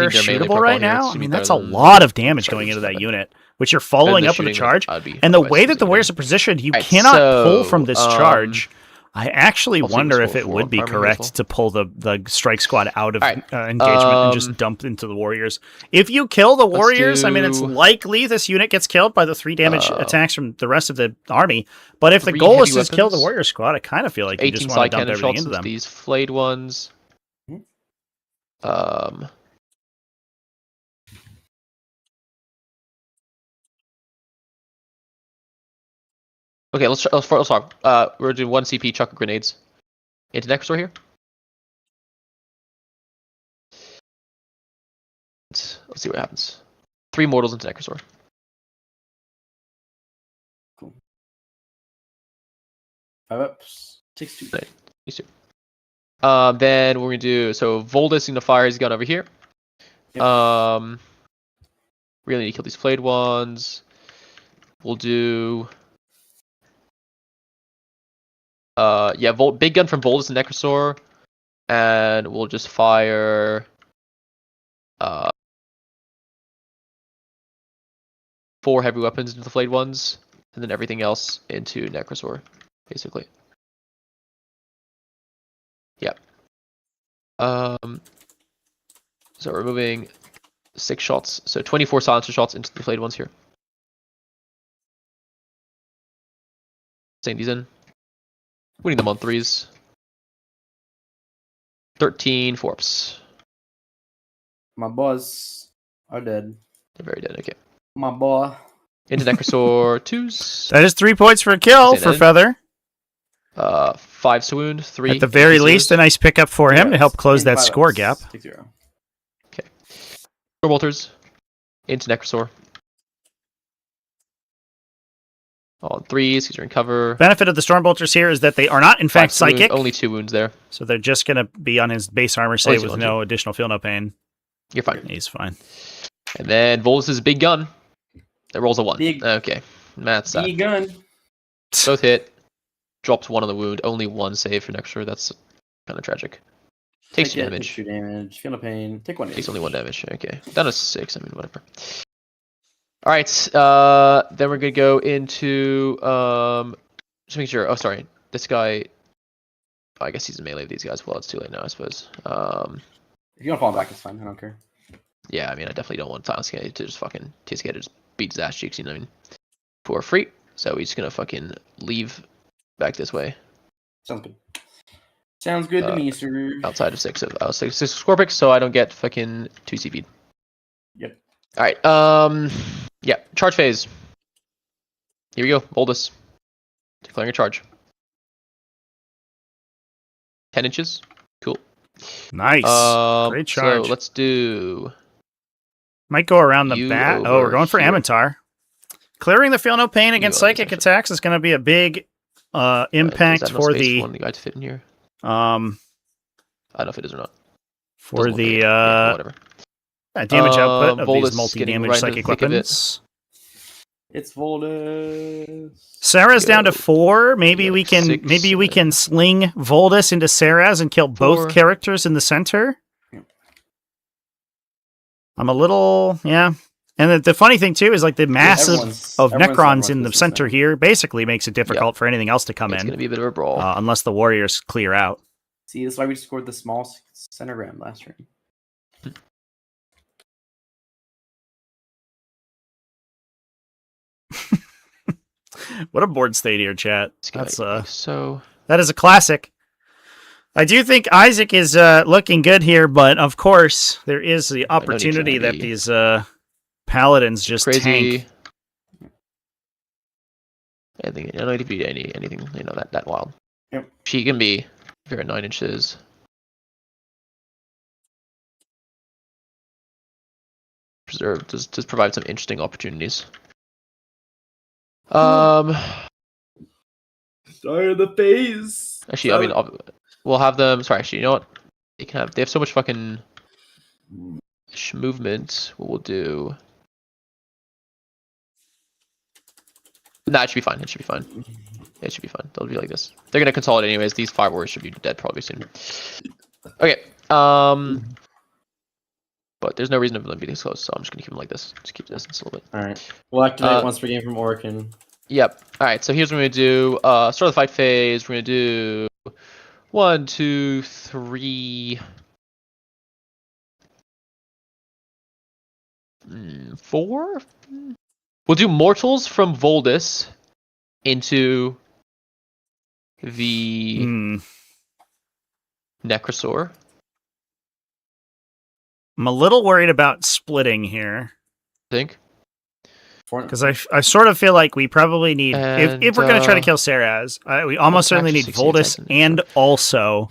shootable right now, I mean, that's a lot of damage going into that unit, which you're following up with a charge. And the way that the Warriors are positioned, you cannot pull from this charge. I actually wonder if it would be correct to pull the strike squad out of engagement and just dump into the Warriors. If you kill the Warriors, I mean, it's likely this unit gets killed by the 3 damage attacks from the rest of the army. But if the goal is to kill the Warrior squad, I kind of feel like you just want to dump everything into them. These flayed ones. Okay, let's talk. We're doing 1 CP chuck grenades into Necrosaur here. Let's see what happens. 3 mortals into Necrosaur. Cool. 5 ups. Takes 2. Right. Takes 2. Then we're gonna do Voldus in the fire his gun over here. Yep. Really need to kill these flayed ones. We'll do. Big gun from Voldus and Necrosaur, and we'll just fire 4 heavy weapons into the flayed ones, and then everything else into Necrosaur, basically. Yeah. So we're moving 6 shots, so 24 silencer shots into the flayed ones here. Saying these in. Winning them on 3s. 13 4-ups. My boys are dead. They're very dead, okay. My boy. Into Necrosaur 2s. That is 3 points for a kill for Feather. 5 to wound, 3. At the very least, a nice pickup for him to help close that score gap. Take 0. Okay. Stormbolters into Necrosaur. On 3s, because you're in cover. Benefit of the Stormbolters here is that they are not, in fact, psychic. Only 2 wounds there. So they're just going to be on his base armor save with no additional feel no pain. You're fine. He's fine. And then Voldus' big gun. That rolls a 1. Okay. That's big gun. Both hit. Drops 1 on the wound. Only 1 save for Necrosaur. That's kind of tragic. Takes 2 damage. 2 damage. Feel no pain. Take 1 damage. Takes only 1 damage. Okay. Down to 6. I mean, whatever. Alright, then we're gonna go into just make sure. Oh, sorry, this guy. Oh, I guess he's in melee with these guys. Well, it's too late now, I suppose. If you want to fall him back, it's fine. I don't care. Yeah, I mean, I definitely don't want TSK to just fucking TSK to just beat his ass cheeks. You know what I mean? For free. So he's just gonna fucking leave back this way. Sounds good. Sounds good to me, sir. Outside of six Scorpix, so I don't get fucking 2 CP'd. Yep. All right. Yeah. Charge phase. Here we go. Boldus. Declaring a charge. 10 inches. Cool. Nice. Great charge. So let's do. Might go around the You bat. Oh, we're over going for here. Amatar. Clearing the Feel No Pain against You over psychic there. attacks is going to be a big impact Is that no for space the one guy to fit in here? I I don't know if it is or not. for Doesn't look the like it. Yeah, whatever. damage output of Voldus these getting multi-damage right into psychic the thick of it. weapons. It's Voldus. Sarah's down to Go. 4. Maybe Yeah, we can 6, maybe we and can sling Voldus into Sarah's and kill 4. both characters in the center. Yep. I'm a little And the funny thing too is like the mass of Necrons in the center here basically makes it difficult for anything else to come It's in. going to be a bit of a brawl. Unless the warriors clear out. See, that's why we scored the small center ram last turn. What a board state here, chat. This guy That's is so. that is a classic. I do think Isaac is looking good here, but of course there is the opportunity that be these paladins just Crazy. tank. I think I don't need to be anything that wild. Yep. She can be if you're at 9 inches. Preserve does provide some interesting opportunities. Start of the phase. Actually, I mean, we'll have them. Sorry, actually, you know what? They have so much fucking movement. What we'll do. Nah, it should be fine. It should be fine. It should be fine. They'll be like this. They're gonna consolidate anyways. These 5 warriors should be dead probably soon. Okay. But there's no reason for them to be this close, so I'm just gonna keep them like this. Just keep the distance a little bit. All right. We'll activate once per game from Orkin. Yep. All right. So here's what we're gonna do. Start of the fight phase. We're gonna do 1, 2, 3, 4. We'll do mortals from Voldus into the Necrosaur. I'm a little worried about splitting here. I think. Because I sort of feel like we probably need, if we're going to try to kill Saraz, we almost certainly need Voldus and also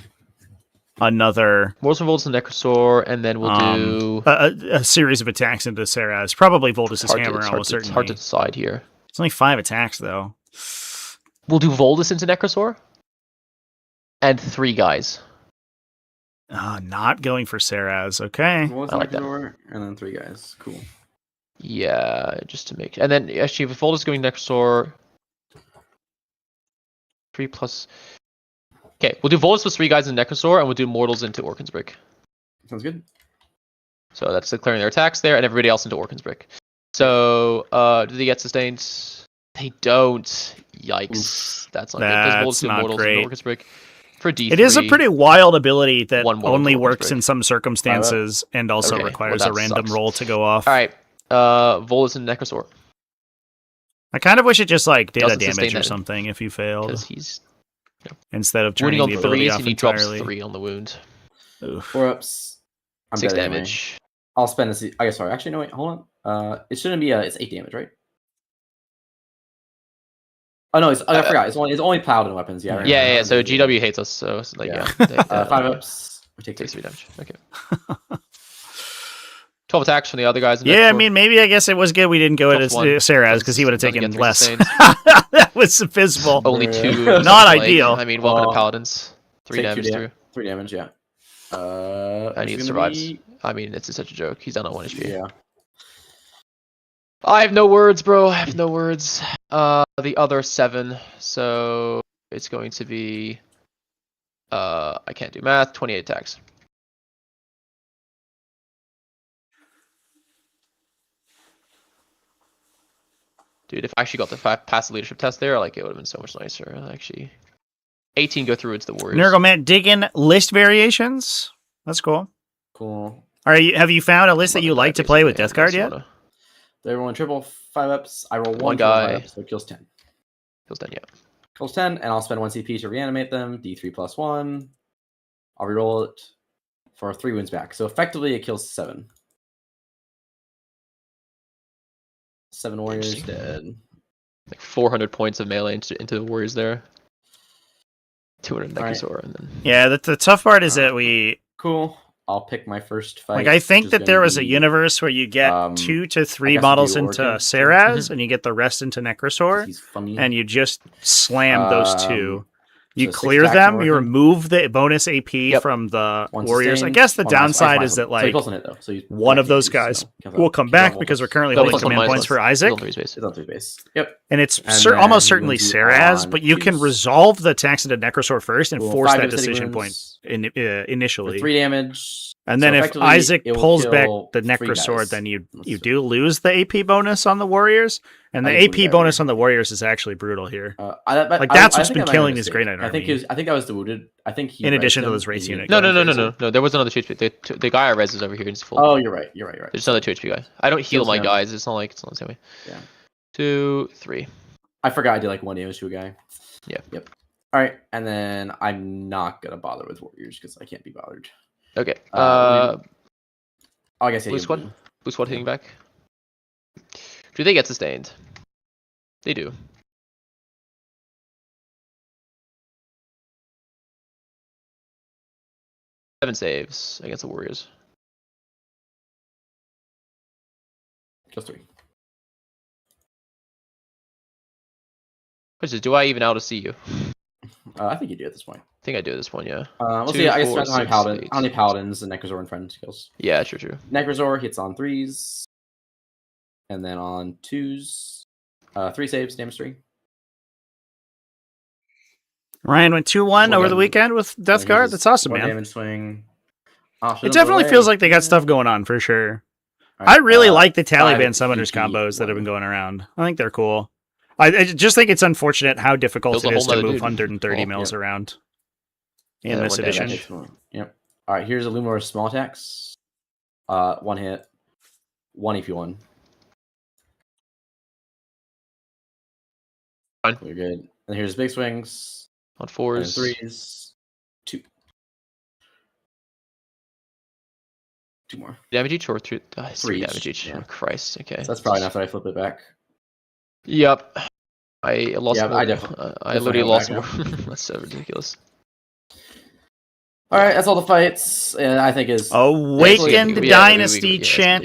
another... Mortals from Voldus and Necrosaur, and then we'll do... a series of attacks into Saraz. Probably Voldus' hammer, almost certainly. It's hard to decide here. It's only 5 attacks, though. We'll do Voldus into Necrosaur. And 3 guys. Not going for Saraz. Okay. I like that. And then 3 guys. Cool. Yeah, just to make... And then, actually, if Voldus going Necrosaur... 3 plus... Okay, we'll do Voldus with 3 guys in Necrosaur, and we'll do Mortals into Orkin's Brick. Sounds good. So that's declaring their attacks there, and everybody else into Orkin's Brick. So, do they get sustained? They don't. Yikes. That's not good. That's not Mortals great. into Orkin's Brick. For D3. It is a pretty wild ability that One mortal only to works break. in some circumstances and also Okay, requires well, a that random sucks. roll to go off. Alright, Voldus and Necrosaur. I kind of wish it just like did a doesn't sustain damage or that. something if you failed, Because he's instead of wounding turning on the ability 3s, off and he drops entirely. 3 on the wound. Oof. 4 ups. I'm 6 dead anyway. damage. I'll spend this. I guess, sorry. Actually, no, wait. Hold on. It shouldn't be it's 8 damage, right? Oh no, I forgot. It's only paladin weapons. Yeah. Right, Yeah, right. so GW hates us, so it's like, Yeah. 5 5 ups. We take takes 3 3 damage. Okay. 12 attacks from the other guys. in Yeah, I Necrosaur. mean, maybe I guess it was good we didn't go into Plus 1, Saraz because he would have doesn't taken get 3 less. sustains. That was abysmal. Only Yeah. 2. Not like, ideal. I mean, welcome to Well, Paladins. 3 take damage 2 through. 3 damage, yeah. And he it's gonna survives. be- I mean, it's such a joke. He's down on 1 HP. Yeah. I have no words, bro. I have no words. The other 7. So it's going to be. I can't do math. 28 attacks. Dude, if I actually got the pass the leadership test there, like it would have been so much nicer. Actually, 18 go through into the Warriors. Nergomat digging list variations. That's cool. Cool. Have you found a list that you like to play with Death Guard yet? They roll triple 5 ups. I roll 1 One guy. so it kills 10. Feels done yet. Kills 10, and I'll spend 1 CP to reanimate them. D3 plus 1. I'll reroll it for 3 wounds back. So effectively, it kills 7. 7 warriors dead. Like 400 points of melee into the warriors there. 200 All right. Necrosor, and then Yeah, the tough part is that we Cool. I'll pick my first fight. like. I think which that is there gonna was a be, universe where you get I 2 to 3 guess models do into Origin. Saraz, and you get the rest into Necrosor, He's funny. and you just slam those 2. You so 6 clear attack them. to You Origin. remove the bonus AP Yep. from the 1 warriors. I sustain. guess the Oh, nice, downside nice, is nice. that So he like pulls on it though. So one of those guys will come back because we're currently No, holding plus one, command minus points one. for He's Isaac. on 3 space. He's on 3 base. Yep. And it's And then almost he certainly wounds you Saraz, on but you can twos. resolve the attacks into Necrosor first and Cool. force 5 that devastating decision point wounds for initially. 3 damage. And So then if effectively, Isaac it will pulls back kill the 3 Necrosor, guys. then you Let's see. do lose the AP bonus on the warriors, and the I think AP we bonus better. on the warriors is actually brutal here. That's what's been killing this Grey Knight I think army. I think that was the wounded. I think he In rezzed addition to him, those race he didn't unit kill No. him. There was another 2 HP. The guy I res is over here. He's full. Oh, you're right. You're right. There's another 2 HP guy. I don't heal Kills my him. guys. It's not like it's not the same way. Yeah. 2, 3. I forgot I did like 1 damage to a guy. Yeah. Yep. All right, and then I'm not gonna bother with warriors because I can't be bothered. Okay. Oh, I guess yeah, Blue you- squad. Blue squad hitting back. Do they get sustained? They do. Seven saves against the Warriors. Just 3. Question is, do I even out to see you? I think you do at this point. I think I do at this point, yeah. We'll 2, see. I guess 4, depends on 6, 8. how many paladins and Necrosor and friend skills. Yeah, true. Necrosor hits on 3s, and then on 2s, 3 saves, damage 3. Ryan went 2-1 over the weekend with Death Guard. That's awesome, 1 man. damage swing. It definitely feels like they got stuff going on for sure. I really like the Taliban summoners combos that have been going around. I think they're cool. I just think it's unfortunate how difficult Feels it a is whole to nother move dude. 130 Oh, mils around in Yeah, this one edition. damage. Yep. All right, here's a Luminor's small attacks. 1 hit, 1 EP1. Fine. We're good. And here's big swings. On And 4s. 3s. 2. 2 more. Damage each or 3? 3 3 damage each. yeah. Oh, Christ. Okay. So that's probably enough that I flip it back. Yep. I lost. Yeah, more. I definitely I literally held lost back more. That's so ridiculous. All right, that's all the fights. I think is Awakened Yeah, Dynasty yeah, chant.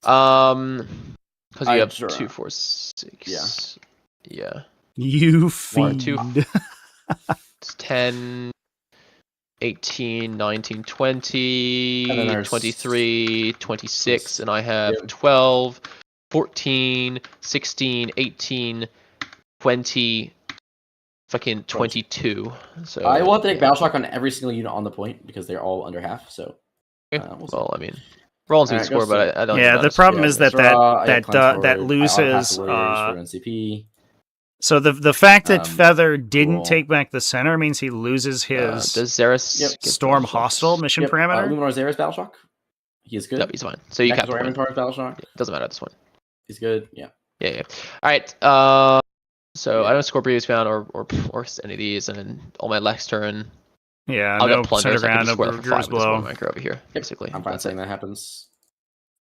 Because I you have draw. 2, 4, 6. Yeah. You 1, fiend. 2, It's 10, 18, 19, And then 20, there's- 23, 26, and I have Yep. 12, 14, 16, 18, 20, fucking 22. So I will have to take yeah. battle shock on every single unit on the point because they're all under half. So Okay. we'll see. Well, I mean, we're all in Alright, score, go but I don't. Yeah, think the that's problem fair. is that Draw, I that get cleanse that forward, loses. I warriors for NCP. So the fact that Feather didn't cool. take back the center means he loses his does Xeris Yep. get Storm battle shocks? Hostile mission Yep, parameter. Luminar Xeris battle shock. He is good. No, he's fine. So you cap the Necrosor point. Inventory battle shock. Doesn't matter at this point. He's good. Yeah. Yeah. All right. So I don't score previous bound or any of these, and then on my next turn, Yeah, I'll no get plunder. center So I can ground, just no square for 5 Burger's with this one blow. marker over here, basically. I'm fine That's saying it. that happens.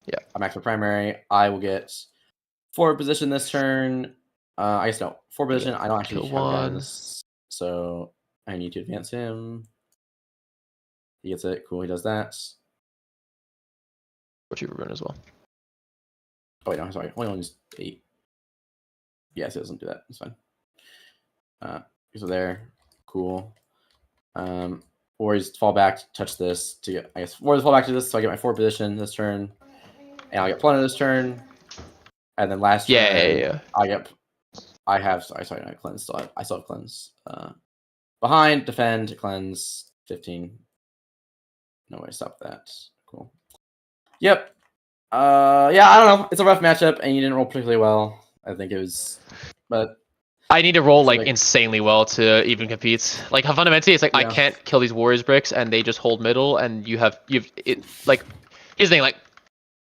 Yeah. I'm back to primary. I will get forward position this turn. I guess no. Forward position. I don't actually Kill have a guy in one. this, so I need to advance him. He gets it. Cool. He does that. Retriever run as well. Oh wait, no, sorry. Only one is 8. Yes, it doesn't do that. It's fine. So there. Cool. Warriors fall back, touch this to get. I guess Warriors fall back to this, so I get my forward position this turn, and I'll get plunder this turn, and then last turn, Yeah. I have. Sorry, I cleanse. I still have cleanse. Behind, defend, cleanse, 15. No way, stop that. Cool. Yep. Yeah, I don't know. It's a rough matchup, and you didn't roll particularly well. I think it was, but I need to roll like like- insanely well to even compete. Like fundamentally, it's like I Yeah. can't kill these Warriors bricks, and they just hold middle, and you've it like. Here's the thing, like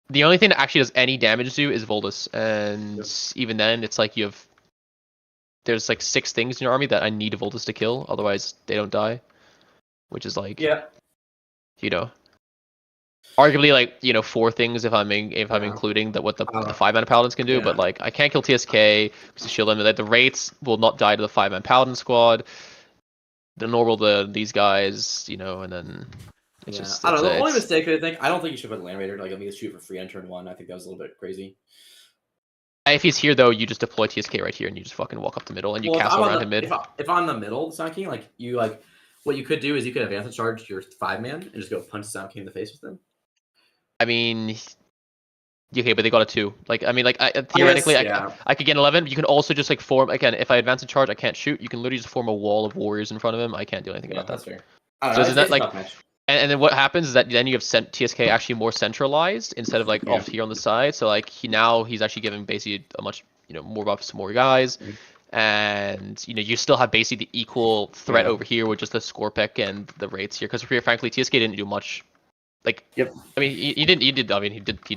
the only thing that actually does any damage to you is Voltus, and even then, it's like you have there's like 6 things in your army that I need Voltus to kill, otherwise they don't die. Which is like, Yeah. you know, arguably like 4 things if I'm including what the 5-man paladins can do, but like I can't kill TSK because the shield limit. Like, the Wraiths will not die to the 5-man paladin squad. The normal these guys, and then it's just I don't know. The only mistake I don't think you should put Land Raider. Like, let me just shoot for free on turn 1. I think that was a little bit crazy. If he's here though, you just deploy TSK right here and you just fucking walk up the middle and you castle around him mid. If I'm in the middle, Sun King, what you could do is you could advance and charge your 5-man and just go punch Sun King in the face with them. I mean, okay, but they got a 2. Theoretically, I could get 11. You can also just form again. If I advance and charge, I can't shoot. You can literally just form a wall of warriors in front of him. I can't do anything about that. That's fair. So isn't that and then what happens is that then you have TSK actually more centralized instead of off here on the side. So he's actually giving basically a much more buffs to more guys. And you still have basically the equal threat over here with just the Scorpic and the Wraiths here, because frankly TSK didn't do much. I mean, he did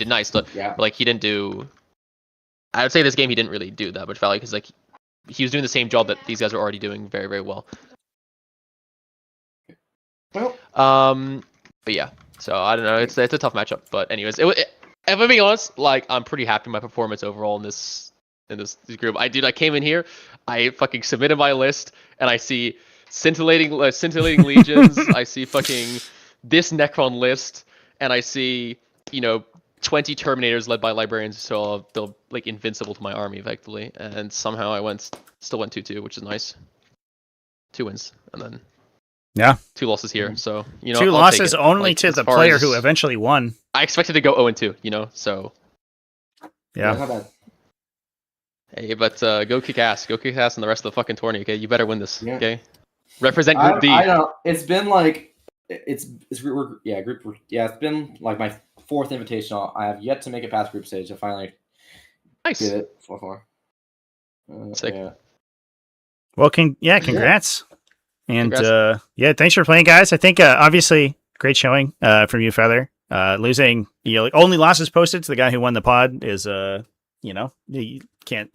nice, but he didn't do. I would say this game he didn't really do that much value because he was doing the same job that these guys are already doing very, very well. Well, but yeah, so I don't know. It's a tough matchup, but anyways, if I'm being honest, I'm pretty happy with my performance overall in this group. I came in here, I fucking submitted my list, and I see scintillating legions. I see fucking this Necron list, and I see 20 Terminators led by librarians, so they're invincible to my army effectively. And somehow I still went 2-2, which is nice. 2 wins, and then 2 losses here. So 2 losses only to the player who eventually won. I expected to go 0-2, so yeah. Not bad. Hey, but go kick ass in the rest of the fucking tourney. Okay, you better win this. Okay, represent Group D. I know it's been it's been my 4th invitational. I have yet to make it past group stage. I finally nice. Did it 4-4. Sick. Yeah. Well, congrats. And thanks for playing, guys. I think obviously great showing from you, Feather. Losing, only losses posted to the guy who won the pod is you can't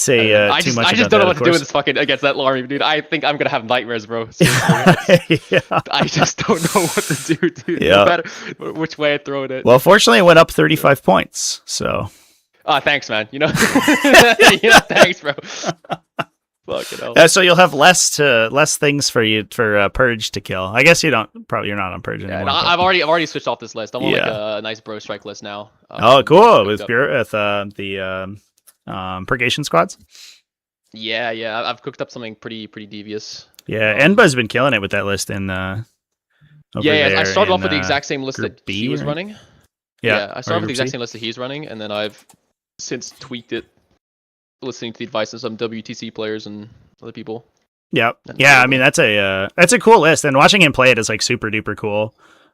say too much. I just don't know what to do with this fucking against that army, dude. I think I'm gonna have nightmares, bro. I just don't know what to do, dude. No matter which way I throw it. Well, fortunately, it went up 35 points. So, thanks, man. Thanks, bro. Fucking hell. So you'll have less things for Purge to kill. I guess you're not on Purge anymore. No, I've already switched off this list. I'm on a nice bro strike list now. Cool with the purgation squads. Yeah, I've cooked up something pretty devious. Yeah, Enba's been killing it with that list in I started off with the exact same list that he was right? running. Yeah, I started with the exact same list that he's running, and then I've since tweaked it, listening to the advice of some WTC players and other people. Yeah. I mean that's a cool list, and watching him play it is super duper cool.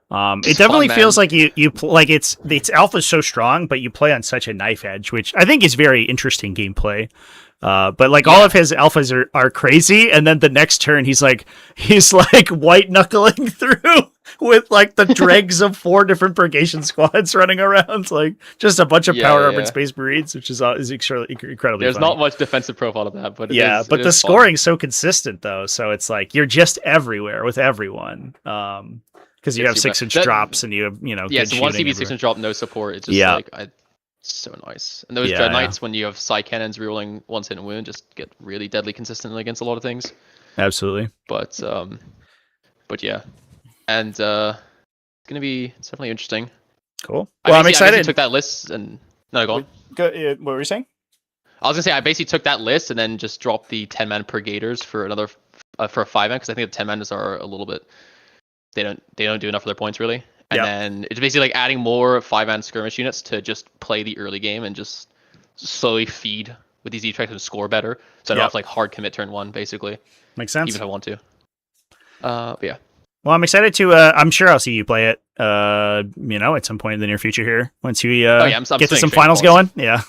It definitely feels like you its alpha is so strong, but you play on such a knife edge, which I think is very interesting gameplay. But all of his alphas are crazy, and then the next turn he's white knuckling through with the dregs of 4 different purgation squads running around, just a bunch of power armored space marines, which is incredibly. There's funny. Not much defensive profile of that, but but the scoring's so consistent though, so it's you're just everywhere with everyone. Because you have 6-inch drops and you have good so 1 CB everywhere. 6-inch drop, no support. It's just so nice. And those Dread Knights, when you have Psy Cannons rerolling 1 hit and wound, just get really deadly consistently against a lot of things. Absolutely. But yeah, and it's definitely interesting. Cool. Well, I'm excited. I took that list and no, go on. What were you saying? I was gonna say I basically took that list and then just dropped the 10-man Purgators for another for a 5-man, because I think the 10-mans are a little bit. They don't do enough of their points really, and then it's basically adding more 5-man skirmish units to just play the early game and just slowly feed with these effects and score better. So I don't have to hard commit turn 1 basically. Makes sense. Even if I want to. But yeah. Well, I'm excited to. I'm sure I'll see you play it. At some point in the near future here, once you get to some finals going. Yeah.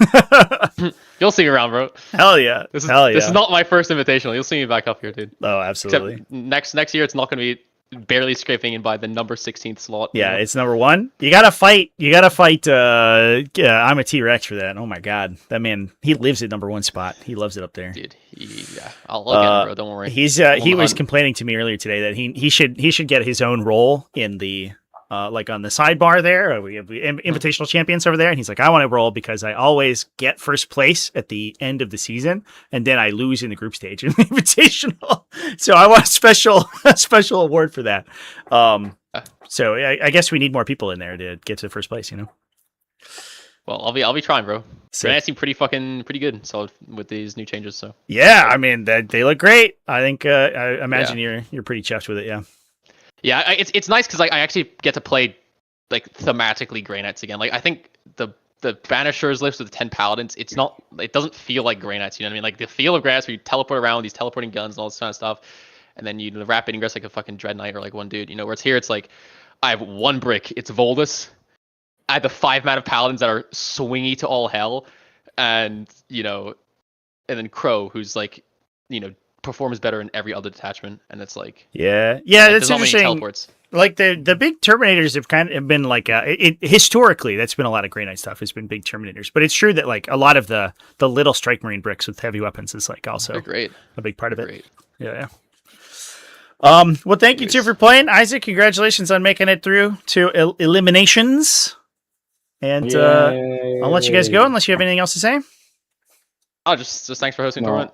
You'll see me around, bro. Hell yeah. This is not my first invitational. You'll see me back up here, dude. Oh, absolutely. Except next year, it's not going to be barely scraping in by the number 16th slot. Yeah, it's number 1. You gotta fight. I'm a T-Rex for that. Oh my god, that man, he lives at number 1 spot. He loves it up there. Dude, yeah, I'll get him, bro. Don't worry. He was complaining to me earlier today that he should get his own role in the like on the sidebar there. We have invitational champions over there, and he's like, I want to roll because I always get first place at the end of the season, and then I lose in the group stage in the invitational. So I want a special award for that. So I guess we need more people in there to get to first place. Well, I'll be trying, bro. Grenades seem pretty good. So with these new changes, so yeah, I mean they look great. I think I imagine you're pretty chuffed with it. Yeah. Yeah, it's nice because I actually get to play like thematically Grey Knights again. Like I think the Banishers list with the 10 Paladins, it doesn't feel like Grey Knights. You know what I mean? Like the feel of Grey Knights where you teleport around with these teleporting guns and all this kind of stuff, and then you rapid ingress like a fucking Dread Knight or like one dude. Whereas here it's like I have 1 brick. It's Voldus. I have the 5 mana Paladins that are swingy to all hell, and and then Crow, who's like performs better in every other detachment, and it's like yeah, there's that's not many interesting. teleports. Like the big Terminators have kind of been like historically that's been a lot of Grey Knight stuff. Has been big Terminators, but it's true that like a lot of the little Strike Marine bricks with heavy weapons is like also They're great. A big part of it. Great. Yeah. Well, thank you too for playing, Isaac. Congratulations on making it through to eliminations, and I'll let you guys go unless you have anything else to say. Oh, just thanks for hosting the tournament.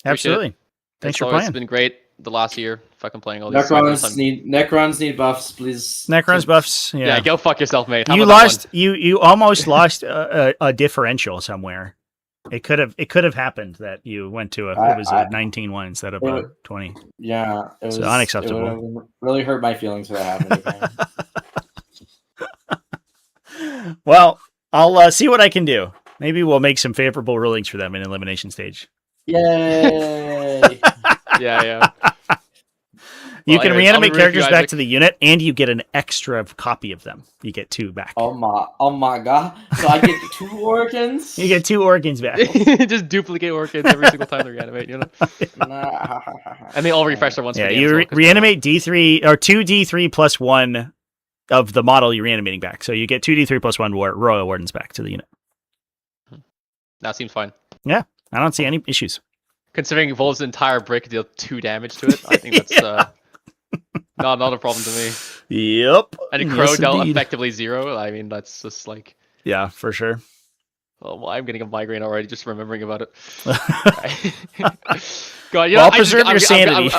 Absolutely. Thanks for playing. It's been great the last year. Fucking playing all these. Necrons need buffs, please. Necrons buffs. Yeah, go fuck yourself, mate. You lost. You almost lost a differential somewhere. It could have happened that you went to a 19-1 instead of a 20. Yeah, it was unacceptable. It would really hurt my feelings for that happening. Well, I'll see what I can do. Maybe we'll make some favorable rulings for them in elimination stage. Yay! Yeah. You can reanimate characters back to the unit, and you get an extra copy of them. You get 2 back. Oh my god! So I get 2 organs. You get 2 organs back. Just duplicate organs every single time they reanimate. And they all refresh their once. Yeah, you reanimate D3 or 2D3 plus 1 of the model you're reanimating back. So you get 2D3 plus 1 Royal Wardens back to the unit. That seems fine. Yeah, I don't see any issues. Considering Vol's entire brick deal 2 damage to it, I think that's not a problem to me. Yep. And Crow dealt effectively 0. I mean, that's just like... Yeah, for sure. Well, I'm getting a migraine already just remembering about it. God, I'll preserve your sanity.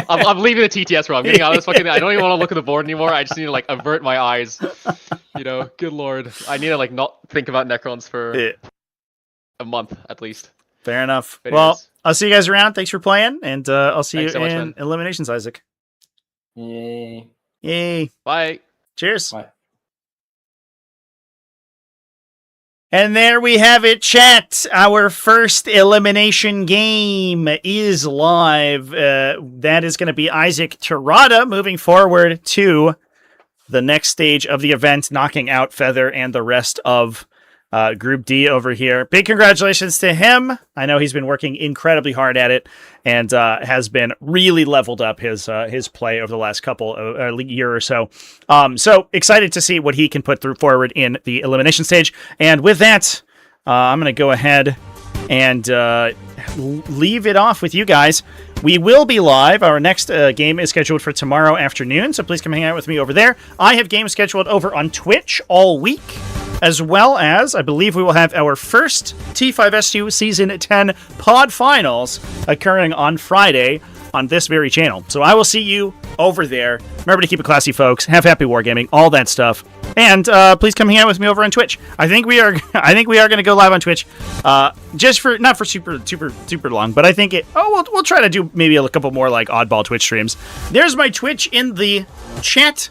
I'm leaving the TTS, bro. I'm getting out of this fucking thing. I don't even want to look at the board anymore. I just need to like avert my eyes. Good lord. I need to like not think about Necrons for a month at least. Fair enough. Well, I'll see you guys around. Thanks for playing, and I'll see you in eliminations, Isaac. Yay. Bye. Cheers. Bye. And there we have it, chat. Our first elimination game is live. That is going to be Isaac Terada moving forward to the next stage of the event, knocking out Feather and the rest of Group D over here. Big congratulations to him. I know he's been working incredibly hard at it and has been really leveled up his play over the last year or so. So excited to see what he can put forward in the elimination stage. And with that, I'm going to go ahead and leave it off with you guys. We will be live. Our next game is scheduled for tomorrow afternoon, so please come hang out with me over there. I have games scheduled over on Twitch all week, as well as I believe we will have our first T5S2 Season 10 pod finals occurring on Friday on this very channel. So I will see you over there. Remember to keep it classy, folks. Have happy wargaming, all that stuff. And please come hang out with me over on Twitch. I think we are going to go live on Twitch, just for not for super long, but I think we'll try to do maybe a couple more like oddball Twitch streams. There's my Twitch in the chat.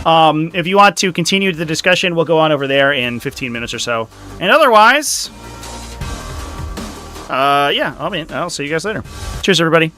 If you want to continue the discussion, we'll go on over there in 15 minutes or so. And otherwise, I'll see you guys later. Cheers, everybody.